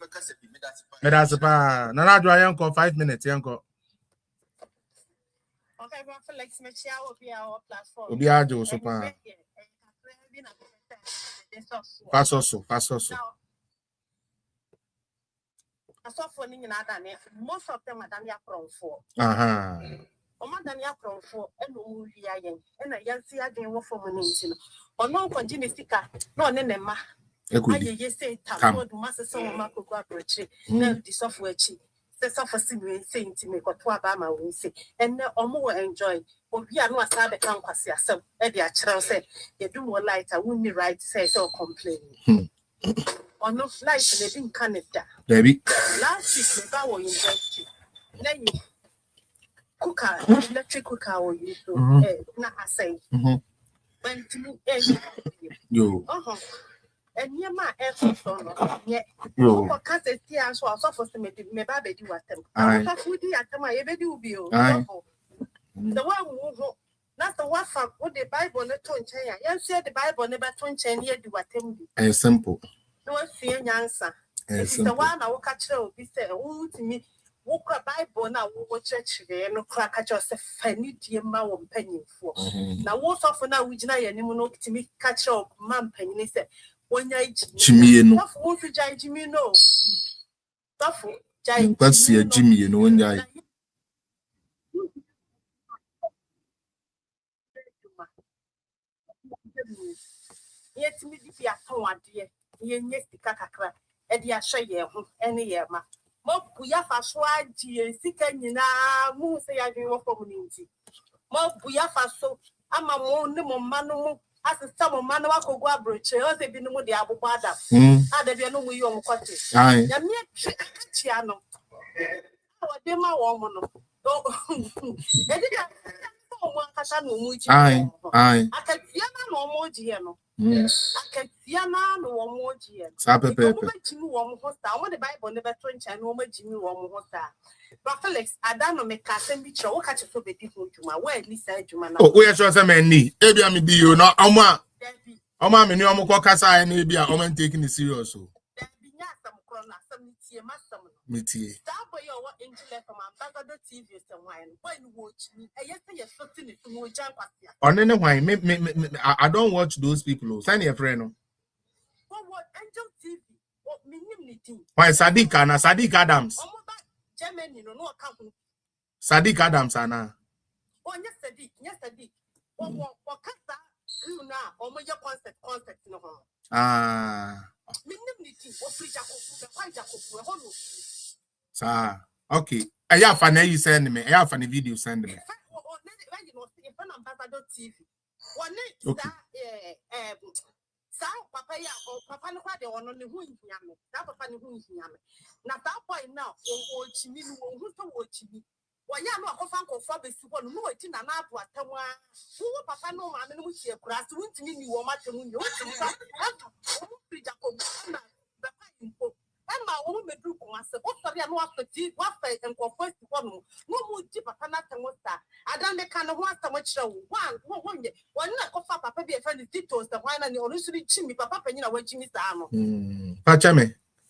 Me da say pa. Na na do yanko 5 minutes yanko. Okay, but for like me share obi our platform. Obi ajo so pa. Pasoso. Most of them are Dania Crown for. Dania Crown for, and I see again for money. Or no continue sticker, no nenema. I say, Tamo, Master Marco Gabriel, then the software chief. The software saying to me, what Wabama will say, and no more enjoy. We are not sad account as yourself. Eddie Achel said, you do more light, I wouldn't be right to say so complaining. Or no flight in Canada. Baby. Last week, we were university. Then you cooker, electric cooker, or you do not say. Went to me, you. And near my air, yet, you can't see us or suffer to me, baby, do at them. I thought we did at my ever do be. The one who not the one from what the Bible not to change. Yes, the Bible never to change yet do at them. And simple. No fear answer. It's the one I will catch you. Be said, oh, to me, walk a Bible now, walk church there, no crack at yourself, funny dear mouth penny for. Now, what's off now, which I am not to me catch up, mum penny said, when I Jimmy, no, won't you Jimmy? No, what's your Jimmy, you know, when I. Yet, me, if you are so dear, yes, the cacacra, and the Ashay, any year, ma. Mob, we have a swag, sick and you now, move say I do community. Mob, we have a so, I'm a more manu, as a summer man, I could go abroad, or they be no more the Abu Bada. I'd be no more young cottage. I am yet Chiano. Oh, dear, my woman. Aye. I can see no more Giano. I can see no more Gian. Sape pepe. Jimmy Wom Hosta. I want the Bible never 20 and no more Jimmy Wom Hosta. But Felix, I don't know, make us and be sure catch a so big different to my way, Lisa Jumana. Oh, we are sure some any. Maybe I may be you, no, Oma. Oma, me no more Casa and maybe a woman taking it serious. There be some corner, some master. Metie. That boy, you want internet from Ambassador TV somewhere. When you watch me, I yesterday you're 15 to more jump at you. On any why, I don't watch those people. Sign your friend. What Angel TV? What minimum? Why Sadiq Adams? Germany, no account. Sadiq Adams, Anna. Oh, yesterday. What Casa, you now, or my concept, no. Sir, okay. I have an you send me. I have a video send me. Okay. Papa ya papa no kwa de ono ne hu nhia me. Papa ne hu nhia me. Na that boy now o chimi no hu to o chimi. Wanya no akofa nkofo besi ho no no ati na na abo atamwa. Wo papa no ma me no tie kura so ntimi ni wo matemu ni. O timi fa. O frija ko na ba pa impo. Emma wo me du ko ase. O so ya no afati wa fa nkofo si ho no. No mu ti papa na temu sta. Adam de kan ho atamo kire wo. One na kofa papa bi e fa ni titos the why na ni onu suri chimi papa panyi na wa chimi sa no.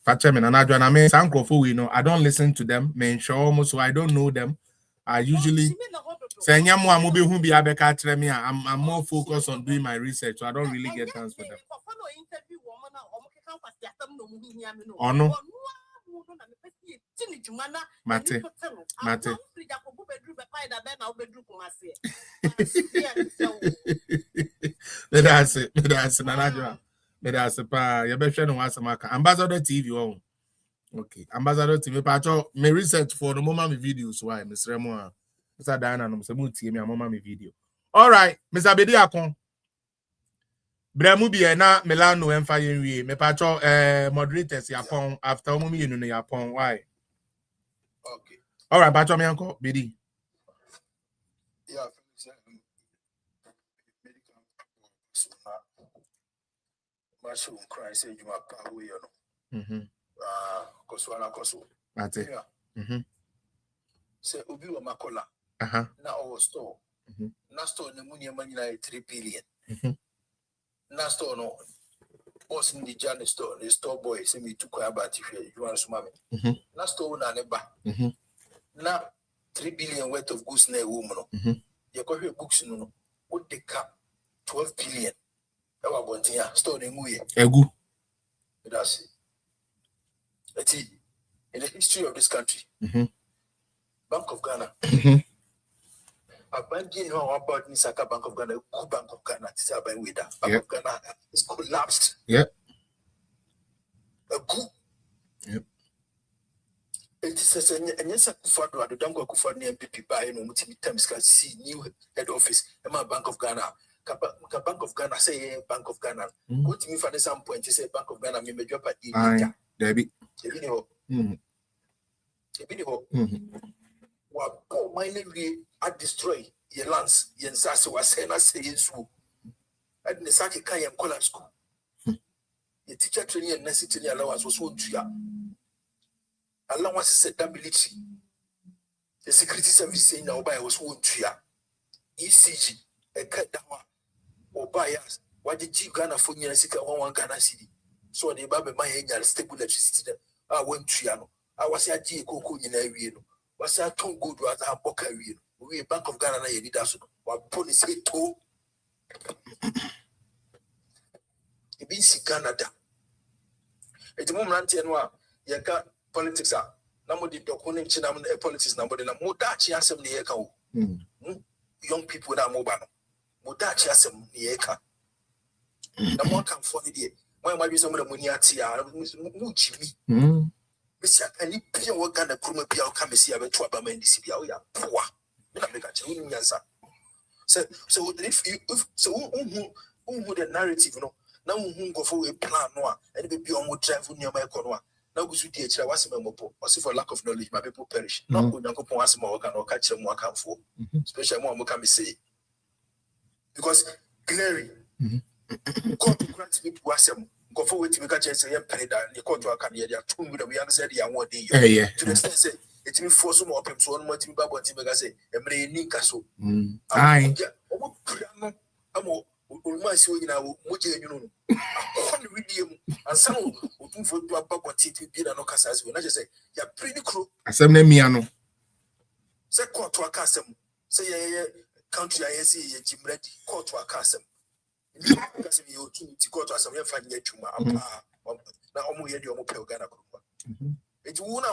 Fachame na na join me san nkofo we no. I don't listen to them. Men show almost so I don't know them. I usually Say nyamu amobe hu bi abeka atre me I'm more focused on doing my research, so I don't really get chance for that. Oh no. Mate. That's it. Nanajo. That's pa. You better know what's maka. Ambassador TV on. Okay. Ambassador TV. Pacho, me research for the moment me videos. Why, Mr. Remo? Mr. Diana, no, Mr. Muti, me a mama me video. All right, Mr. Bedi Akon. Bremu bi na Milano emfa yenwie. Me pacho moderators yapon after omo yenu no yapon. Why? Okay. All right, pacho me anko Bedi. Yeah. Mushroom cry say you are power, you know. Koswana Koso. That's it. Say Ubi wa Makola. Na our store. Na store ne money money 3 billion. Na store no. Boss in the Johnny store, the store boy say me to quite about if you want to mame. Na store na neba. Na 3 billion worth of goods na woman. You go here books no. What the cap 12 billion. Store Egu. That's it. In the history of this country, Bank of Ghana, a bank in about Nisaka Bank of Ghana, Bank of Ghana, Bank of Ghana is collapsed. Yep. A good. Yep. It is a yes, Kufado, the Dango Kufani and PP by no times can see new head office, and my Bank of Ghana. Bank of Ghana say Bank of Ghana. Go to me for some point. You say Bank of Ghana. Me me drop at Debbie. What poor mining we at destroy your lands. Your sasa was saying I say in school. At the Saki Kayan College School. The teacher training and necessity allowance was one to allowance set that military. The security service saying now by was one to ECG a cut down. Or buyers, why did you Ghana for years? One Ghana city. So the Baby my angel stable electricity. I went Triano. I was at G. Coco in a real. Was I told good was a boca real. We Bank of Ghana, you did us. What police hit too? It means Canada. At the moment, you got politics. Nobody documenting China politics. Nobody more Dutch as some near young people that mobile. Mudachi asem nieka. Na mo kan fo ni de. Mo ma bi so mo muni atia, mu jimi. Bisia ani pia wo Ghana kroma bia o ka mesi abeto aba man disi bia o ya poa. Na me ka che unu nyansa. So if the narrative no, na unhu ngofo we plan no a, ene be bia o mo drive ni ma ekọ no a. Na gusu di ekira wasema mopo. Or for lack of knowledge my people perish. No onyankopon wasema o ka no ka kire mo akanfo. Especially mo ka me say because Clary, God to grant me wasem. Go forward to make a chance and penny down. The court to a candy. They are 2 million. We said, "I want the year." To the extent say it me force some open so one more team back. What team say? Emre Nikaso. Aye. I'm all see you now. Muji, you know. I want to read him and some who for to a back what team be no casas. When I just say, "You're pretty crew." Assembly miano. Say court to a casem. Say country I see Jim Ready court to a casem. Because you to go to some fine yet to now almost yet your mobile Ghana. It's one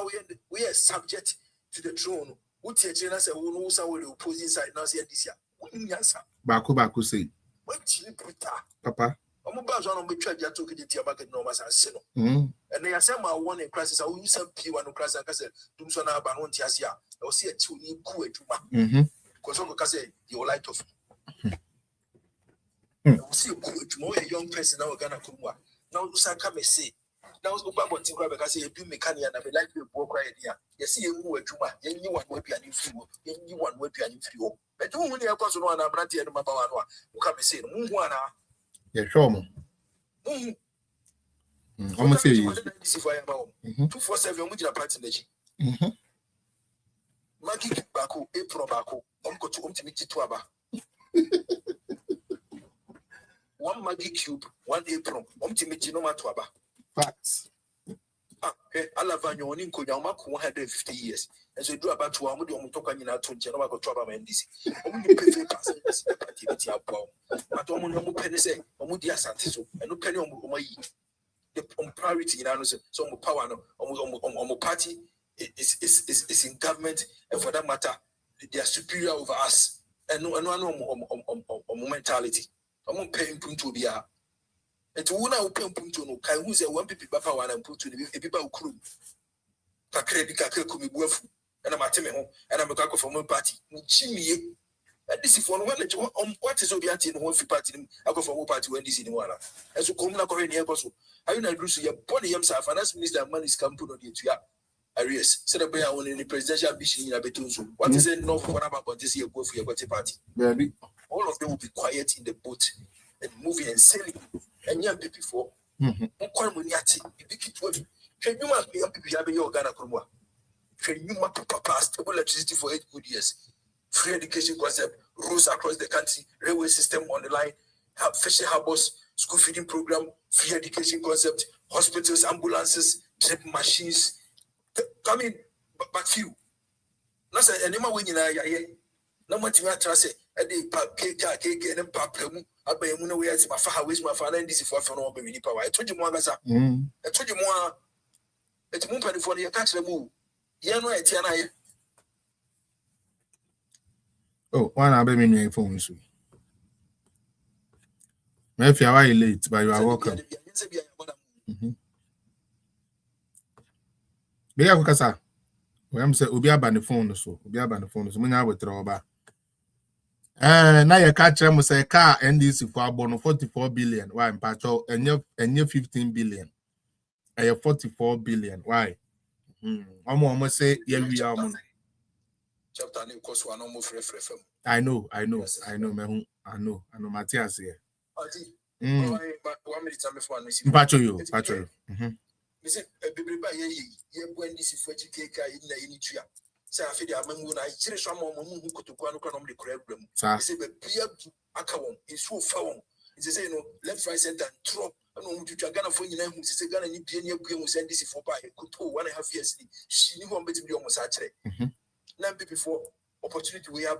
we are subject to the throne. Who teach us a woman who opposing side now see this year? Baku say. What you put Papa? I'm about on the trade you took it to market normal and sin. And they are some one in crisis. I will use some P1 crisis and Castle. Dumsona Banontiasia. I'll see a 2 new coup to ma. Because on the say your light of. See a young person now Ghana Kumwa. Now Saka may say. Now Obama Tinka because you do mechanic and I like to walk right here. You see a move to my anyone will be an influence, anyone will be an influence. But don't really have person one I'm not here Mama who can be saying Mwana. Yeah, sure. I'm say you 247 with your party. Maggie Baku, April Baku, Uncle to Umtimiti Tuaba. 1 Maggie cube, 1 apron, Umtimiti no Matuaba. Facts. Alavanyo Ninko Yamaku 150 years. And so do about 2 hours, you talk in out to General Trouble and this. Only pay activity up. But Omo penny say, Omudia Santiso, and no penny on my the priority in answer. So power no party is in government, and for that matter, they are superior over us. And no mentality. I'm on paying punto be a. And to one open punto no, can who say 1 people buffer one and put to the people crew. Kakrebi kakrekumi buafu. And I'm at me home, and I'm a caco from one party. Jimmy, and this is one what is Obianti in one party. I go from one party when this in one. As you come now, Korean Apostle. I don't agree to your body himself, and as minister man is come to the Arias. Said about only in the presidential ambition in Abetunzu. What is it? No, what about this year? Go for your party. Maybe all of them will be quiet in the boat and moving and sailing. And young people for Mukwaniati, can you must be young people having your Ghana Kuruma? Can you must papa stable electricity for 8 good years? Free education concept, roads across the country, railway system on the line, fishing harbors, school feeding program, free education concept, hospitals, ambulances, trip machines. I mean, but few. Not say any more when you are no much you are trust. A day, cake, and papamu. I bet you know where it's my father, waste my father, and this is for no baby power. I told you more, I told you more. It's more for the catch the move. You know, it's an eye. Oh, one I be me phone so. Maybe I was late, but you are welcome. Be a kasa. We am say obi aba ne phone so. Obi aba ne phone so. Munya withdraw ba. Na ye catch them say car NDC for abono 44 billion. Why mpacho enye 15 billion. 44 billion. Why? Omo say ye we are. Chapter new course one almost free. I know, me I know Matthias here. 1 minute time before I miss you. Me say baby ba ye when this is for cake in the tree. Say I feel the amemu na chire so amom mu kotoku anu kwa no de kura abram. Say be bia aka won isu fa won. It say no left right center drop no mu twitwa Ghana fo nyina hu say Ghana ni bia ni abue mu send this for ba koto 1.5 years ni shi ni ho mbeti bi o mo sa kire. Na be before opportunity we have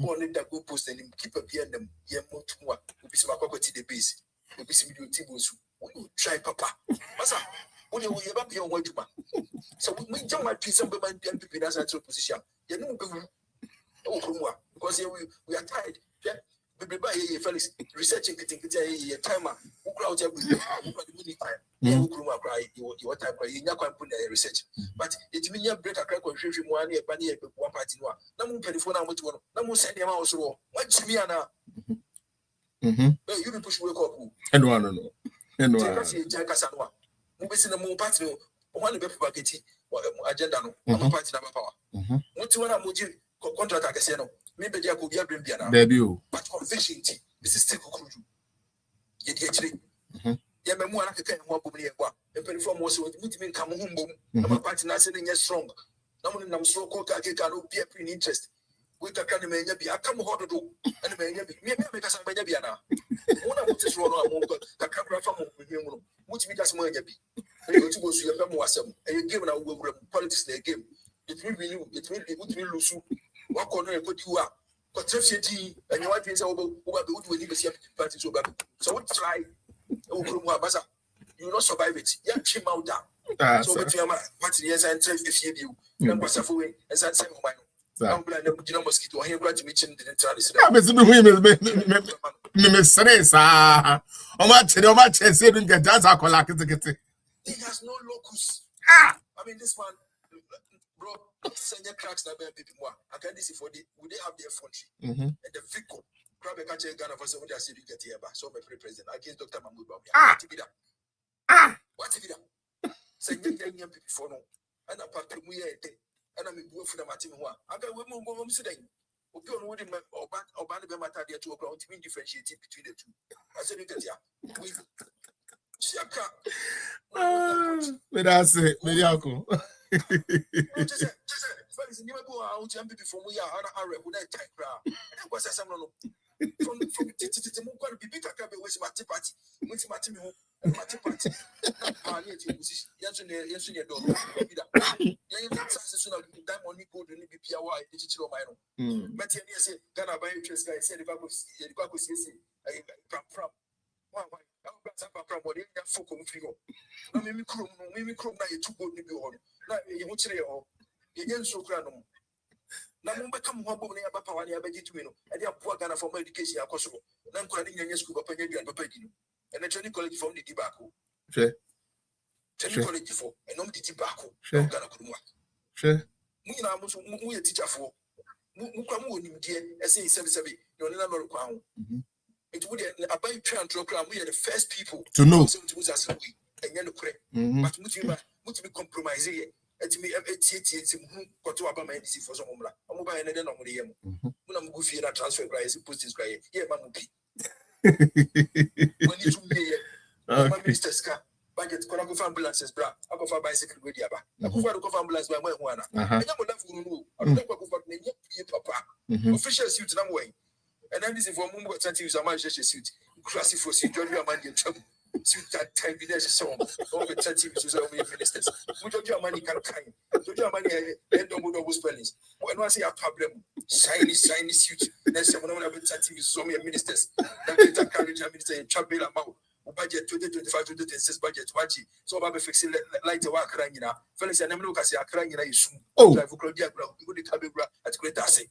on that go post and keep up here them ye mo tumwa obi se makwakwati the base obi se video tibosu we try papa masa only we eba be on waduma so we jam my piece some man people that's at position you know be because we are tired yeah baby ba here Felix researching getting here timer who crowd here we need time who kuruma cry your time cry you nyakwa put the research but it mean you break a crack on hwehwe mu ani e ba ne e one party no na mu mpelifo na moto no na mu send dem a wo so what chimi ana you be push wake up no kasa no mu be sina mu party no one be propagate agenda no mu party na power muti wana mu ji contract akese no me be dia ko bia brembia na but conviction ti this is still kukuju ye di achire ya memu ana keka ho abom ne ye kwa empelifo mo so muti me nka mo ho mbom na party na se ne strong na mo nam so ko ka keka no be pre interest we ka kan me nya bi aka mo hododo ene me nya bi me ka san me nya bi ana wona muti so no amon ka ka bra fa mo hwe mu no muti bi ka san mo nya bi e o ti go su ye pe mo wasem e game na wo gura politics na game it will be you it will lose what corner e put you up but traffic and you want to say over be we be see party so bad so we try you not survive it you chim out down so with your party yes and if you then pass away and say my I'm blind no mosquito here grant me chin the try this me stress o ma che say don't get that akola kete he has no locus I mean this one bro send your cracks na be people more I can this for the would they have their country and the vehicle grab a country Ghana for somebody say you get here ba so my president against Dr. Mahmoud Bawumia what if that send your young people for no and a part mu here and I'm go for the matim ho aga we mo say den obi on we oba ne be matter there to okra to differentiate between the two I say you get here we Shaka that's it me yako just Felix you go out to MP from we are Arab with that type crowd was some no from mu kwani bibi kaka be we party party mu party. Yes, money go to BPI, digital minor. But yes, Ghana by interest, I said, if I could see from what folk figure. No, maybe chrome, now you too good to be on. Now you won't say, oh, you so granum. Now, come one boy about power, I beg you, and they are poor Ghana for education, of course. Then calling your school up and and a training college from the tobacco. Training college for and not the tobacco. Ghana could work. Sure. We teacher for Mukamu, dear, essay 77, you're not a crown. It would a by train program. We are the first people to know. And you're but would be compromising. It's me, it's got to Abama for some mobile and then on the when I'm goofy and transfer price, post this guy. Yeah, Mamuki. When you my minister's car, budget, Korago ambulances, bra, I go for bicycle with Yaba. I go for ambulance by my one. I never left Guru. I don't go for Papa. Official suit, no way. And then this is for Mumbo Santi, a man suit, classic for St. John, your man, your trouble. Suit that time, there's a song. All the 30 minutes of ministers. We don't your money can kind. Don't your money, and don't know spellings. When I say a problem, shiny suit. There's someone over 30 minutes of ministers. That is a carriage minister in Chabela Mao. Budget 2025 to 2026 budget. Watch it. So I'll be fixing light to work crying now. Felix and Emilio Cassia crying in a soon. Oh, drive for Claudia Brown. You go to Cabra at Great Assay.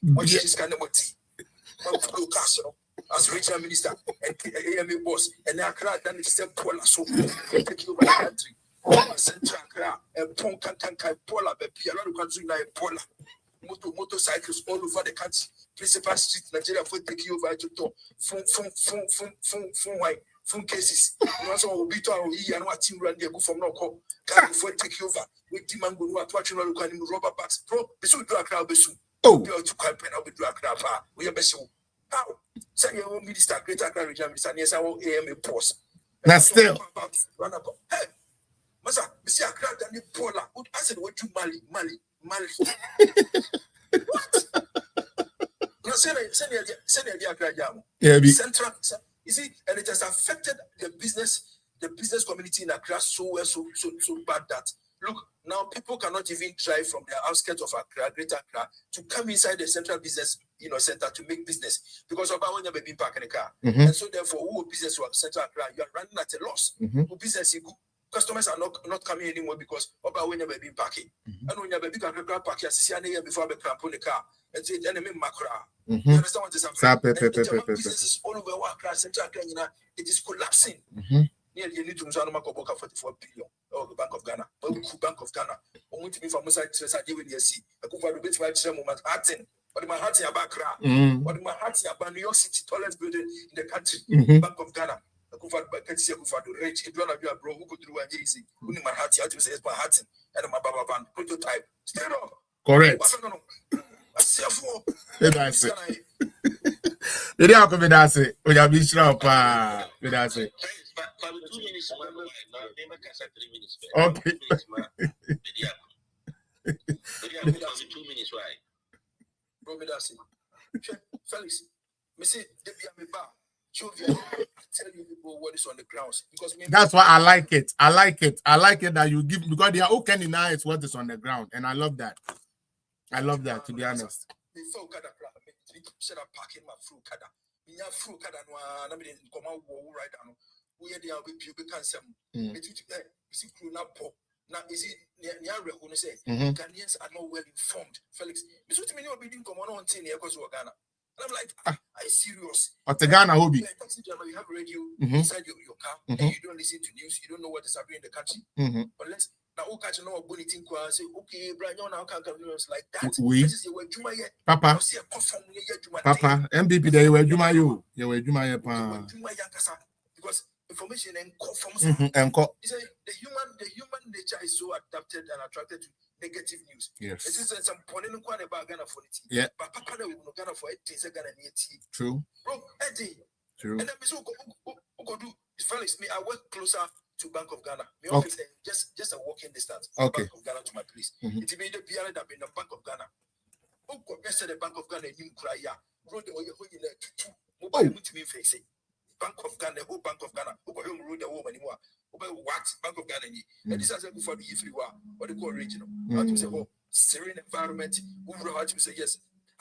What is kind of tea? Castle as regional minister and AMA boss, and Accra done it step Pola so take you by the country. Central Accra and Ponkantanka Pola, but Piano country like Pola. Motorcycles all over the country. Principal street, Nigeria for take you over to talk. Phone cases. You also will be told and what team run there go from no call. Can for take you over. With the man go to watching all kind of rubber bags. Pro, Bessu do a crowd Bessu. Oh, you to campaign out with Dracra. We are Bessu. How? Say your own minister, great Accra regional minister, yes, I will AMA post. That's still. Run up. Hey, Massa, Mr. Accra, and Pola. I said, what you Mali. What? No, send the Accra Jam. Yeah, Central. You see, and it has affected the business community in Accra so bad that look, now people cannot even drive from the outskirts of Accra, Greater Accra, to come inside the central business, center to make business because of our baby park in the car. And so therefore, who business was central Accra, you are running at a loss. Who business you go, customers are not coming anymore because of our baby parking. And when you baby car park, you see an before the cramp on the car and say enemy macra. You understand what is happening? Businesses all over Accra, central Accra, it is collapsing. You need to Mzano 44 billion. Oh, the Bank of Ghana. Bank of Ghana. I want to be from Mosai to deal with the I go for the bit right moment. But my heart is about Accra. But my heart is about New York City, tallest building in the country. Bank of Ghana. I go for the rich. If you want to be a bro, who could do an easy? Only my heart, I say it's my heart and my Baba Van prototype. Stay up. Correct. That's it. Did you have to be that? We have been sure up. That's it. Okay. 2 minutes, right? Bro, Felix, me say, tell you people what is on the grounds because that's why I like it. I like it that you give because they are okay now. It's what is on the ground, and I love that. To be honest. Said I'm parking my fruit kada. Me have fruit kada no na me come out right down. We are there with people can some. Me see crew na pop. Now is it near who say Ghanaians are not well informed. Felix, me so to me no be din come on thing here cause Ghana. And I'm like, I serious. But the Ghana hobby. You have radio inside your car and you don't listen to news, you don't know what is happening in the country. But let's now all catch no bonity say, okay, Brian, now can't come like that. We Papa, MPP they were Juma you. You were Juma because information and conforms. The human nature is so adapted and attracted to negative news. Yes. It is some point about Ghana for it. Yeah. But Papa will not Ghana for it. Ghana near tea. True. Bro, Eddie. True. And then so go do Felix. Me, I work closer to Bank of Ghana. My office just a walking distance. Okay. Bank of Ghana to my place. It made the PR that been the Bank of Ghana. The Bank of Ghana in Kraya. Road the way you to mobile to me face. Bank of Ghana, whole Bank of Ghana, who home rule the woman anymore. What Bank of Ghana? And this has a before the free war, what they call regional. How to say, oh, serene environment, who how to say yes.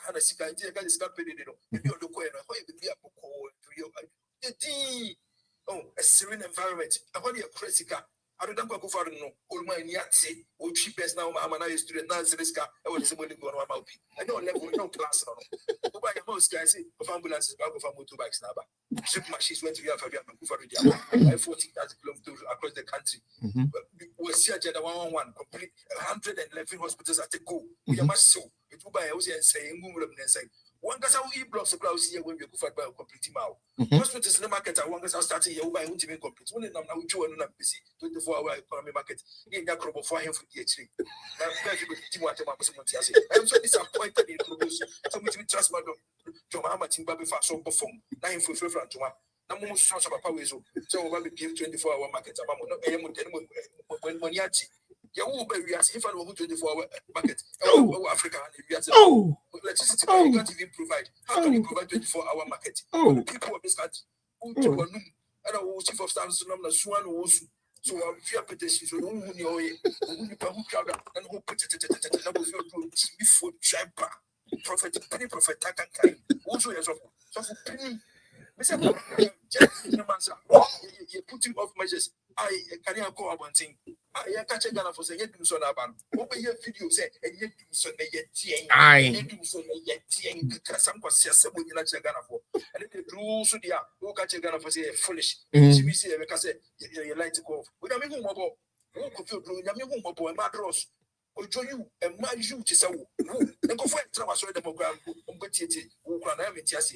And a second idea, guys, got paid, maybe on the coin, how you be a book to your oh, a serene environment. I want you a crazy car. I don't go for no. All my yatsi, all cheapest now. I'm a student. Now, this car. I want somebody go on my mouth. I don't level, no class. No, buy a mouse, guys. Of ambulances, back of a motorbikes now. Ship machines went to the Alpha for the 40,000 kilometers across the country. We see a gender 111 complete 111 hospitals at the go. We are must so. It will buy a house and saying, one gets our e-blocks of blouse here when we go for a complete mouth. Hospitals in the market are one gets starting here by won't even complete. When I'm now joining a busy 24-hour economy market in that crop of 5 for DHD. I'm so disappointed in promotion. So we trust my Joma Timbabi for some perform 9 for front to one. No more source of a power. So we give 24-hour market. When Moniachi. You will be if I will 24-hour market. Africa and electricity you can't even provide. How can you provide 24-hour market? People of this country who and I will chief of staff Swan was so I'm fear petitions who know who travel and who put it before Champa. Prophet penny prophet Takan also as of so for penny. You putting off measures. I can call one thing. I catch a gun for saying, you do so now. Open your video, say, and you do so, you do so, because some was someone you like a gun for. And if the rules to the who catch a gun for say, foolish. We see, because you like to go. We don't mean more. Who could feel blue, Yamu Mobo and Madros. Or join you and my you to say, and go for a trauma, so the program, who can have it, yes.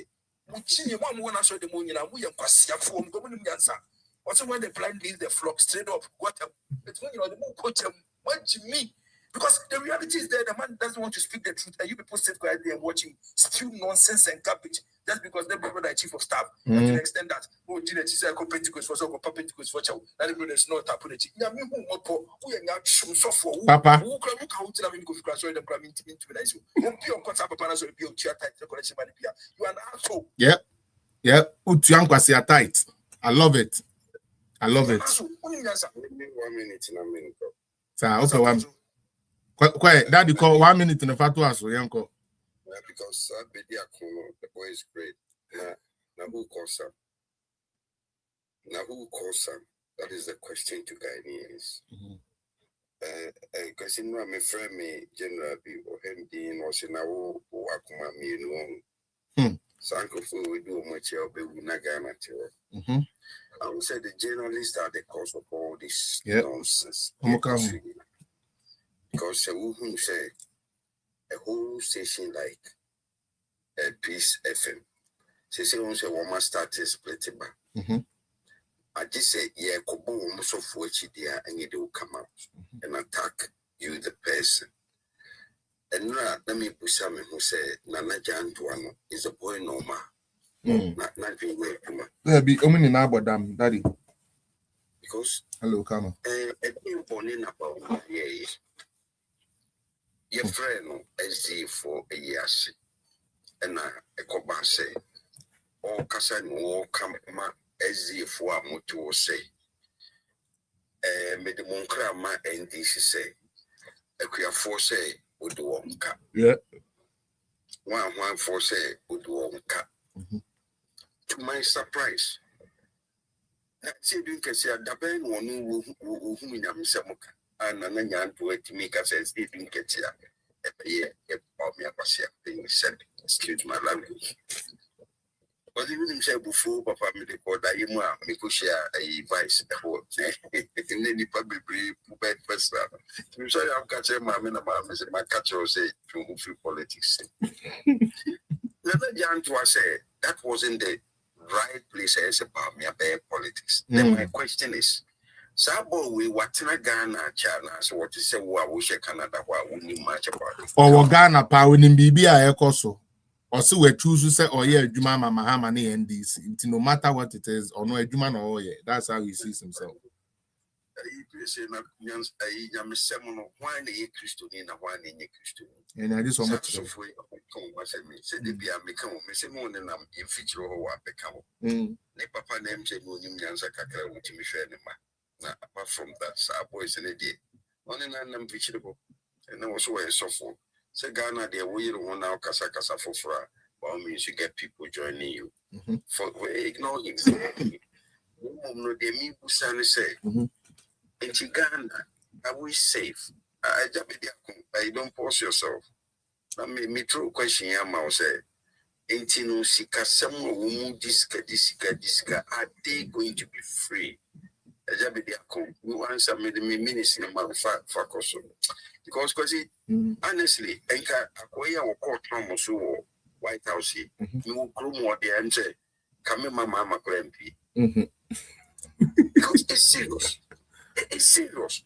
We one answer the moon, and we are passing for government answer. Also, when the blind leads the flock straight up, what it's when you know the moon coach them, what to me? Because the reality is there, the man doesn't want to speak the truth, and you people sit quiet there watching spew nonsense and garbage. That's because the brother is chief of staff. And to the extent that oh, Gina, she said, Pentecost for so Pentecost for chow. That is not a politics. Yeah, me who mopo, who are not some software, who can look out to them go crash or the prime into the ice. Who be on contact upon us or be on chair tight to collection manipia. You are an asshole. Yep. Utiankwasi tight. I love it. I love it. 1 minute in a minute. Okay, one. Quiet. Daddy call 1 minute in the fatwa so yanko. Because the boy is great. Now who calls him? Now who calls him? That is the question to Ghanaians. Because in my friend me general be or Hendy or Sinawo or Akuma me no. Sanko we do much help we Nagana to. I would say the journalists are the cause of all this nonsense. Because who say a whole station like a Peace FM. Say one must start to split it back. I just say, yeah, Kobo almost of which idea and it will come out and attack you, the person. And now, let me put someone who said, Nana Jan Tuano is a boy normal. Not being way to my. There be only in our dam, Daddy. Because, hello, come on. A born in about your friend, SG for a year. And a coban say, all Cassan will come, SG for a motor say. Made the Moncra ma NDC say, a queer for say, would do one cap. Yeah. One for say, would do one cap. To my surprise, that said, you can say, the Ben who in a Misamoka, and an young to it to make us as they didn't get here. About me, I said, excuse my language. But even himself before Papa me record that you want me to share a vice in any public bed person. I'm sorry, I'm catching my men about my catcher say to move through politics. Never Jan to say that wasn't the right place as about me about politics. Then my question is, Sabo we watching Ghana China, so what is say we share Canada why we need much about it. Or Ghana power in Bibia Ekoso. Or so we choose to say, oh yeah, Juma Mahama NDC. No matter what it is, or no Juma or yeah, that's how he sees himself. you say na nyans nyamesemo why na ye Christo ni na why na ye Christo ni. And I just want to for come was me say the be ameka me say mo na am feature ho wa beka ho. Ne papa na em say no nyim nyansa kakra wutimi hwe ne ma. Na apart from that sa boys in the day. One na nam feature go. And then also a suffer. Say Ghana they we one now kasa for but means you get people joining you. For we ignore him. No de mi busane say in Ghana are we safe? I don't pause yourself. I mean me true question ya say ain't no sika some diska are they going to be free? We answer me the ministry for because honestly, enka akoya wo court no so White House you will grow more the answer come mama MP. Because it's serious. It's serious.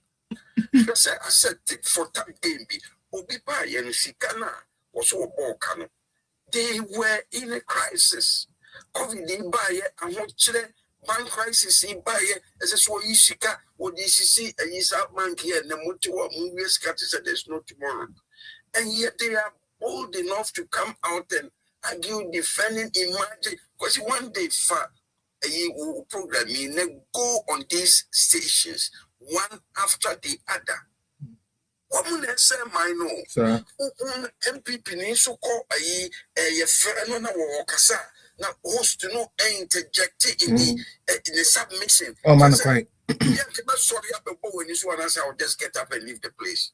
Because I said for time game be obi ba yen sikana was so kano. They were in a crisis. COVID in baye and what bank crisis in baye as a so ishika or DCC and is out man here and the motor movie said there's no tomorrow. And yet they are bold enough to come out and argue defending imagine because one day you program me go on these stations one after the other. Woman say my no. Sir. MPP ni so call a friend na wo kasa na host no interject in the submission. Oh man, quite. Yeah, sorry about when you want to I'll just get up and leave the place.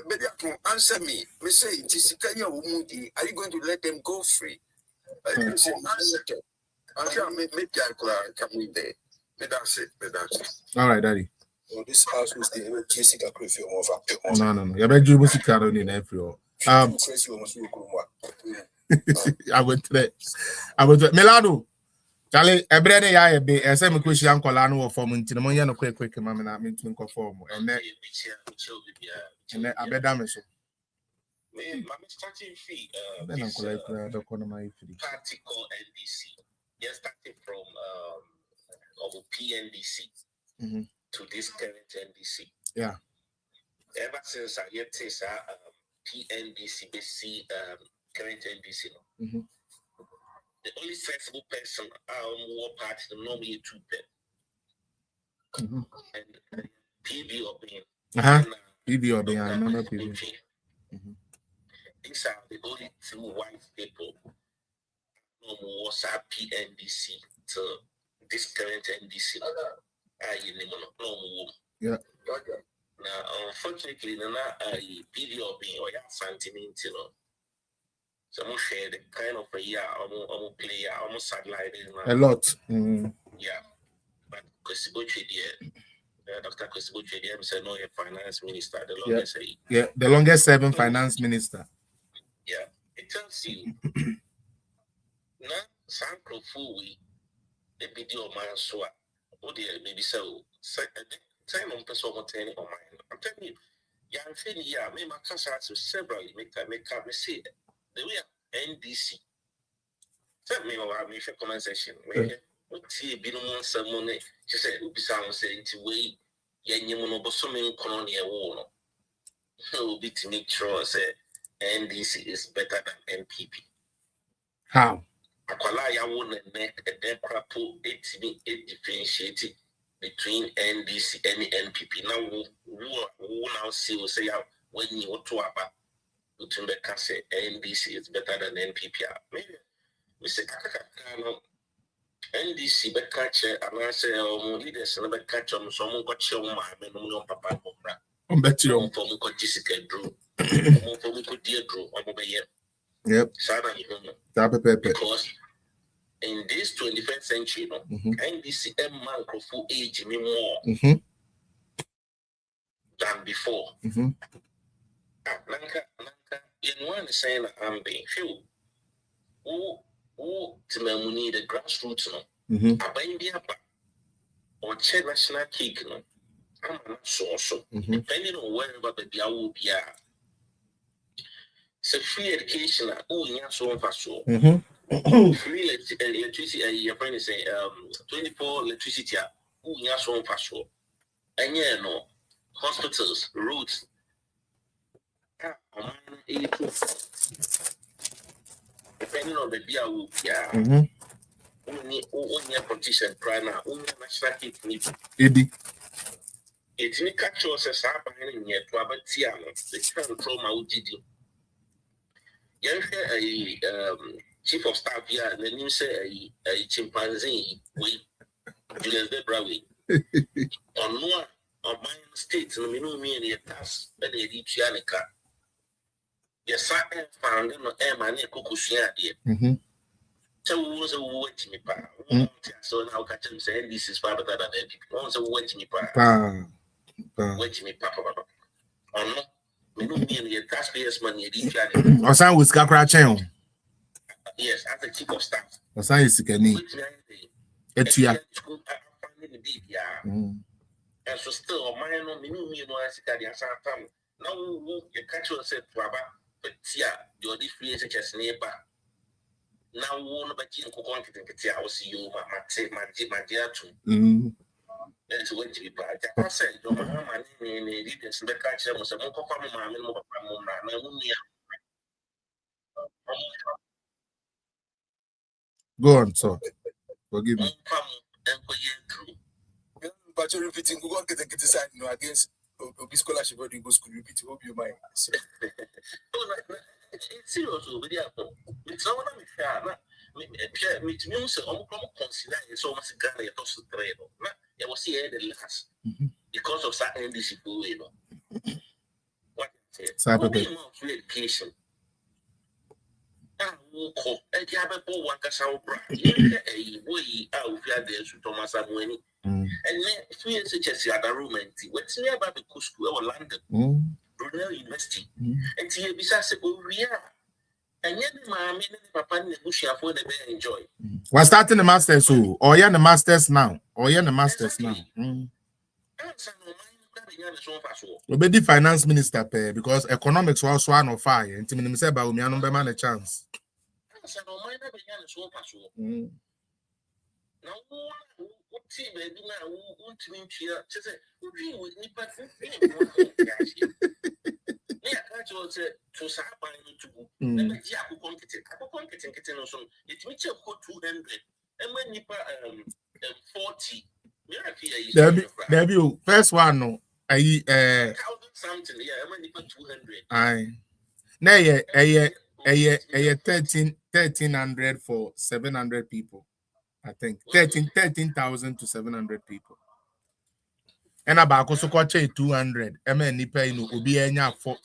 But answer me. Me say are you going to let them go free? Say maybe I could come in there. But that's it. All right, Daddy. So this house was the Jessica Crayfield over. No. You better do music on in April. I went to that. Melado. Charlie, every day I be a same question uncle Lano for me to the money and quick, mamma, and I mean to conform. And then I bet damn so. My starting fee, then I'm collect the economy fee. Party called NDC. They're starting from PNDC to this current NDC. Yeah. Ever since I get this PNDC, BC, current NDC. The only sensible person war party normally two people. And PB or being. PB or being, I remember PB. These are the only two white people no more PNDC to this current NDC. Yeah. Now, unfortunately, PB or being or something into some share the kind of a year almost player almost sideline a lot. Yeah, but Dr. Kosibo Chediam said no, a finance minister, the longest the longest serving finance minister. Yeah, it tells you now some we the video man so maybe so time on person on mind. I'm telling you, young thing yeah, me my cancer to several make up me say the way NDC. Tell me what I mean for comment section. See be no someone she said be sound say into way yenye no bosomen kono ne wo no. So be to make sure say NDC is better than NPP. How? Akwala ya won neck a dem prapo it differentiate between NDC and NPP. Now who now see will say when you to about between the say NDC is better than NPP. Maybe we say NDC be catch and I say leaders and be catch someone got your man no papa I bet you for me got Jessica Drew. For me got dear Drew Yep. Because in this 21st century, NDC man full age me more than before. Nanka, in one saying I'm being few. Who to me the grassroots no. I buy the upper or check national cake no. I'm not so depending on wherever the will be. So free education so far so. Free electricity, your friend is saying 24 electricity unya so paso. And yeah, no hospitals, roads. Depending on the beer, yeah. Only politician crying out, only national hit me. It's me catch us as happening yet to have a tiano, the current trauma who did you. A chief of staff here, and then you say a chimpanzee, we Julius Debrawi. On one, on my states, no me and your task, and they reach Yanica. Yes, I found no air man, Kukushia, dear. So we was a watch me, pa. So now catch him saying this is far better than people. Once a watch me, pa. Watch me, papa. On no, me no me and your taxpayers' money, reach Yanica. Osan with Kakra Chen. Yes, as a chief of staff. Osan is Keni. Etia. And so still on my own, me no I said the answer time. Now you catch yourself to about but tia, you're the free such as neighbor. Now won't about you go on to the I will see you, my dear too. That's what to be bad. I said, your mama and leaders in the catch them was a more common mamma. Go on, sir. Forgive me. But you're repeating, go on, get decide no against Obi scholarship or go school. Repeat, hope you mind. It's serious over there. It's not what me to me, so I'm consider it so much Ghana to trade. I was here the last because of certain discipline. What education? And you have a poor one Cassock, a way out of there to Thomas Amweni. And then 3 years such as the other room and what's nearby the Cusco or London, Brunel University, and here besides we are. And yet, my papa and the bush for the bear enjoy. We're starting the masters, so or you're the masters now, or you're the masters now. We'll be the finance minister pay because economics was one of fire. And Timmy said about me, I don't man a chance. Now, what team baby now want to meet here? Just say, with me, but yeah, that's what to Sapa to go. Never Jacob getting on some. It's me check 200 and when you 40. There be first one no. Something, yeah, I'm only 200. Aye. Now, yeah, 1300 for 700 people. I think 13,000 to 700 people. And about also got 200. I mean, you pay no obi enya for.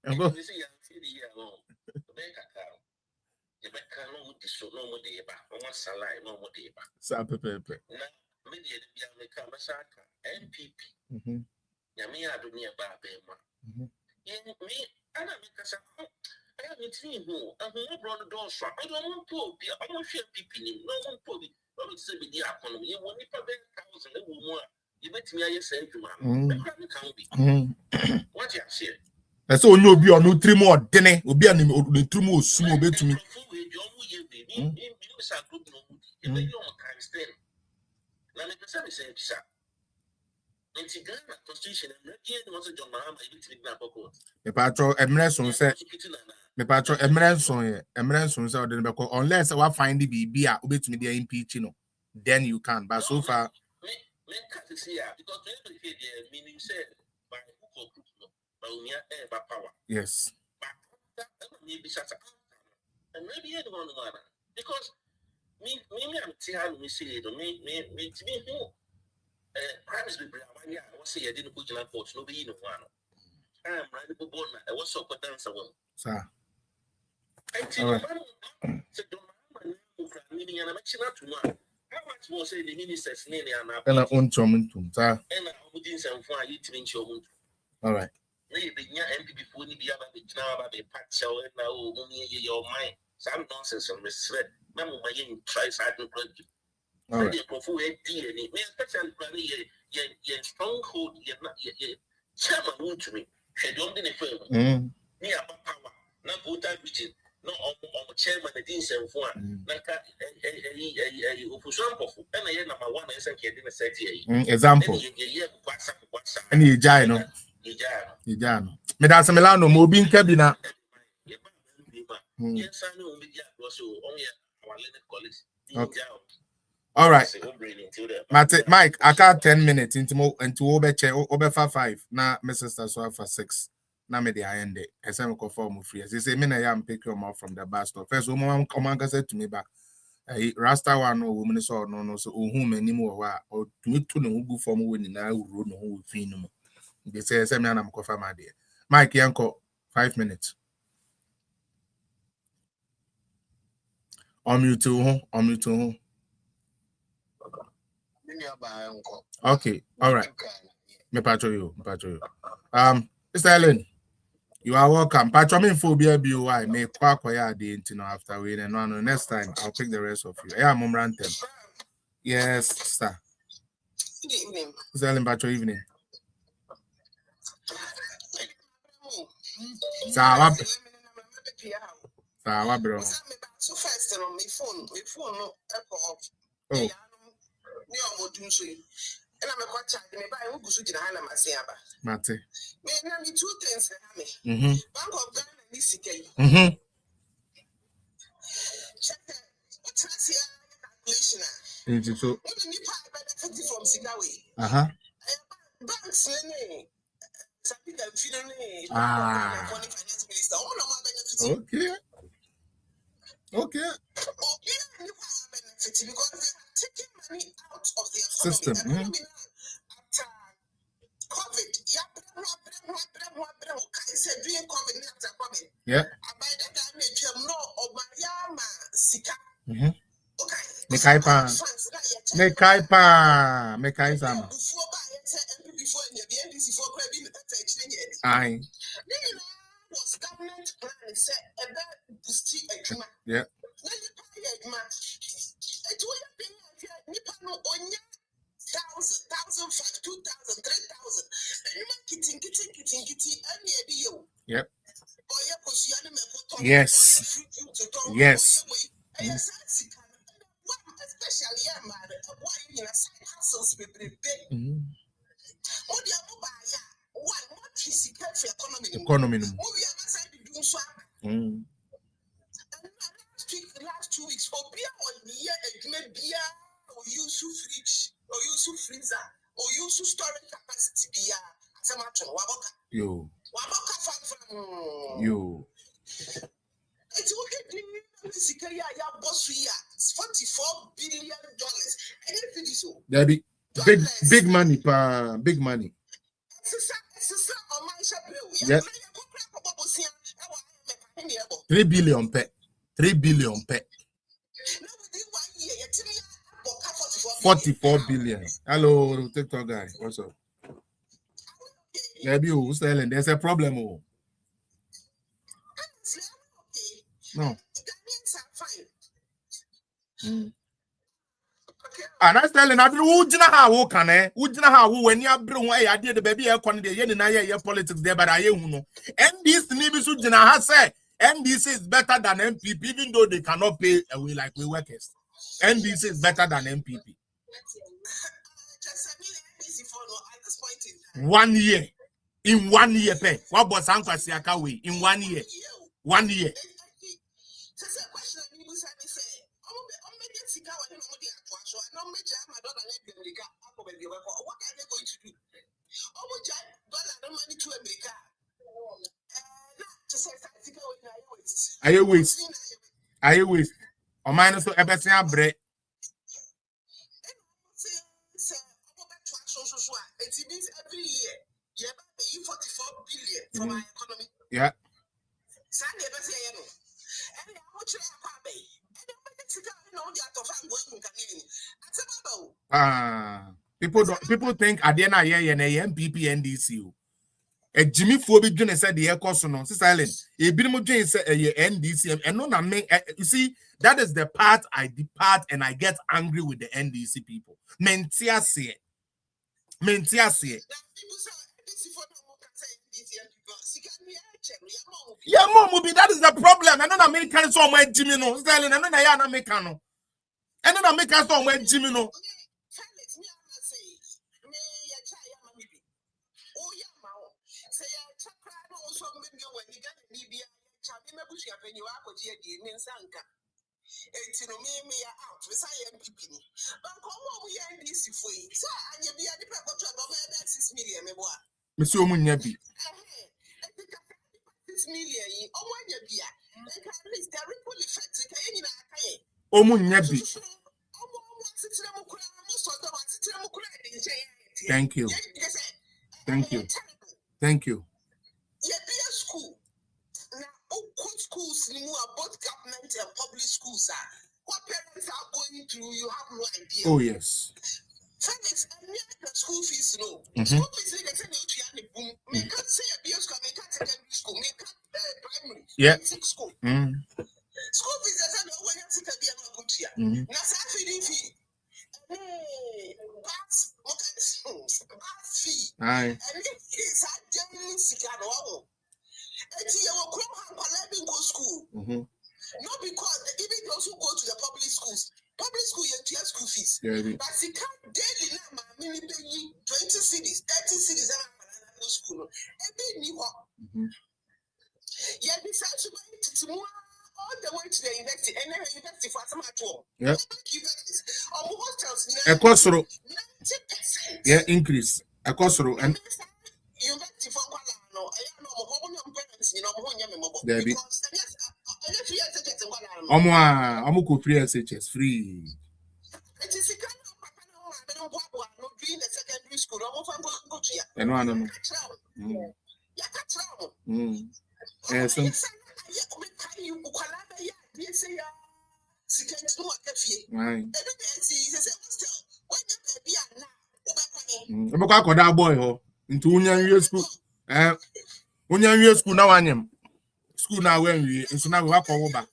And go. MPP. Yami Adunia Babema. Me, I don't make us I haven't seen who, and who brought the door shop. I don't want to be, I don't share people, no one to be, I would say, the economy. You want to pay 1,000 a woman. You bet me, I say to man. What you say? That's all you'll be on no 3 more dinner, will be on the 2 more soon obey to me. The patrol Emerson said, the patrol Emerson said, unless I find the BB, obey to me, the impeaching, then you can. But so far, yes. And maybe anyone because me, I'm telling me, say, me, to me, crimes be brave. I was say I didn't put in a court, no be no one. I'm ready for born. I was so good dancer. Sir. I tell you, said, don't meaning and I'm actually not to one. How much more say the minister's name and I own Chomintum, sir. And I wouldn't say for you to mention. All right. Maybe your MP before you be able to know about the patch and now only your mind. Some nonsense and misread. Mamma, my tries I don't project. All right. DNA, especially your stronghold, your chairman wound to me. She don't need a firm. Near power, not good at reaching. no chairman the dean and for naka opposition pofu and I number 1 is a kid in a set example and you jai no me da se Milano mo bi nka bi na all right Mike I got 10 minutes into obeche obefa 5 na my sister so for 6 na me dey end it esem ko form free as say me na am pick you up from the bus stop first woman come and say to me back rasta one no woman so no so ohun mani mu wa o tumi to no gu form we ni na uro no ho fin no they say me na am ko fa ma dey Mike yanko 5 minutes on mute ho okay all right me patcho you Mr. Ellen, you are welcome. Patrolling phobia BOI may quacquire the intino after we and no next time I'll pick the rest of you. Yeah, Mom Rantem. Yes, sir. Good evening. Mr. Ellen, Patro evening. Sawa bro. So first on my phone no oh. And I'm a quite me by who goes to Hana Masiaba. Mate. Me 2 things me. Bank of Ghana and CK. Check what's here calculation. Into so. What do you benefit from Zimbabwe? Banks, something that finally finance minister. Okay. Okay. Benefit because they are taking money out of the system. After COVID, doing COVID after COVID. Yeah. By that time, no Obayama Sika. Okay. Mekaipa. Aye. Was government plan said about boosting a drama. Yeah. It will be Nipano Onya 1,000, 1,500, 2,000, 3,000. And you make kitty, and you. Yep. Yes. Yes. Especially why you side hustles with big. What do you buy? What is the economy? Last 2 weeks, or use fridge, or use freezer, or use storage capacity. Yo. It's okay. $44 billion. That be big money, pa, big money. Yeah. 3 billion pe. 3 billion pe. 44 billion. Hello, TikTok guy. What's up? Maybe you selling. There's a problem. Oh. No. And I telling I who how can who when you bring away I did the baby aircon the yen na politics there but I know. And this nibisu jina has said NDC is better than MPP even though they cannot pay away like we workers. NDC is better than MPP. 1 year. In 1 year pay. What was Uncle Siaka way in 1 year? 1 year. What are they going to do? Are you waste? Or minus so everything bread. It means every year you are paying 44 billion for my economy. Yeah. People think Adena MPP NDC. A Jimmy Phoebe Junior said the air cost on silent. A Bill Jane said NDC and no you see that is the part I depart and I get angry with the NDC people. Mentia say. Yeah, mom will be that is the problem. na no na American so mo Jimmy no. Sterling na no na ya na American no. Eno na American so mo Jimmy no. Out. We say MPP. But come on, we are this way. So, and you be a different control of 6 million. Monsieur Omunyabi. 6 million. Oh, when you be at least the ripple effect. Omunyabi. Thank you. Thank you. Thank you. School. Now, schools, both government and public schools are. What parents are going through, you have no idea. Oh, yes. Felix, the school fees, no. School fees, they can tell you, boom. They can't say a BS school, they can't secondary school, they can't primary. Yeah. School. School fees, they say, no, when you sit at the end of good year. Now, feeding fee. That's fee. Aye. And it's a genuine cigar. And you will come and go school. Not because even those who go to the public schools, you have school fees. Yeah, but you can't daily now, 20 cities, 30 cities, and school. Every new one. Yeah, besides to move all the way to the university, and then university for some at home. Yeah. Hostels, a cost 90%. Yeah, increase. A cost and University for no, I don't know, parents, there be. I'm Omo free SHS free. it is a kind of doing the secondary school. I know. I'm boy ho into Unyan school. Unyan school now anyam. School now when we so now we have over.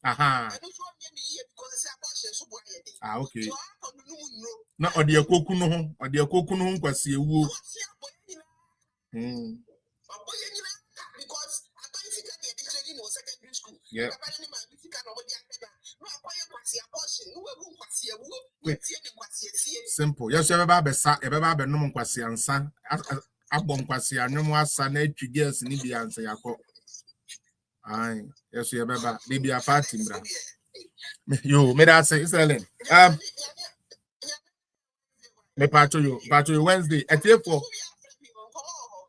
Aha. Ah, okay. Na odi akoku no ho kwase ewu. Because I don't secondary school. Yeah. Simple. Yes, you ever be sa, you ever be no kwase ansa. Abom kwase anwom asa na atwiges ni bi ansa yakọ. Aye. Yes, you ever be be a party bra. Yo, me that say Israel. Me pacho you Wednesday. Etiefo.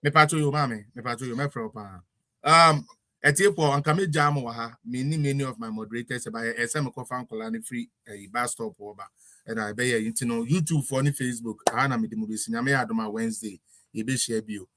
Me pacho you mama. Me pacho you me fro pa. Etiefo anka me jam wa ha. Many of my moderators about SM ko fan kola ni free bus stop over. And I be you know YouTube for ni Facebook. Ana me de mo be sinya me adoma Wednesday. E be share bio.